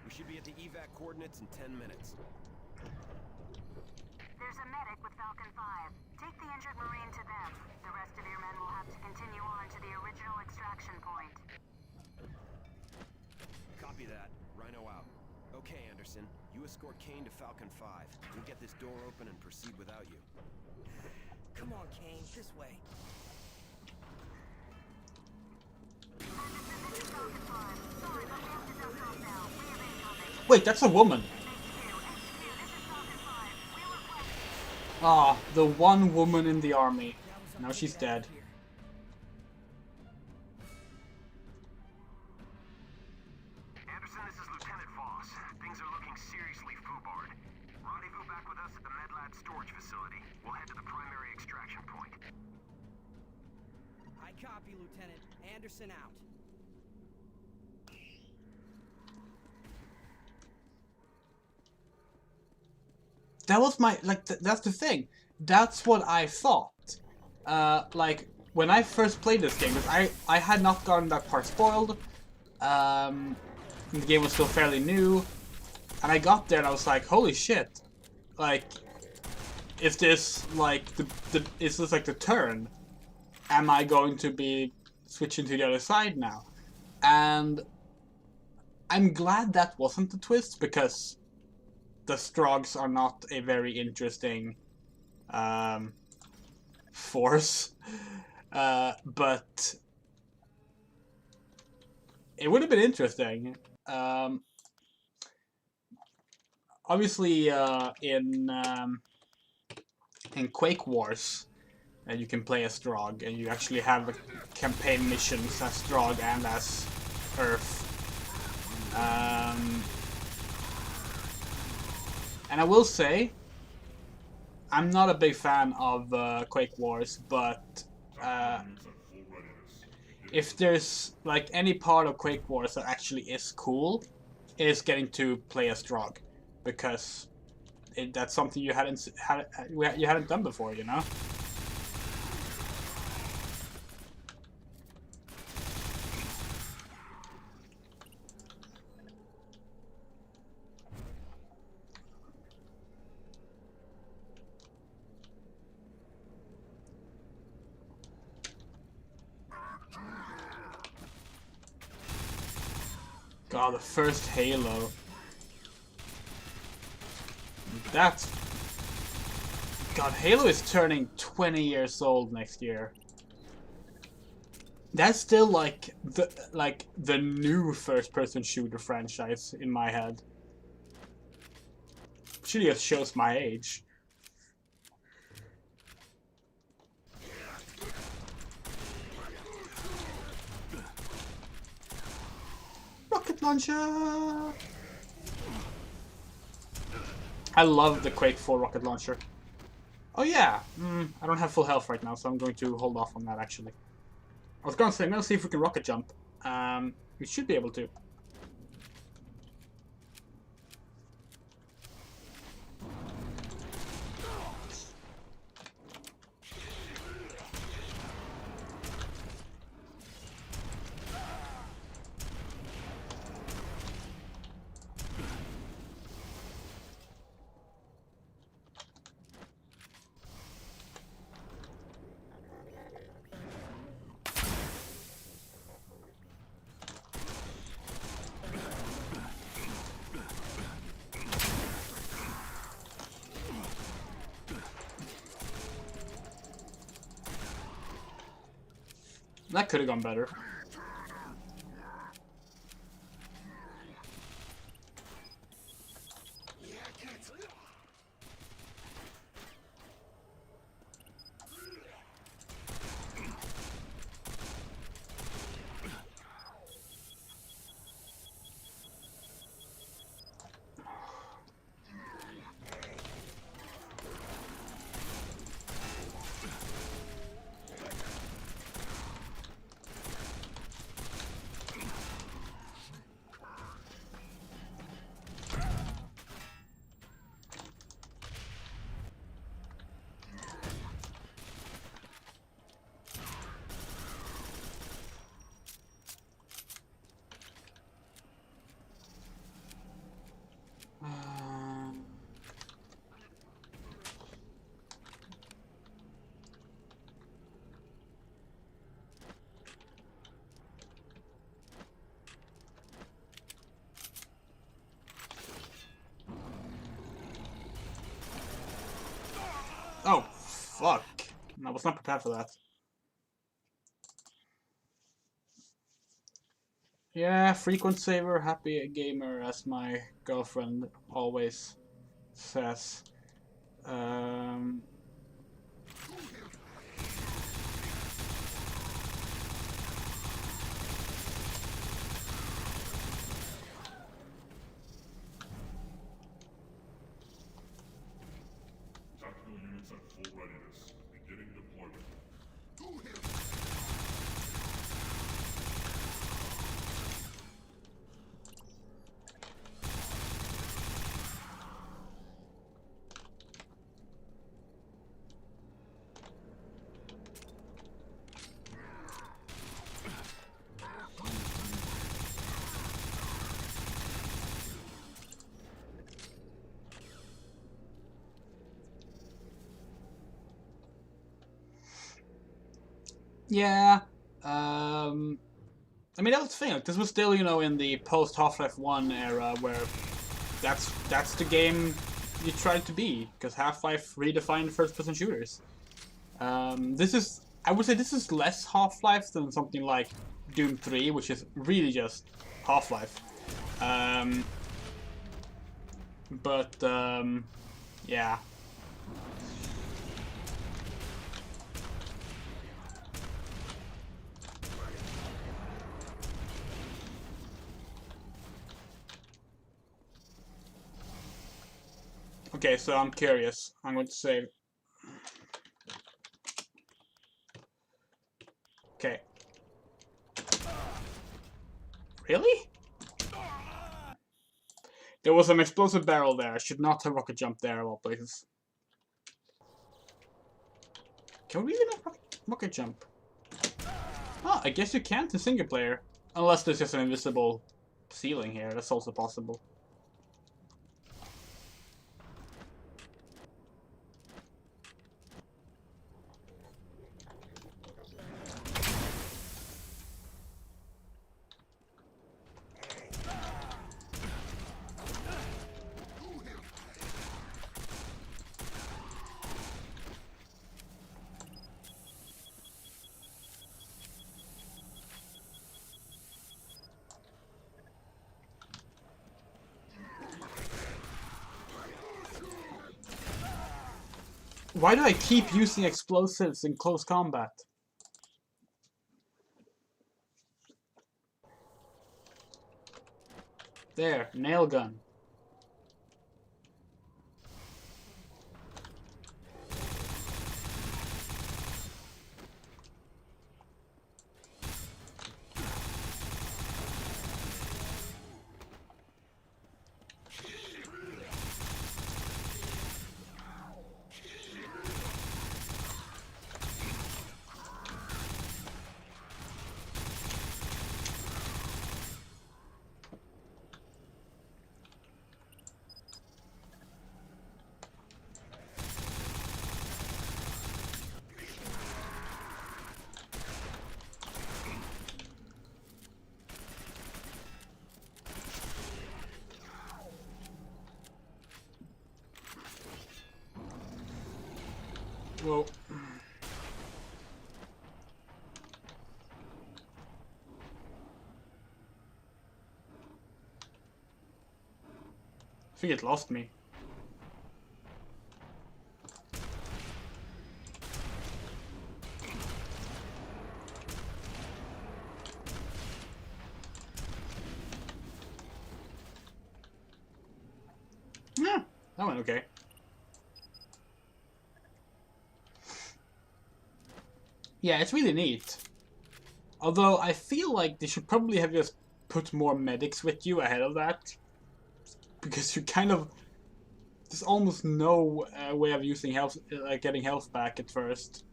We should be at the evac coordinates in 10 minutes. There's a medic with Falcon 5. Take the injured Marine to them. The rest of your men will have to continue on to the original extraction point. Copy that. Rhino out. Okay, Anderson. You escort Kane to Falcon 5. We'll get this door open and proceed without you. Come on, Kane, this way. Wait, that's a woman. Ah, the one woman in the army. Now she's dead. Anderson, this is Lieutenant Voss. Things are looking seriously foobarred. Rendezvous back with us at the MedLab storage facility. We'll head to the primary extraction point. I copy, Lieutenant. Anderson out. That was my, like, that's the thing. That's what I thought. Like, when I first played this game, because I had not gotten that part spoiled. The game was still fairly new. And I got there and I was like, holy shit. Like, is this, like, is this, like, the turn? Am I going to be switching to the other side now? And I'm glad that wasn't the twist, because the Strogs are not a very interesting force, but it would have been interesting. Obviously, in Quake Wars, you can play as Strog, and you actually have campaign missions as Strog and as Earth. And I will say, I'm not a big fan of Quake Wars, but if there's like any part of Quake Wars that actually is cool, is getting to play as Strog, because that's something you hadn't done before, you know. God, the first Halo. That's... God, Halo is turning 20 years old next year. That's still like the new first-person shooter franchise in my head. Which really just shows my age. Rocket launcher! I love the Quake 4 rocket launcher. Oh yeah, I don't have full health right now, so I'm going to hold off on that actually. I was gonna say, I'm gonna see if we can rocket jump. We should be able to. That could have gone better. Oh, fuck. I was not prepared for that. Yeah, frequent saver, happy gamer, as my girlfriend always says. Tactical units at full readiness. Beginning deployment. Yeah. I mean, that was the thing. Like, this was still, you know, in the post Half-Life 1 era, where that's the game you tried to be, because Half-Life redefined first-person shooters. This is, I would say, this is less Half-Life than something like Doom 3, which is really just Half-Life. Yeah. Okay, so I'm curious. I'm going to save. Okay. Really? There was an explosive barrel there. I should not have rocket jumped there of all places. Can we really not rocket jump? Oh, I guess you can't in single player. Unless there's just an invisible ceiling here. That's also possible. Why do I keep using explosives in close combat? There, nail gun. Whoa. think it lost me. Yeah, that went okay. Yeah, it's really neat. Although I feel like they should probably have just put more medics with you ahead of that. Because you kind of... There's almost no way of using health, getting health back at first.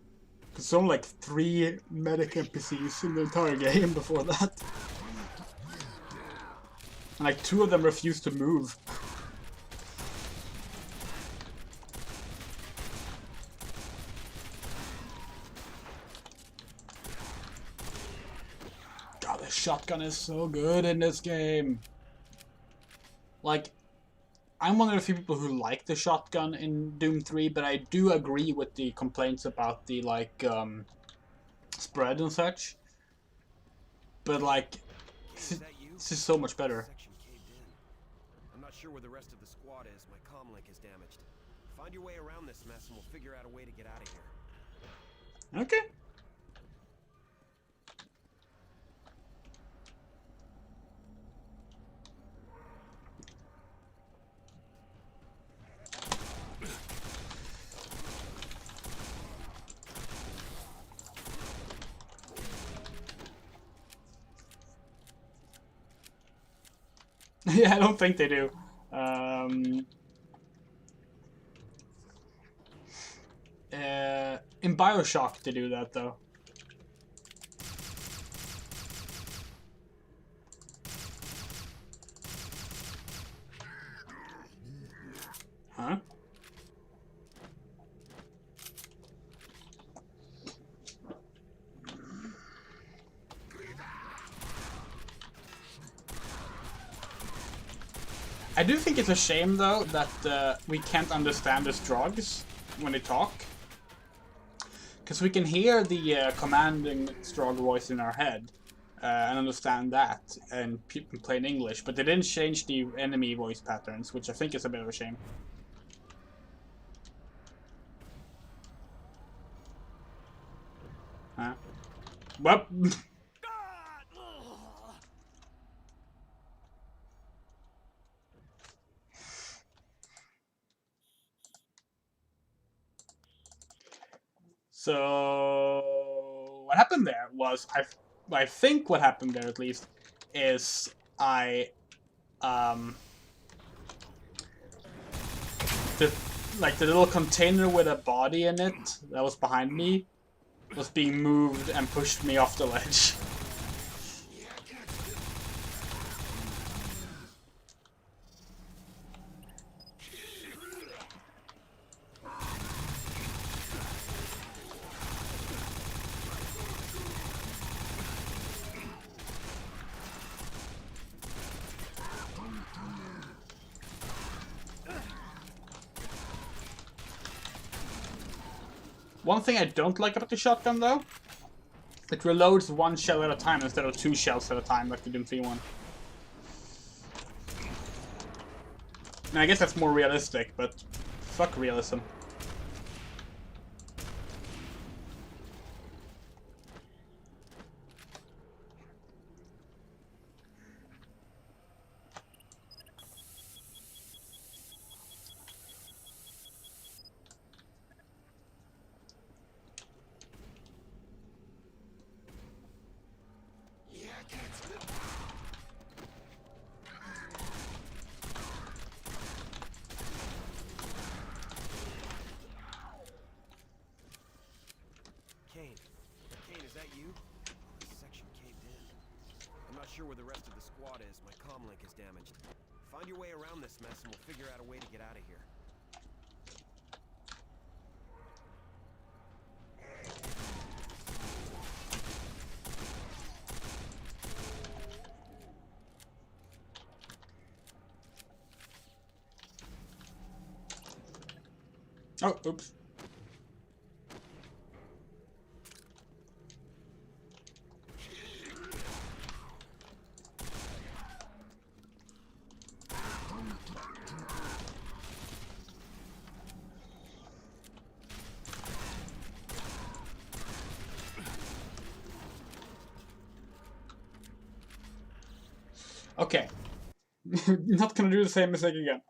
There's only like 3 medic NPCs in the entire game before that. And like 2 of them refuse to move. God, the shotgun is so good in this game. Like, I'm one of the few people who like the shotgun in Doom 3, but I do agree with the complaints about the, like, spread and such. But, like, this is so much better. I'm not sure where the rest of the squad is. My comm link is damaged. Find your way around this mess and we'll figure out a way to get out of here. Okay. Yeah, I don't think they do. In Bioshock, they do that, though. Huh? I do think it's a shame, though, that we can't understand the Strogs when they talk. Because we can hear the commanding Strog voice in our head and understand that, and people play in English, but they didn't change the enemy voice patterns, which I think is a bit of a shame. Huh? Well... So what happened there was I think what happened there at least is the little container with a body in it that was behind me was being moved and pushed me off the ledge. One thing I don't like about the shotgun, though, it reloads 1 shell at a time instead of 2 shells at a time like the Doom 3 one. And I guess that's more realistic, but fuck realism. Kane, is that you? This section caved in. I'm not sure where the rest of the squad is. My comm link is damaged. Find your way around this mess and we'll figure out a way to get out of here. Oh, oops. Okay. Not gonna do the same mistake again.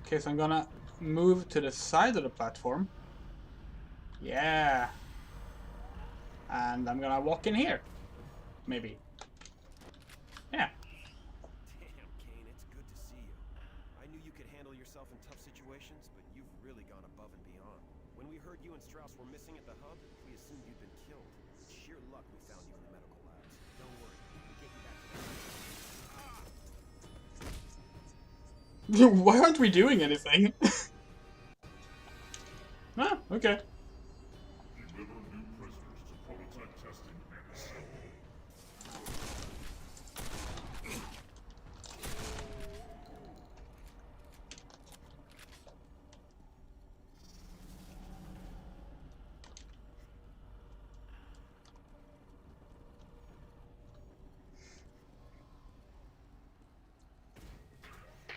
Okay, so I'm gonna move to the side of the platform. Yeah. And I'm gonna walk in here. Maybe. Yeah. Damn, Kane, it's good to see you. I knew you could handle yourself in tough situations, but you've really gone above and beyond. When we heard you and Strauss were missing at the hub, we assumed you'd been killed. It's sheer luck we found you in the medical labs. Don't worry, we'll get you back to the Why aren't we doing anything? Ah, okay. Deliver new prisoners to prototype testing and assemble.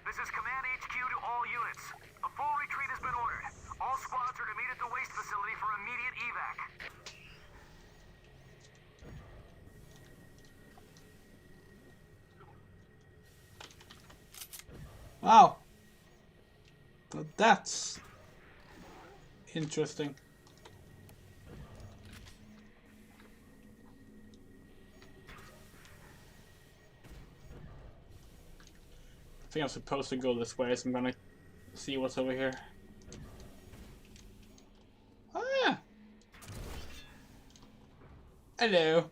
This is Command HQ to all units. A full retreat has been ordered. All squads are to meet at the waste facility for immediate evac. Wow. But that's interesting. I think I'm supposed to go this way, so I'm gonna see what's over here. Ah! Hello.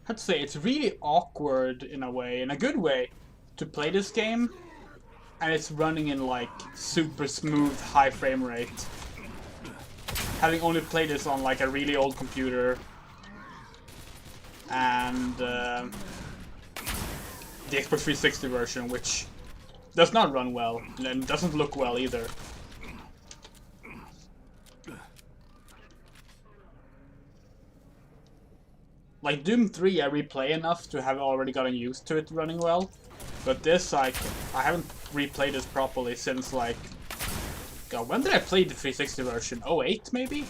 I have to say, it's really awkward in a way, in a good way, to play this game, and it's running in like super smooth high frame rate. Having only played this on like a really old computer and the Xbox 360 version, which does not run well and doesn't look well either. Like Doom 3 I replay enough to have already gotten used to it running well, but this I haven't replayed this properly since like, God, when did I play the 360 version? 08 maybe?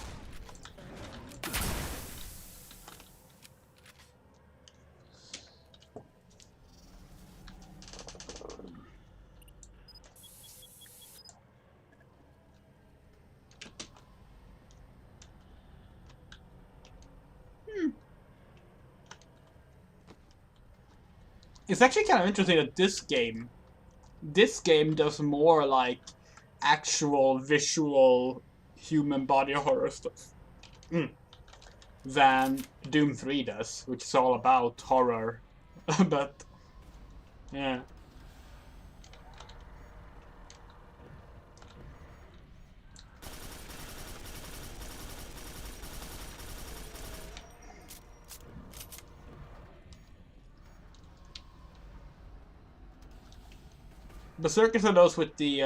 It's actually kind of interesting that this game does more like actual visual human body horror stuff than Doom 3 does, which is all about horror. But yeah. Berserkers are those with the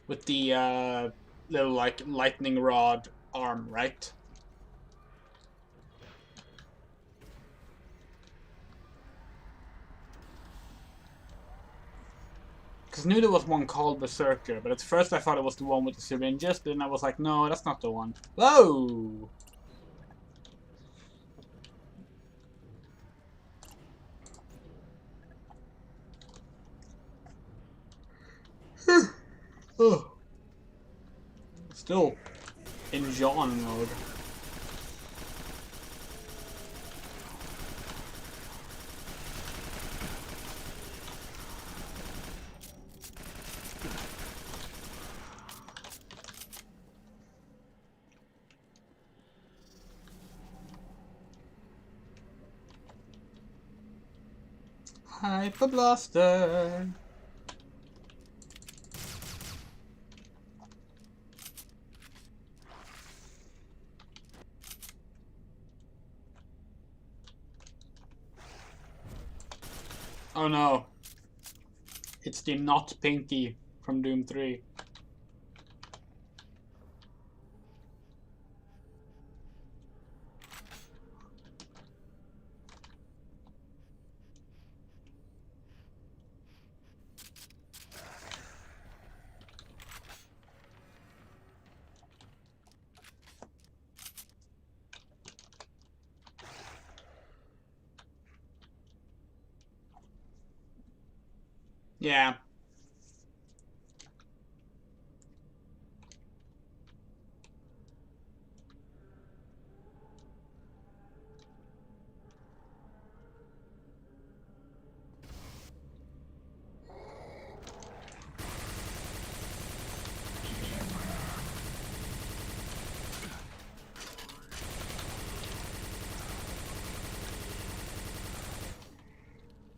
little like lightning rod arm, right? Because I knew there was one called Berserker, but at first I thought it was the one with the syringes, then I was like, no, that's not the one. Whoa! Oh. Still in John mode. Hyper Blaster. Oh no. It's the not Pinky from Doom 3. Yeah.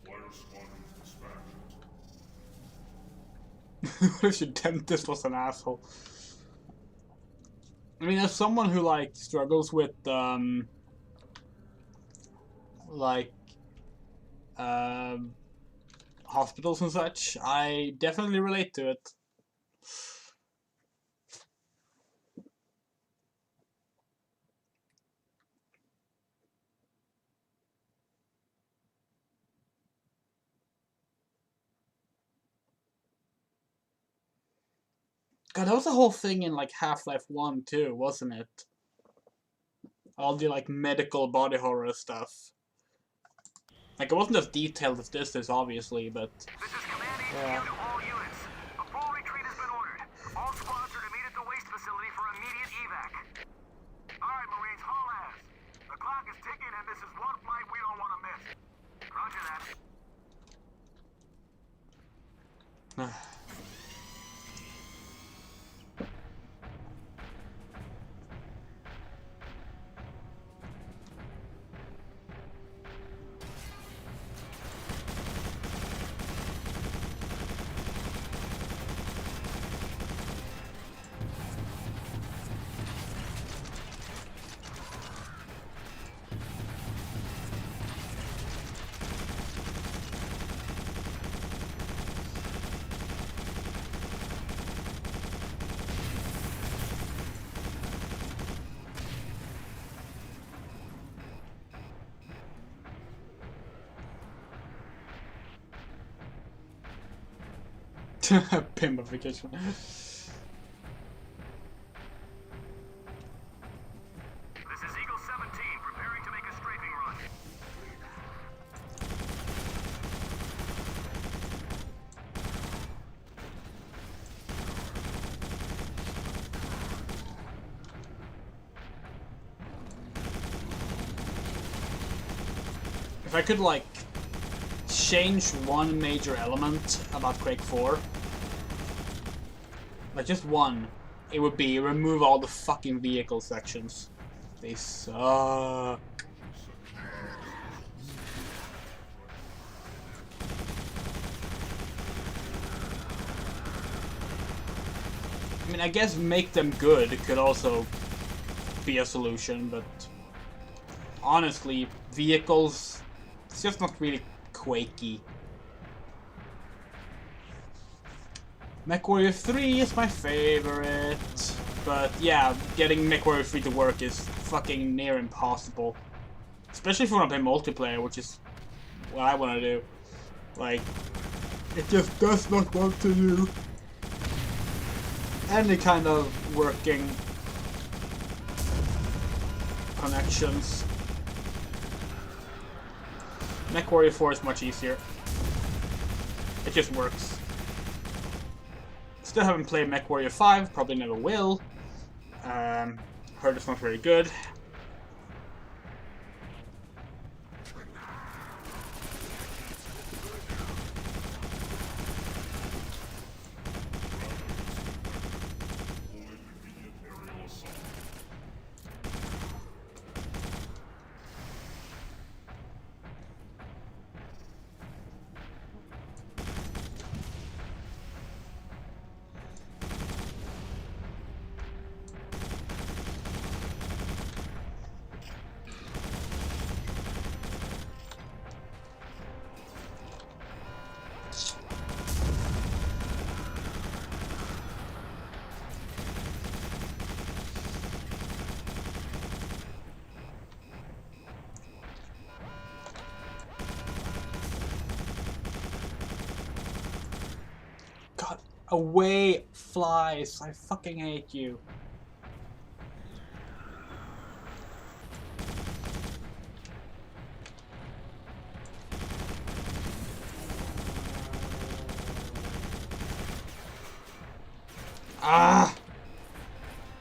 Flyer squadron dispatched. What if your dentist was an asshole? I mean, as someone who like struggles with like hospitals and such, I definitely relate to it. God, that was a whole thing in like Half-Life 1 too, wasn't it? All the like medical body horror stuff. Like, it wasn't as detailed as this is, obviously, but This is Command HQ yeah. to all units. A full retreat has been ordered. All squads are to meet at the waste facility for immediate evac. Alright, Marines, haul ass. The clock is ticking and this is one flight we don't want to miss. Roger that. Pimpification. This is Eagle 17, preparing to make a strafing run. If I could, like, change one major element about Quake 4, like just one, it would be remove all the fucking vehicle sections. They suck. I mean, I guess make them good could also be a solution, but honestly, vehicles, it's just not really Quakey. MechWarrior 3 is my favorite, but yeah, getting MechWarrior 3 to work is fucking near impossible. Especially if you want to play multiplayer, which is what I want to do. Like, it just does not want to do any kind of working connections. MechWarrior 4 is much easier. It just works. Still haven't played MechWarrior 5, probably never will. Heard it's not very good. Away, flies. I fucking hate you. Ah!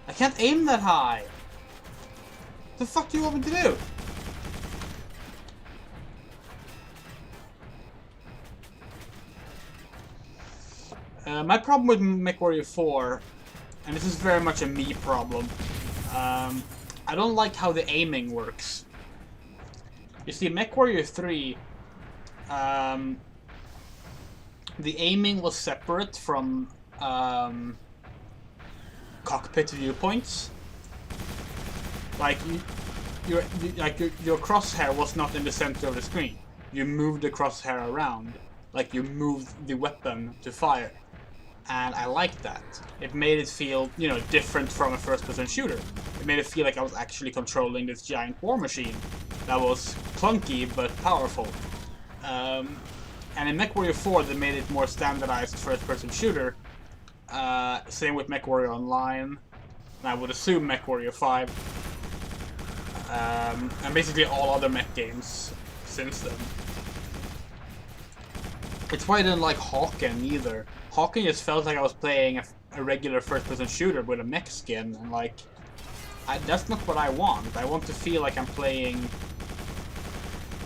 I can't aim that high. What the fuck do you want me to do? My problem with MechWarrior 4, and this is very much a me problem, I don't like how the aiming works. You see, MechWarrior 3, the aiming was separate from cockpit viewpoints. Like your crosshair was not in the center of the screen. You moved the crosshair around, like you moved the weapon to fire. And I liked that. It made it feel, you know, different from a first-person shooter. It made it feel like I was actually controlling this giant war machine that was clunky but powerful. And in MechWarrior 4, they made it more standardized first-person shooter. Same with MechWarrior Online. And I would assume MechWarrior 5. And basically all other mech games since then. It's why I didn't like Hawken either. Hawken just felt like I was playing a regular first-person shooter with a mech skin, and like, that's not what I want. I want to feel like I'm playing,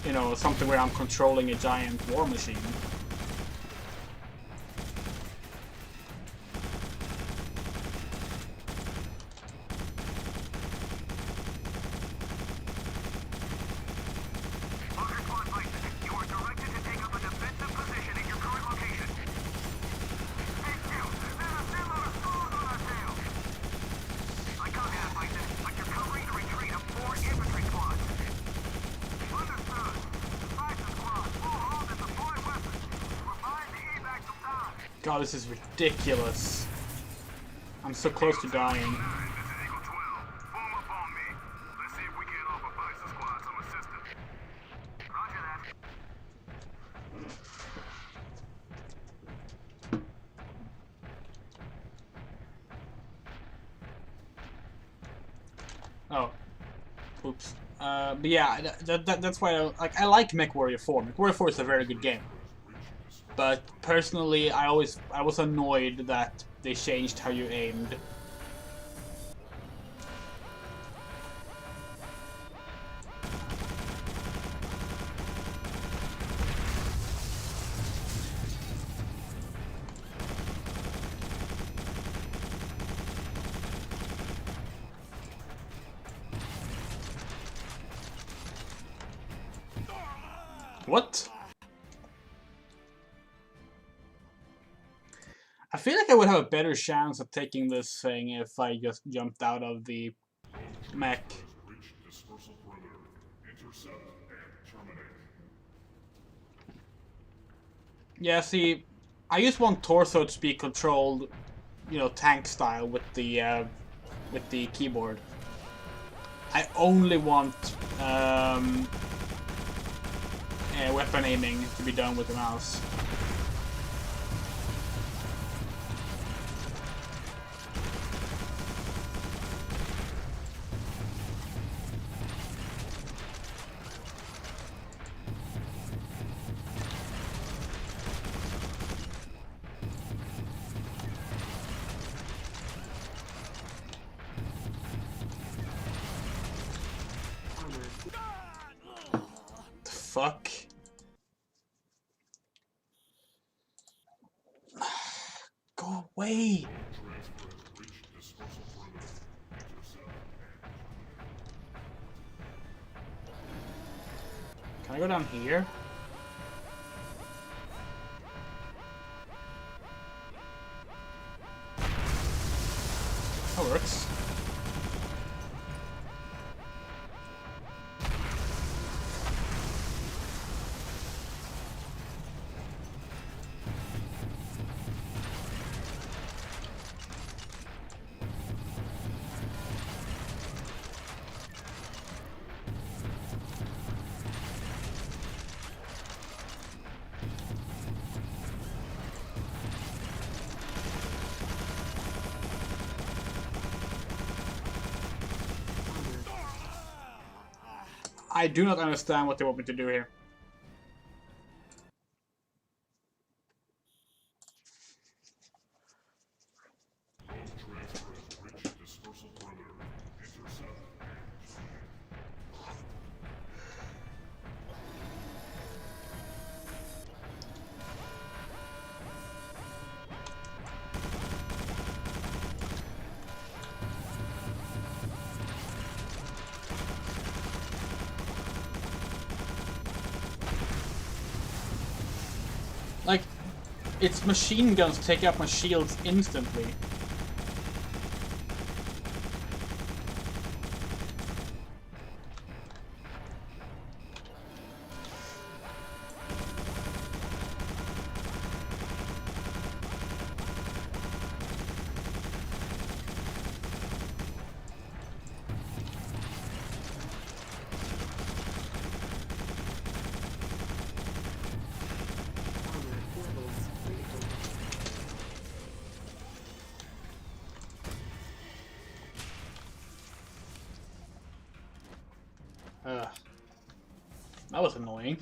you know, something where I'm controlling a giant war machine. God, this is ridiculous. I'm so close to dying. Oh. Oops. But yeah, that's why I like MechWarrior 4. MechWarrior 4 is a very good game. But personally, I was annoyed that they changed how you aimed. What? I feel like I would have a better chance of taking this thing if I just jumped out of the mech. Yeah, see, I just want torso to be controlled, you know, tank style with the keyboard. I only want weapon aiming to be done with the mouse. The fuck? Go away! Can I go down here? That works. I do not understand what they want me to do here. Like, its machine guns take out my shields instantly. That was annoying.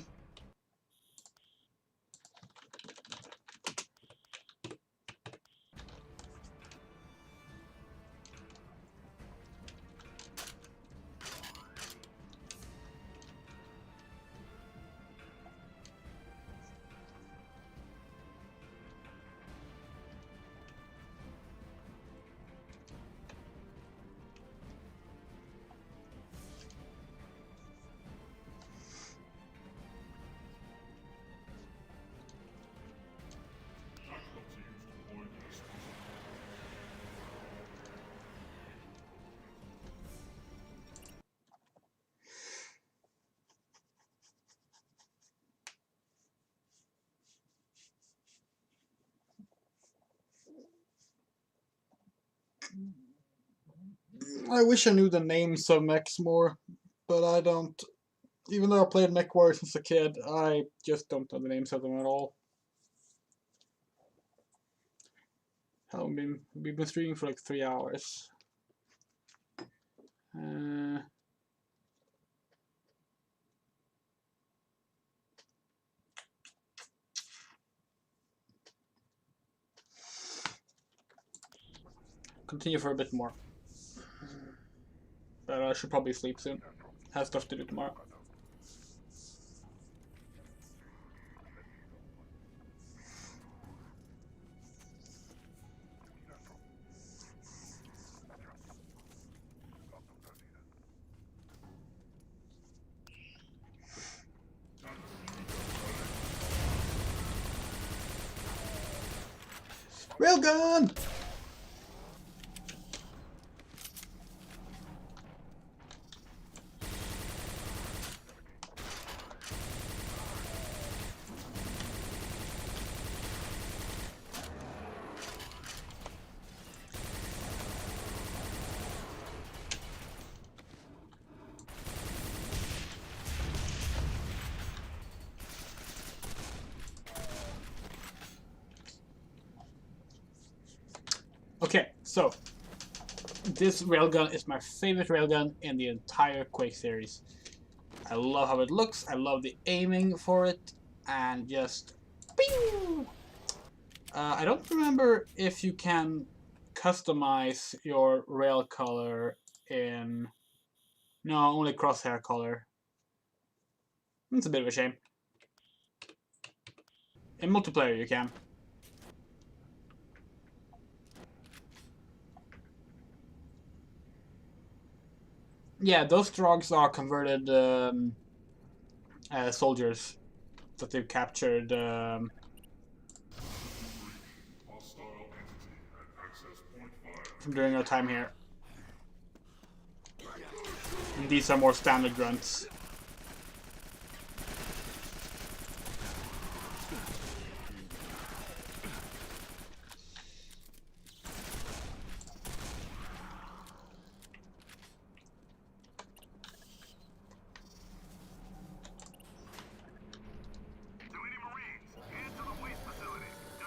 I wish I knew the names of mechs more, but I don't. Even though I played MechWarrior since a kid, I just don't know the names of them at all. Hell, we've been streaming for like 3 hours. Continue for a bit more. But I should probably sleep soon. Have stuff to do tomorrow. Railgun! Okay, so this railgun is my favorite railgun in the entire Quake series. I love how it looks, I love the aiming for it, and just... Pew! I don't remember if you can customize your rail color in... No, only crosshair color. It's a bit of a shame. In multiplayer you can. Yeah, those Strogs are converted soldiers that they've captured from during our time here. And these are more standard grunts.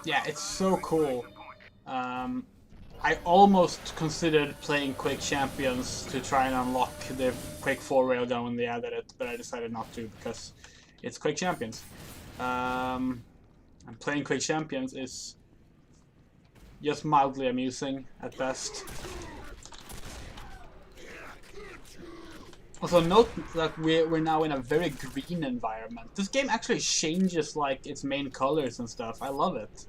Yeah, it's so cool. I almost considered playing Quake Champions to try and unlock the Quake 4 railgun when they added it, but I decided not to because it's Quake Champions. And playing Quake Champions is just mildly amusing at best. Also note that we're now in a very green environment. This game actually changes like its main colors and stuff. I love it.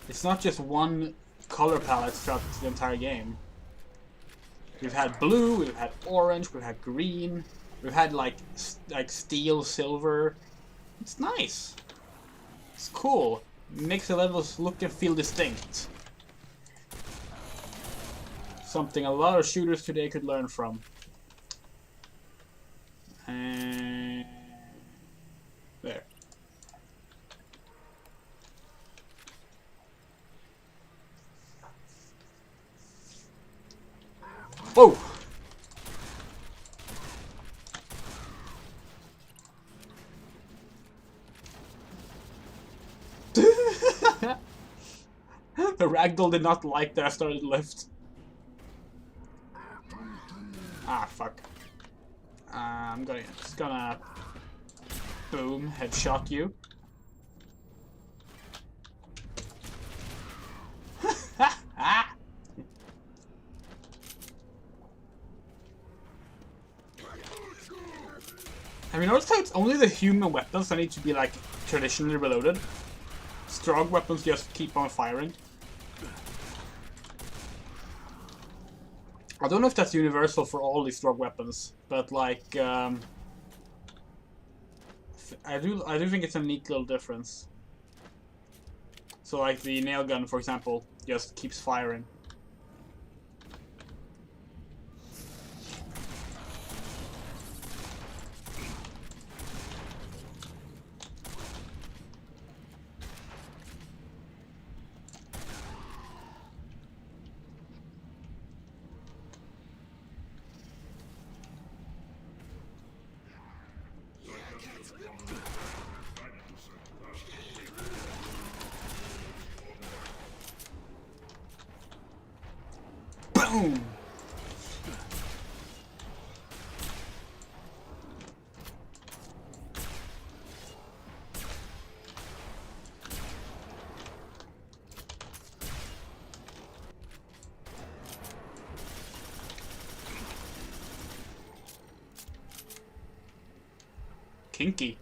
It's not just one color palette throughout the entire game. We've had blue, we've had orange, we've had green, we've had like steel, silver. It's nice. It's cool. Makes the levels look and feel distinct. Something a lot of shooters today could learn from. There. Whoa! The ragdoll did not like that I started lift. Ah, fuck. I'm just gonna boom, headshot you. Have you noticed how it's only the human weapons that need to be like traditionally reloaded? Strong weapons just keep on firing. I don't know if that's universal for all these strong weapons, but like I do think it's a neat little difference. So like the nail gun, for example, just keeps firing. Boom! Kinky.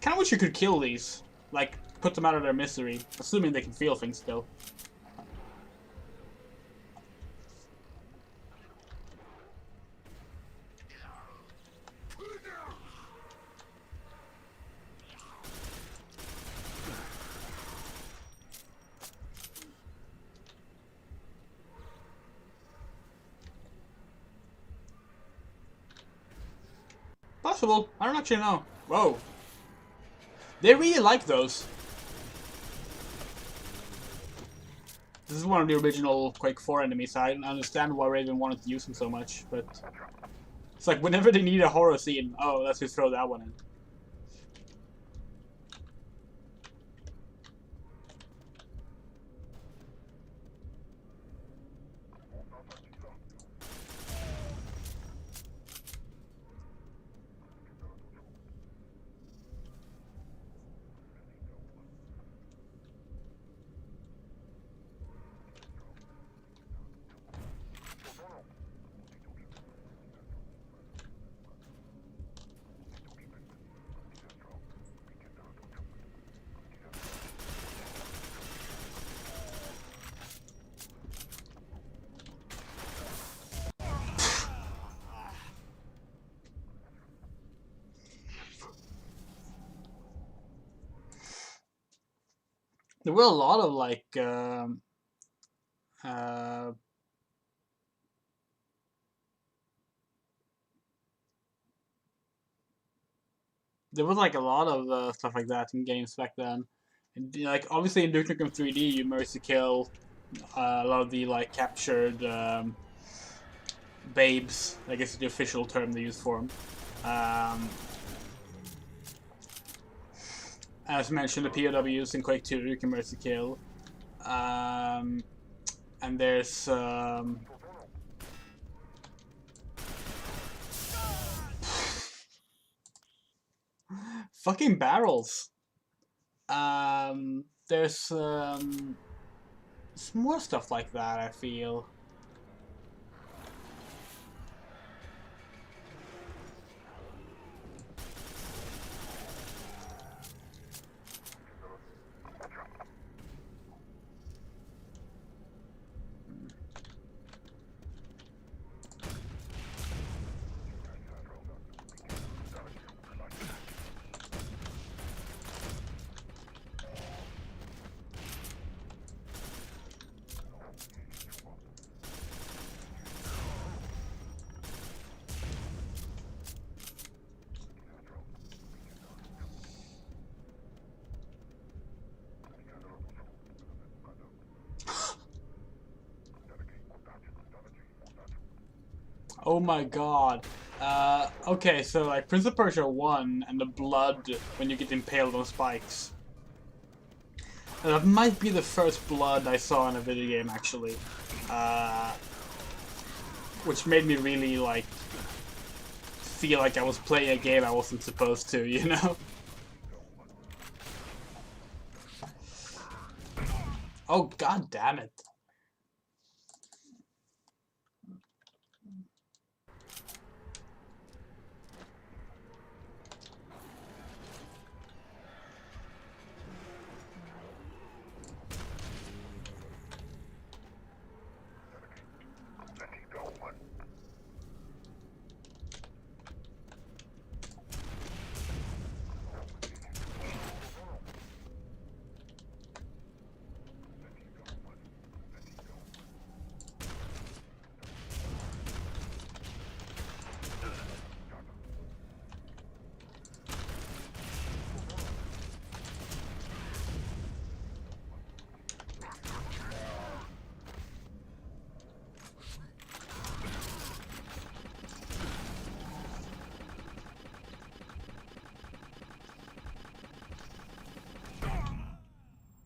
Kinda wish you could kill these. Like, put them out of their misery. Assuming they can feel things still. Possible. I don't actually know. Whoa. They really like those. This is one of the original Quake 4 enemies. I understand why Raven wanted to use them so much, but it's like whenever they need a horror scene, oh, let's just throw that one in. There were a lot of like there was like a lot of stuff like that in games back then. And, like obviously in Duke Nukem 3D, you mercy kill a lot of the like captured babes. I guess is the official term they use for them. As mentioned, the POWs in Quake 2 you can mercy kill. And there's fucking barrels. There's some more stuff like that, I feel. Oh my god. Okay, so like Prince of Persia 1 and the blood when you get impaled on spikes. That might be the first blood I saw in a video game, actually. Which made me really, like, feel like I was playing a game I wasn't supposed to, you know? Oh, god damn it.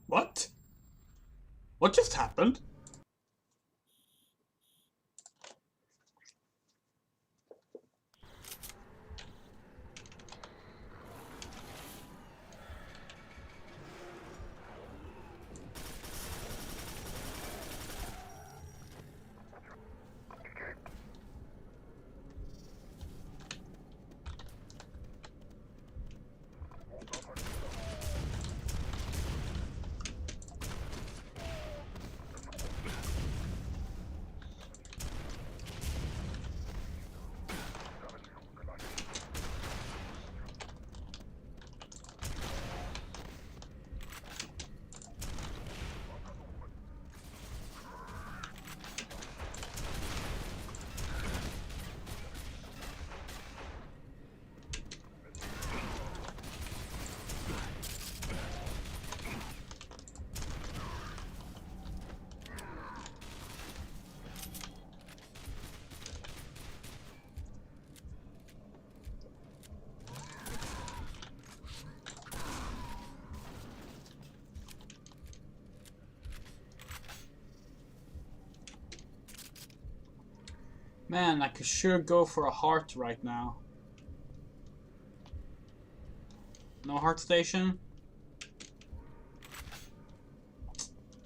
What? What just happened? Man, I could sure go for a heart right now. No heart station?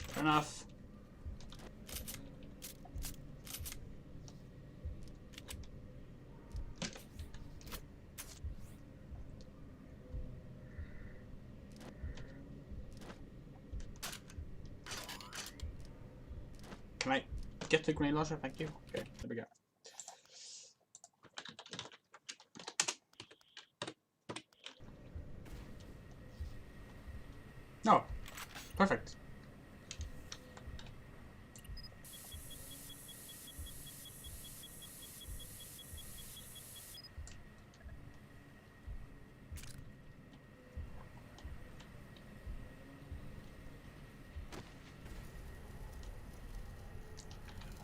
Fair enough. Can I get the green launcher? Thank you. Okay, there we go. Oh, perfect.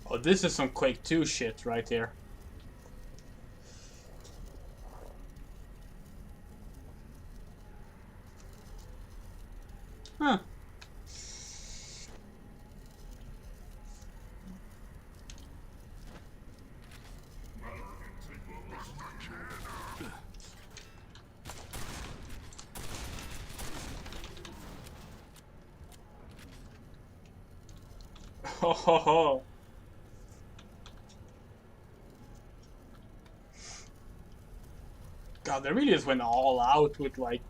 Oh, this is some Quake 2 shit right here. Ho ho ho. God, they really just went all out with like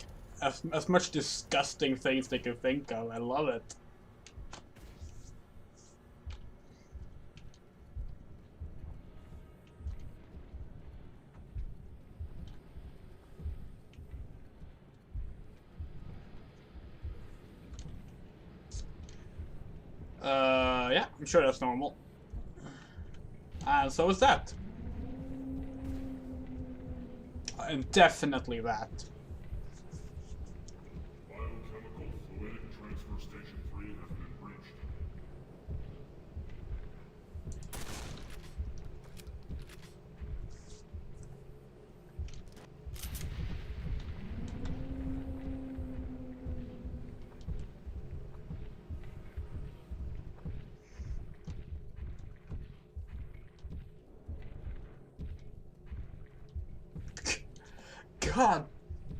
as much disgusting things they could think of. I love it. Yeah, I'm sure that's normal. And so is that. And definitely that. Biochemical fluidic transfer station 3 has been breached. God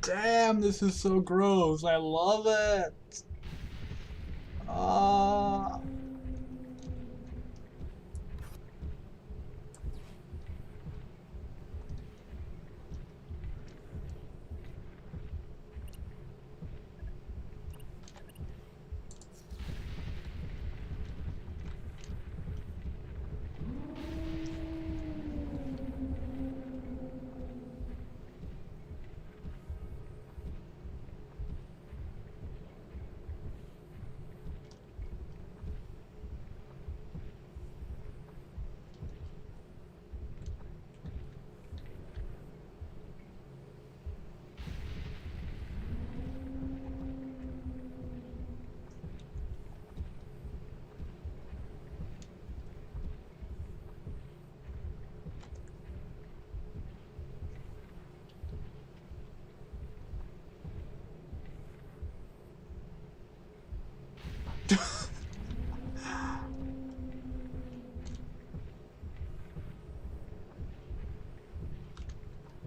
damn, this is so gross. I love it. Ah.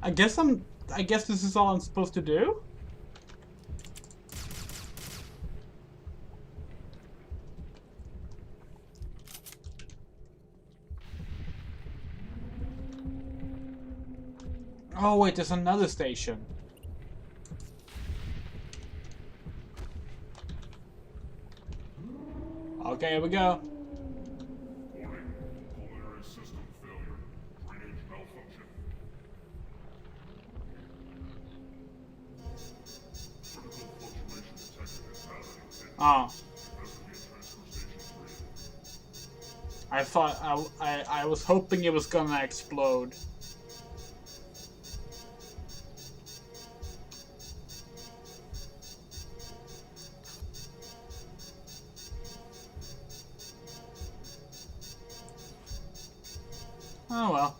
I guess this is all I'm supposed to do? Oh wait, there's another station. Okay, here we go. Warning, pulmonary system failure. Drainage malfunction. Critical fluctuation detected in pattern. Oh. Investigate transfer station 3. I thought I was hoping it was gonna explode. Oh well.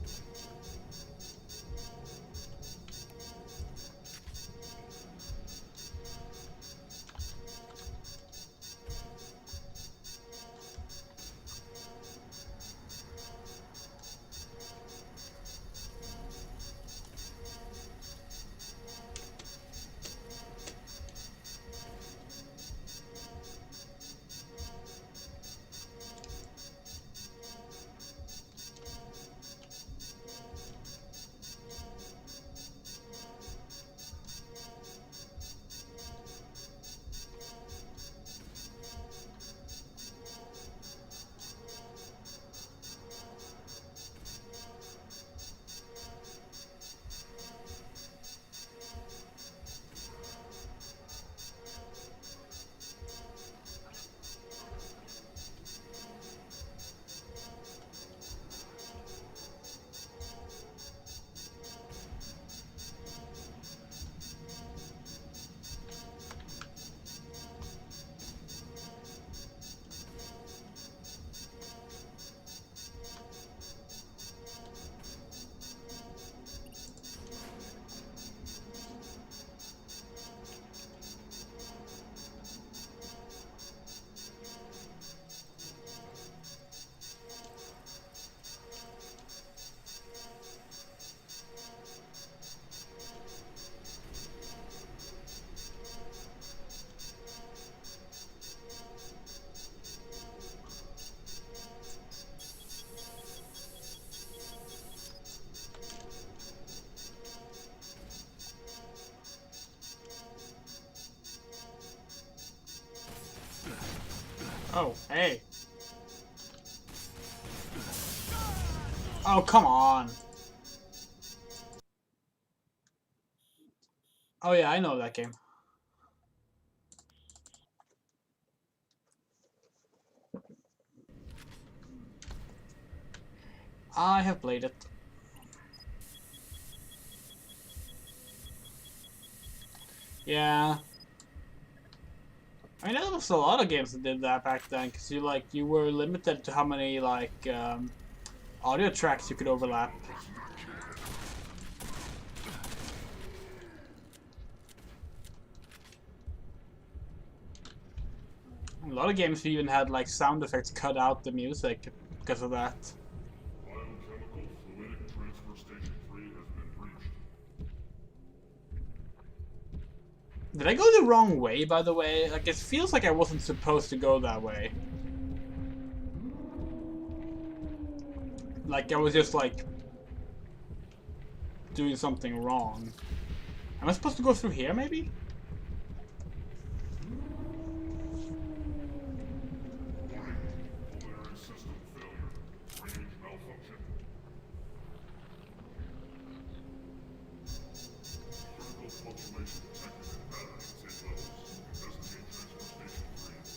Oh, hey. Oh, come on. Oh yeah, I know that game. I have played it. Yeah. I mean, there was a lot of games that did that back then, because you were limited to how many audio tracks you could overlap. A lot of games even had like sound effects cut out the music because of that. Biochemical fluidic transfer station 3 has been breached. Did I go the wrong way, by the way? Like, it feels like I wasn't supposed to go that way. Like, I was just like doing something wrong. Am I supposed to go through here, maybe? Pulmonary system failure. Range malfunction. Critical fluctuation detected in battery intake levels. Investigate transfer station 3.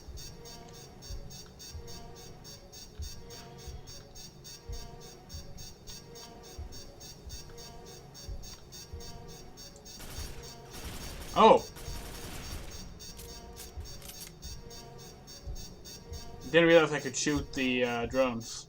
Oh! Didn't realize I could shoot the drones.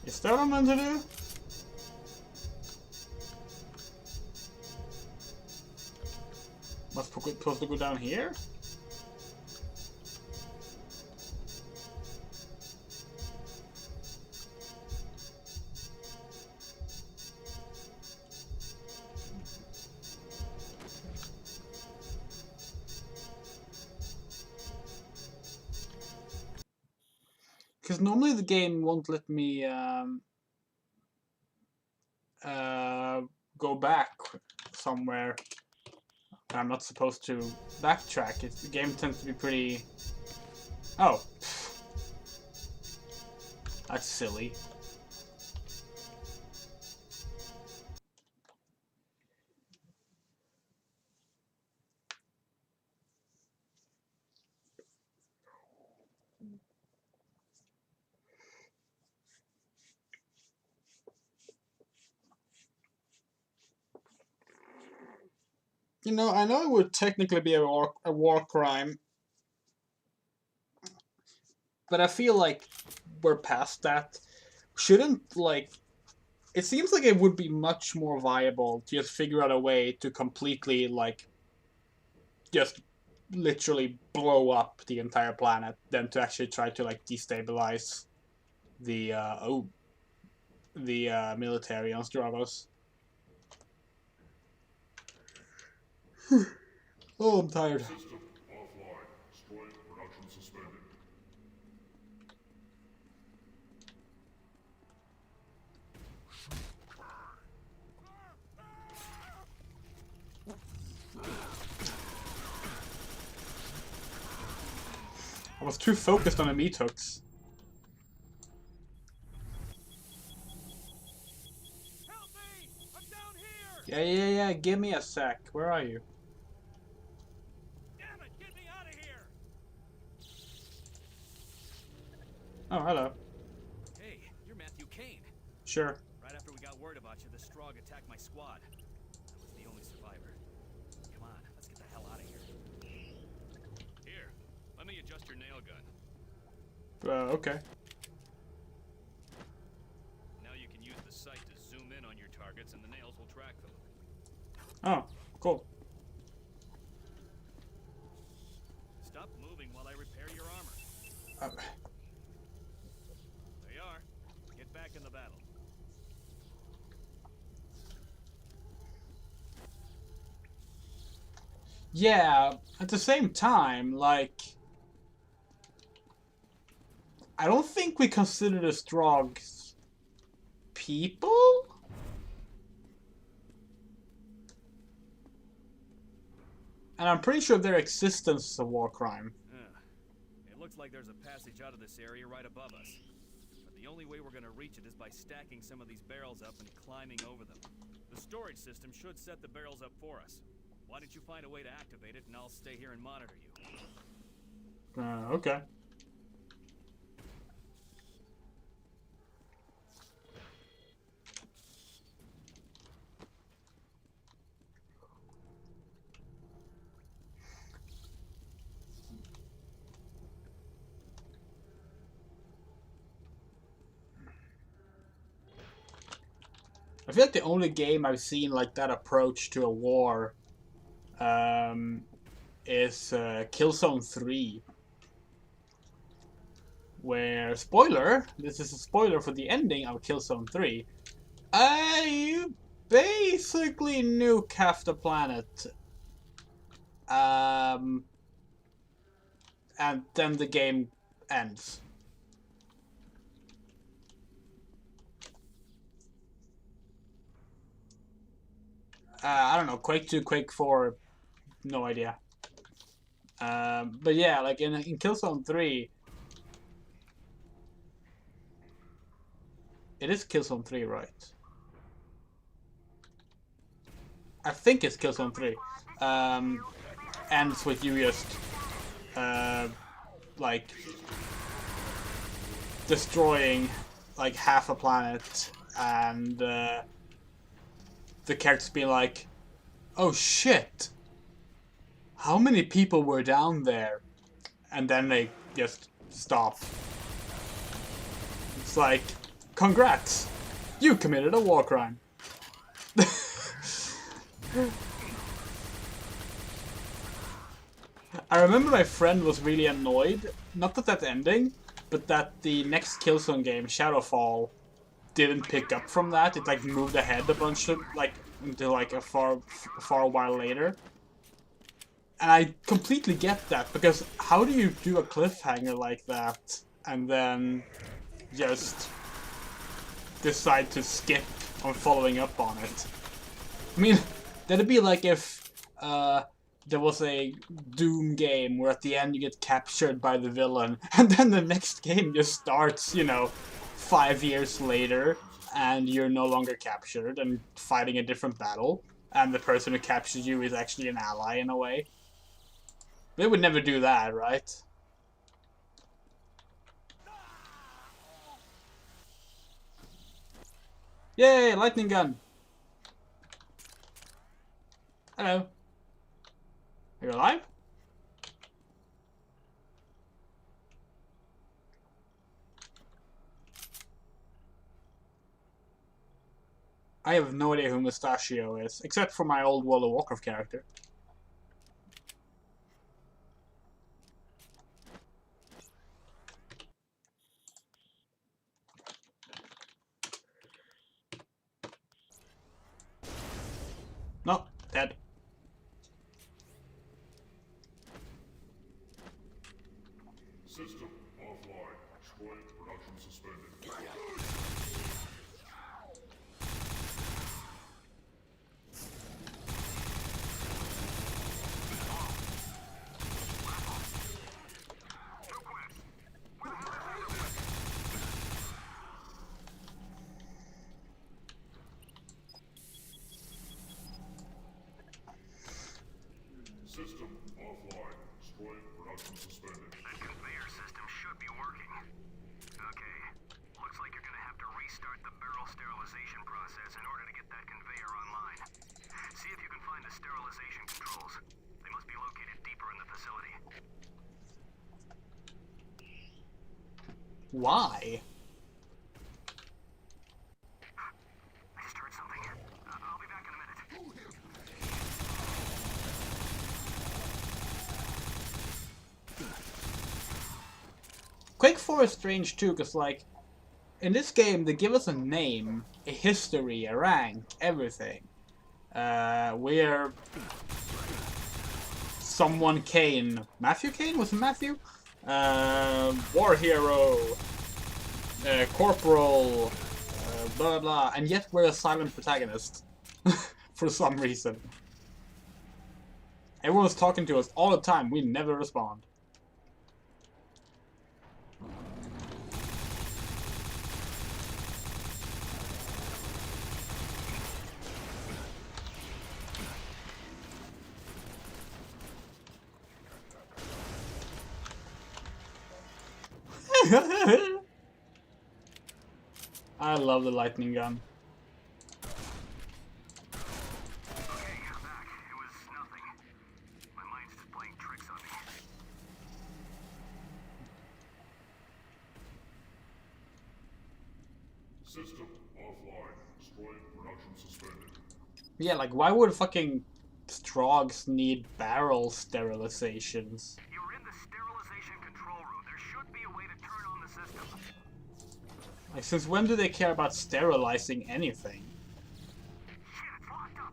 Is that what I'm meant to do? Must supposed to go down here? Because normally the game won't let me go back somewhere. I'm not supposed to backtrack. The game tends to be pretty... Oh. That's silly. You know, I know it would technically be a war crime, but I feel like we're past that. Shouldn't, like... It seems like it would be much more viable to just figure out a way to completely, like, just literally blow up the entire planet than to actually try to, like, destabilize the, military on Stravos. Oh, I'm tired. System offline. Destroyed. Production suspended. I was too focused on the meat hooks. Help me! I'm down here! Yeah, give me a sec. Where are you? Damn it, get me out of here! Oh, hello. Hey, you're Matthew Kane. Sure. Right after we got word about you, the Strogg attacked my squad. I was the only survivor. Come on, let's get the hell out of here. Here, let me adjust your nail gun. Okay. Now you can use the sight to zoom in on your targets and the nails will track them. Oh, cool. Stop moving while I repair your armor. There you are. Get back in the battle. Yeah, at the same time, like... I don't think we consider the Strogs people? And I'm pretty sure their existence is a war crime. It looks like there's a passage out of this area right above us. But the only way we're gonna reach it is by stacking some of these barrels up and climbing over them. The storage system should set the barrels up for us. Why don't you find a way to activate it and I'll stay here and monitor you. Okay. I feel like the only game I've seen like that approach to a war is Killzone 3. Where, spoiler, this is a spoiler for the ending of Killzone 3, you basically nuke half the planet. And then the game ends. I don't know, Quake 2, Quake 4, no idea. But yeah, like in Killzone 3, it is Killzone 3, right? I think it's Killzone 3. Ends with you just, like, destroying, like, half a planet, and, the characters being like, oh shit! How many people were down there? And then they just stop. It's like, congrats! You committed a war crime. I remember my friend was really annoyed, not at that ending, but that the next Killzone game, Shadowfall, didn't pick up from that. It like moved ahead a bunch of, like, into like a far while later. And I completely get that, because how do you do a cliffhanger like that and then just decide to skip on following up on it? I mean, that'd be like if there was a Doom game where at the end you get captured by the villain, and then the next game just starts, you know, 5 years later, and you're no longer captured and fighting a different battle, and the person who captured you is actually an ally in a way. They would never do that, right? Yay, lightning gun! Hello. Are you alive? I have no idea who Mustachio is, except for my old World of Warcraft character. No, dead. System offline. Quake production suspended. System offline. Quake production suspended. That conveyor system should be working. Okay. Looks like you're gonna have to restart the barrel sterilization process in order to get that conveyor online. See if you can find the sterilization controls. They must be located deeper in the facility. Why? I just heard something. I'll be back in a minute. Quake 4 is strange too, because like, in this game they give us a name, a history, a rank, everything. We're someone Kane. Matthew Kane? Was it Matthew? War hero, corporal, blah blah, and yet we're a silent protagonist for some reason. Everyone's talking to us all the time. We never respond. I love the lightning gun. Okay, I'm back. It was nothing. My mind's just playing tricks on me. System offline. Destroyed. Production suspended. Yeah, like why would fucking Strogs need barrel sterilizations? You're in the sterilization control room. There should be a way to turn on the system. Like, since when do they care about sterilizing anything? Shit, it's locked up.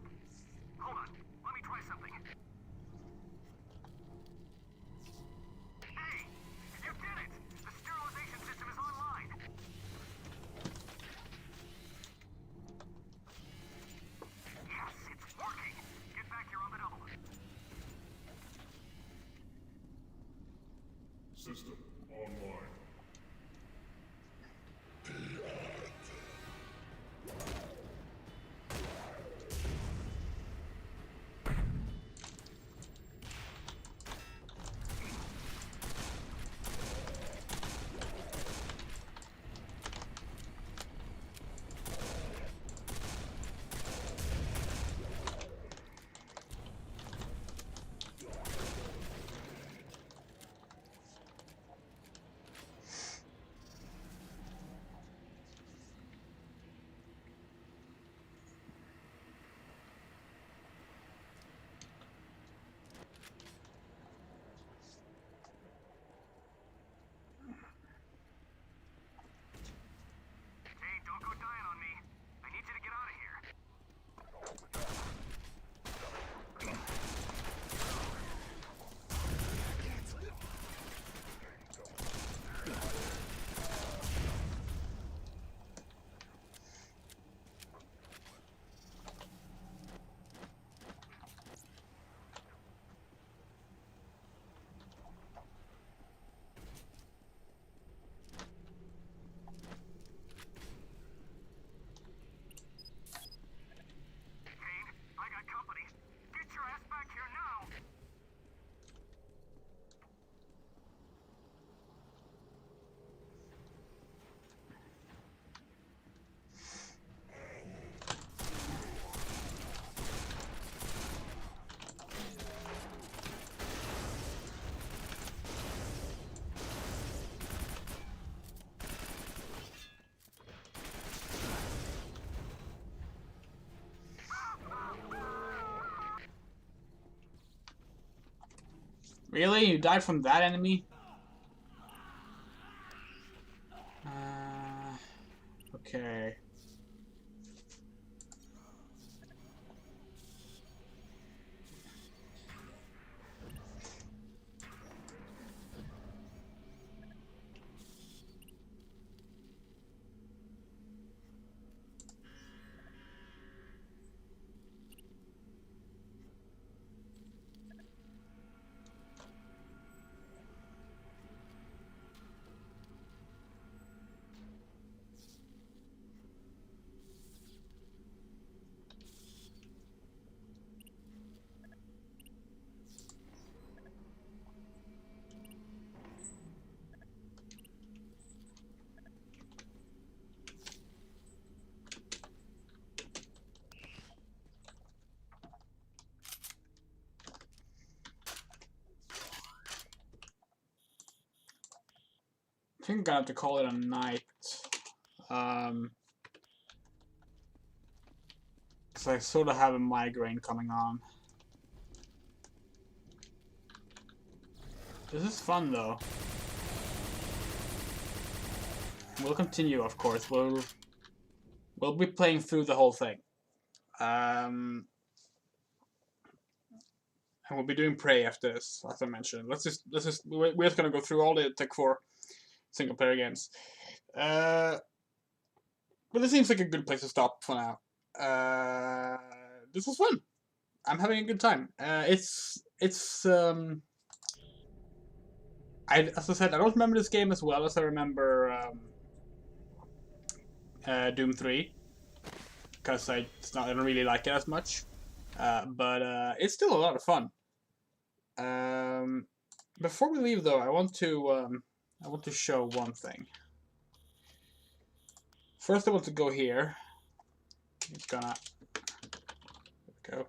Hold on. Let me try something. Hey! You did it! The sterilization system is online. Yes, it's working. Get back here on the double. System online. Hey, don't go dying on me. I need you to get out of here. Kane, I got company. Get your ass back here now. Really? You died from that enemy? Okay. I think I'm gonna have to call it a night. Because I sort of have a migraine coming on. This is fun though. We'll continue, of course. We'll be playing through the whole thing. and we'll be doing Prey after this, as I mentioned. We're just gonna go through all the Tech 4 single player games. But this seems like a good place to stop for now. This was fun. I'm having a good time. As I said, I don't remember this game as well as I remember Doom 3, because I don't really like it as much. But it's still a lot of fun. Before we leave, though, I want to show one thing. First, I want to go here. It's gonna go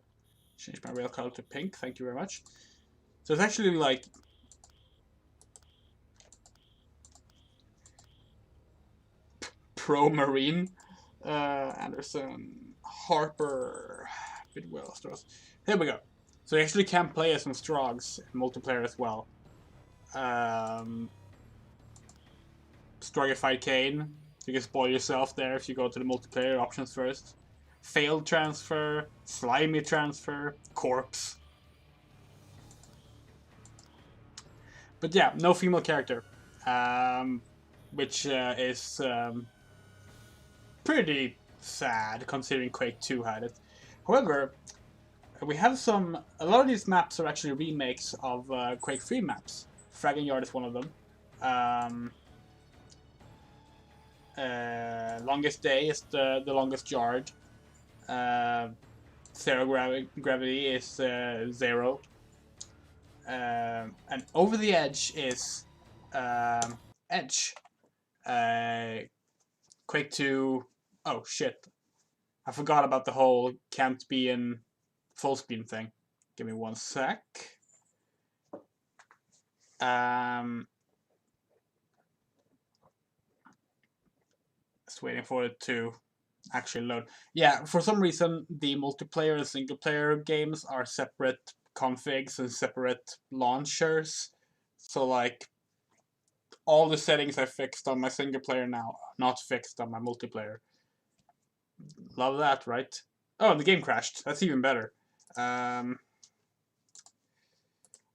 change my rail color to pink. Thank you very much. So it's actually like Pro Marine, Anderson, Harper, Bidwell, Strauss. Here we go. So you actually can play as some Strogs in multiplayer as well. Strogified Kane. You can spoil yourself there if you go to the multiplayer options first. Failed transfer, slimy transfer, corpse. But yeah, no female character, which is pretty sad considering Quake 2 had it. However, we have a lot of these maps are actually remakes of Quake 3 maps. Fragging Yard is one of them. Longest Day is the longest yard. Zero Gravity is 0. And Over the Edge is Edge. Quake 2. Oh shit. I forgot about the whole can't be in full screen thing. Give me one sec. Just waiting for it to actually load. Yeah, for some reason the multiplayer and single player games are separate configs and separate launchers. So like all the settings I fixed on my single player now are not fixed on my multiplayer. Love that, right? Oh, the game crashed. That's even better. I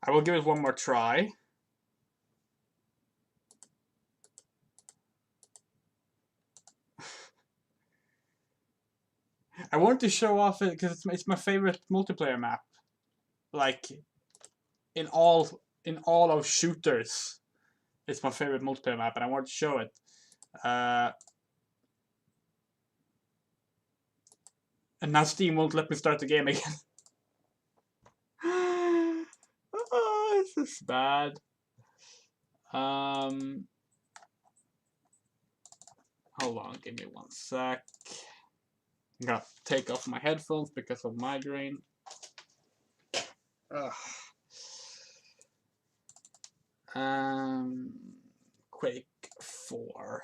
will give it one more try. I want to show off it because it's my favorite multiplayer map. Like in all of shooters, it's my favorite multiplayer map, and I want to show it. And now Steam won't let me start the game again. Oh, this is bad. Hold on, give me one sec. I'm gonna take off my headphones because of migraine. Ugh. Quake 4.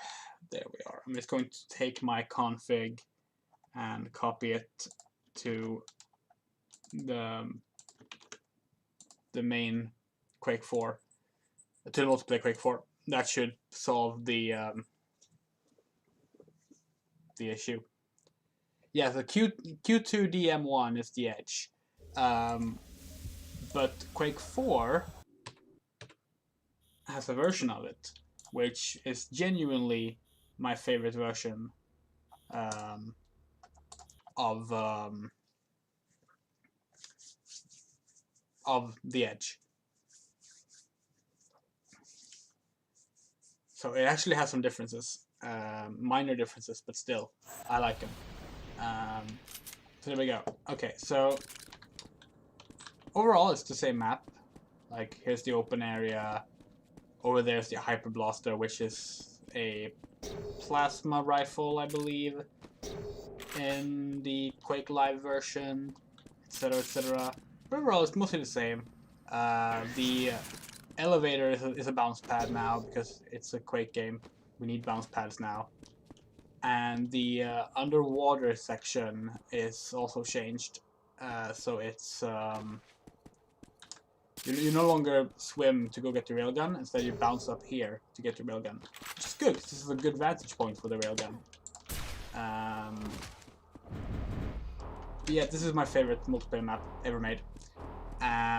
There we are. I'm just going to take my config and copy it to the main Quake 4, to the multiplayer Quake 4. That should solve the issue. Yeah, the Q2DM1 is the Edge, but Quake 4 has a version of it, which is genuinely my favorite version of the Edge. So it actually has some differences, minor differences, but still, I like them. So there we go. Okay, so overall it's the same map. Like, here's the open area. Over there's the Hyper Blaster, which is a plasma rifle, I believe, in the Quake Live version, etc., etc. But overall, it's mostly the same. The elevator is a bounce pad now because it's a Quake game. We need bounce pads now. And the underwater section is also changed. So it's you no longer swim to go get the railgun. Instead, you bounce up here to get your railgun, which is good. This is a good vantage point for the railgun. Yeah, this is my favorite multiplayer map ever made.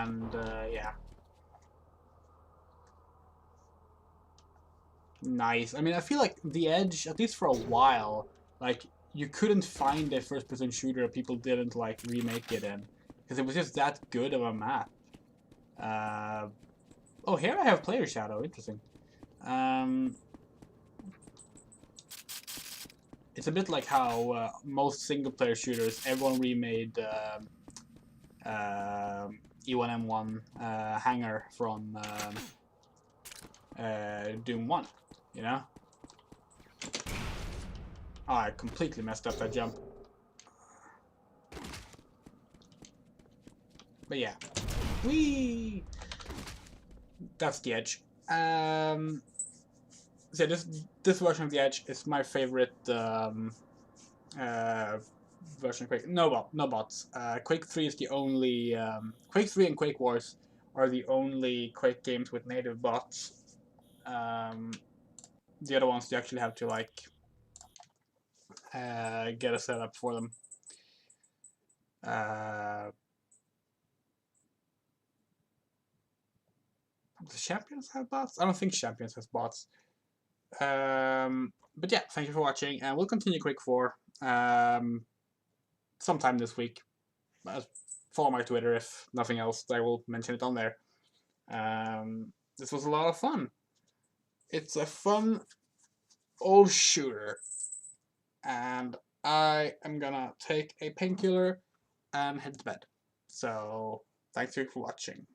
And yeah. Nice. I mean, I feel like The Edge, at least for a while, like, you couldn't find a first-person shooter people didn't, like, remake it in. Because it was just that good of a map. Oh, here I have Player Shadow. Interesting. It's a bit like how most single-player shooters, everyone remade E1M1 Hangar from Doom 1, you know? Oh, I completely messed up that jump. But yeah. Whee! That's The Edge. So this version of The Edge is my favorite version of Quake. No bots. Quake 3 is the only... Quake 3 and Quake Wars are the only Quake games with native bots. The other ones you actually have to, like, get a setup for them. The Champions have bots? I don't think Champions has bots. But yeah, thank you for watching, and we'll continue Quake 4 sometime this week. Follow my Twitter if nothing else. I will mention it on there. This was a lot of fun. It's a fun old shooter, and I am gonna take a painkiller and head to bed. So, thanks for watching.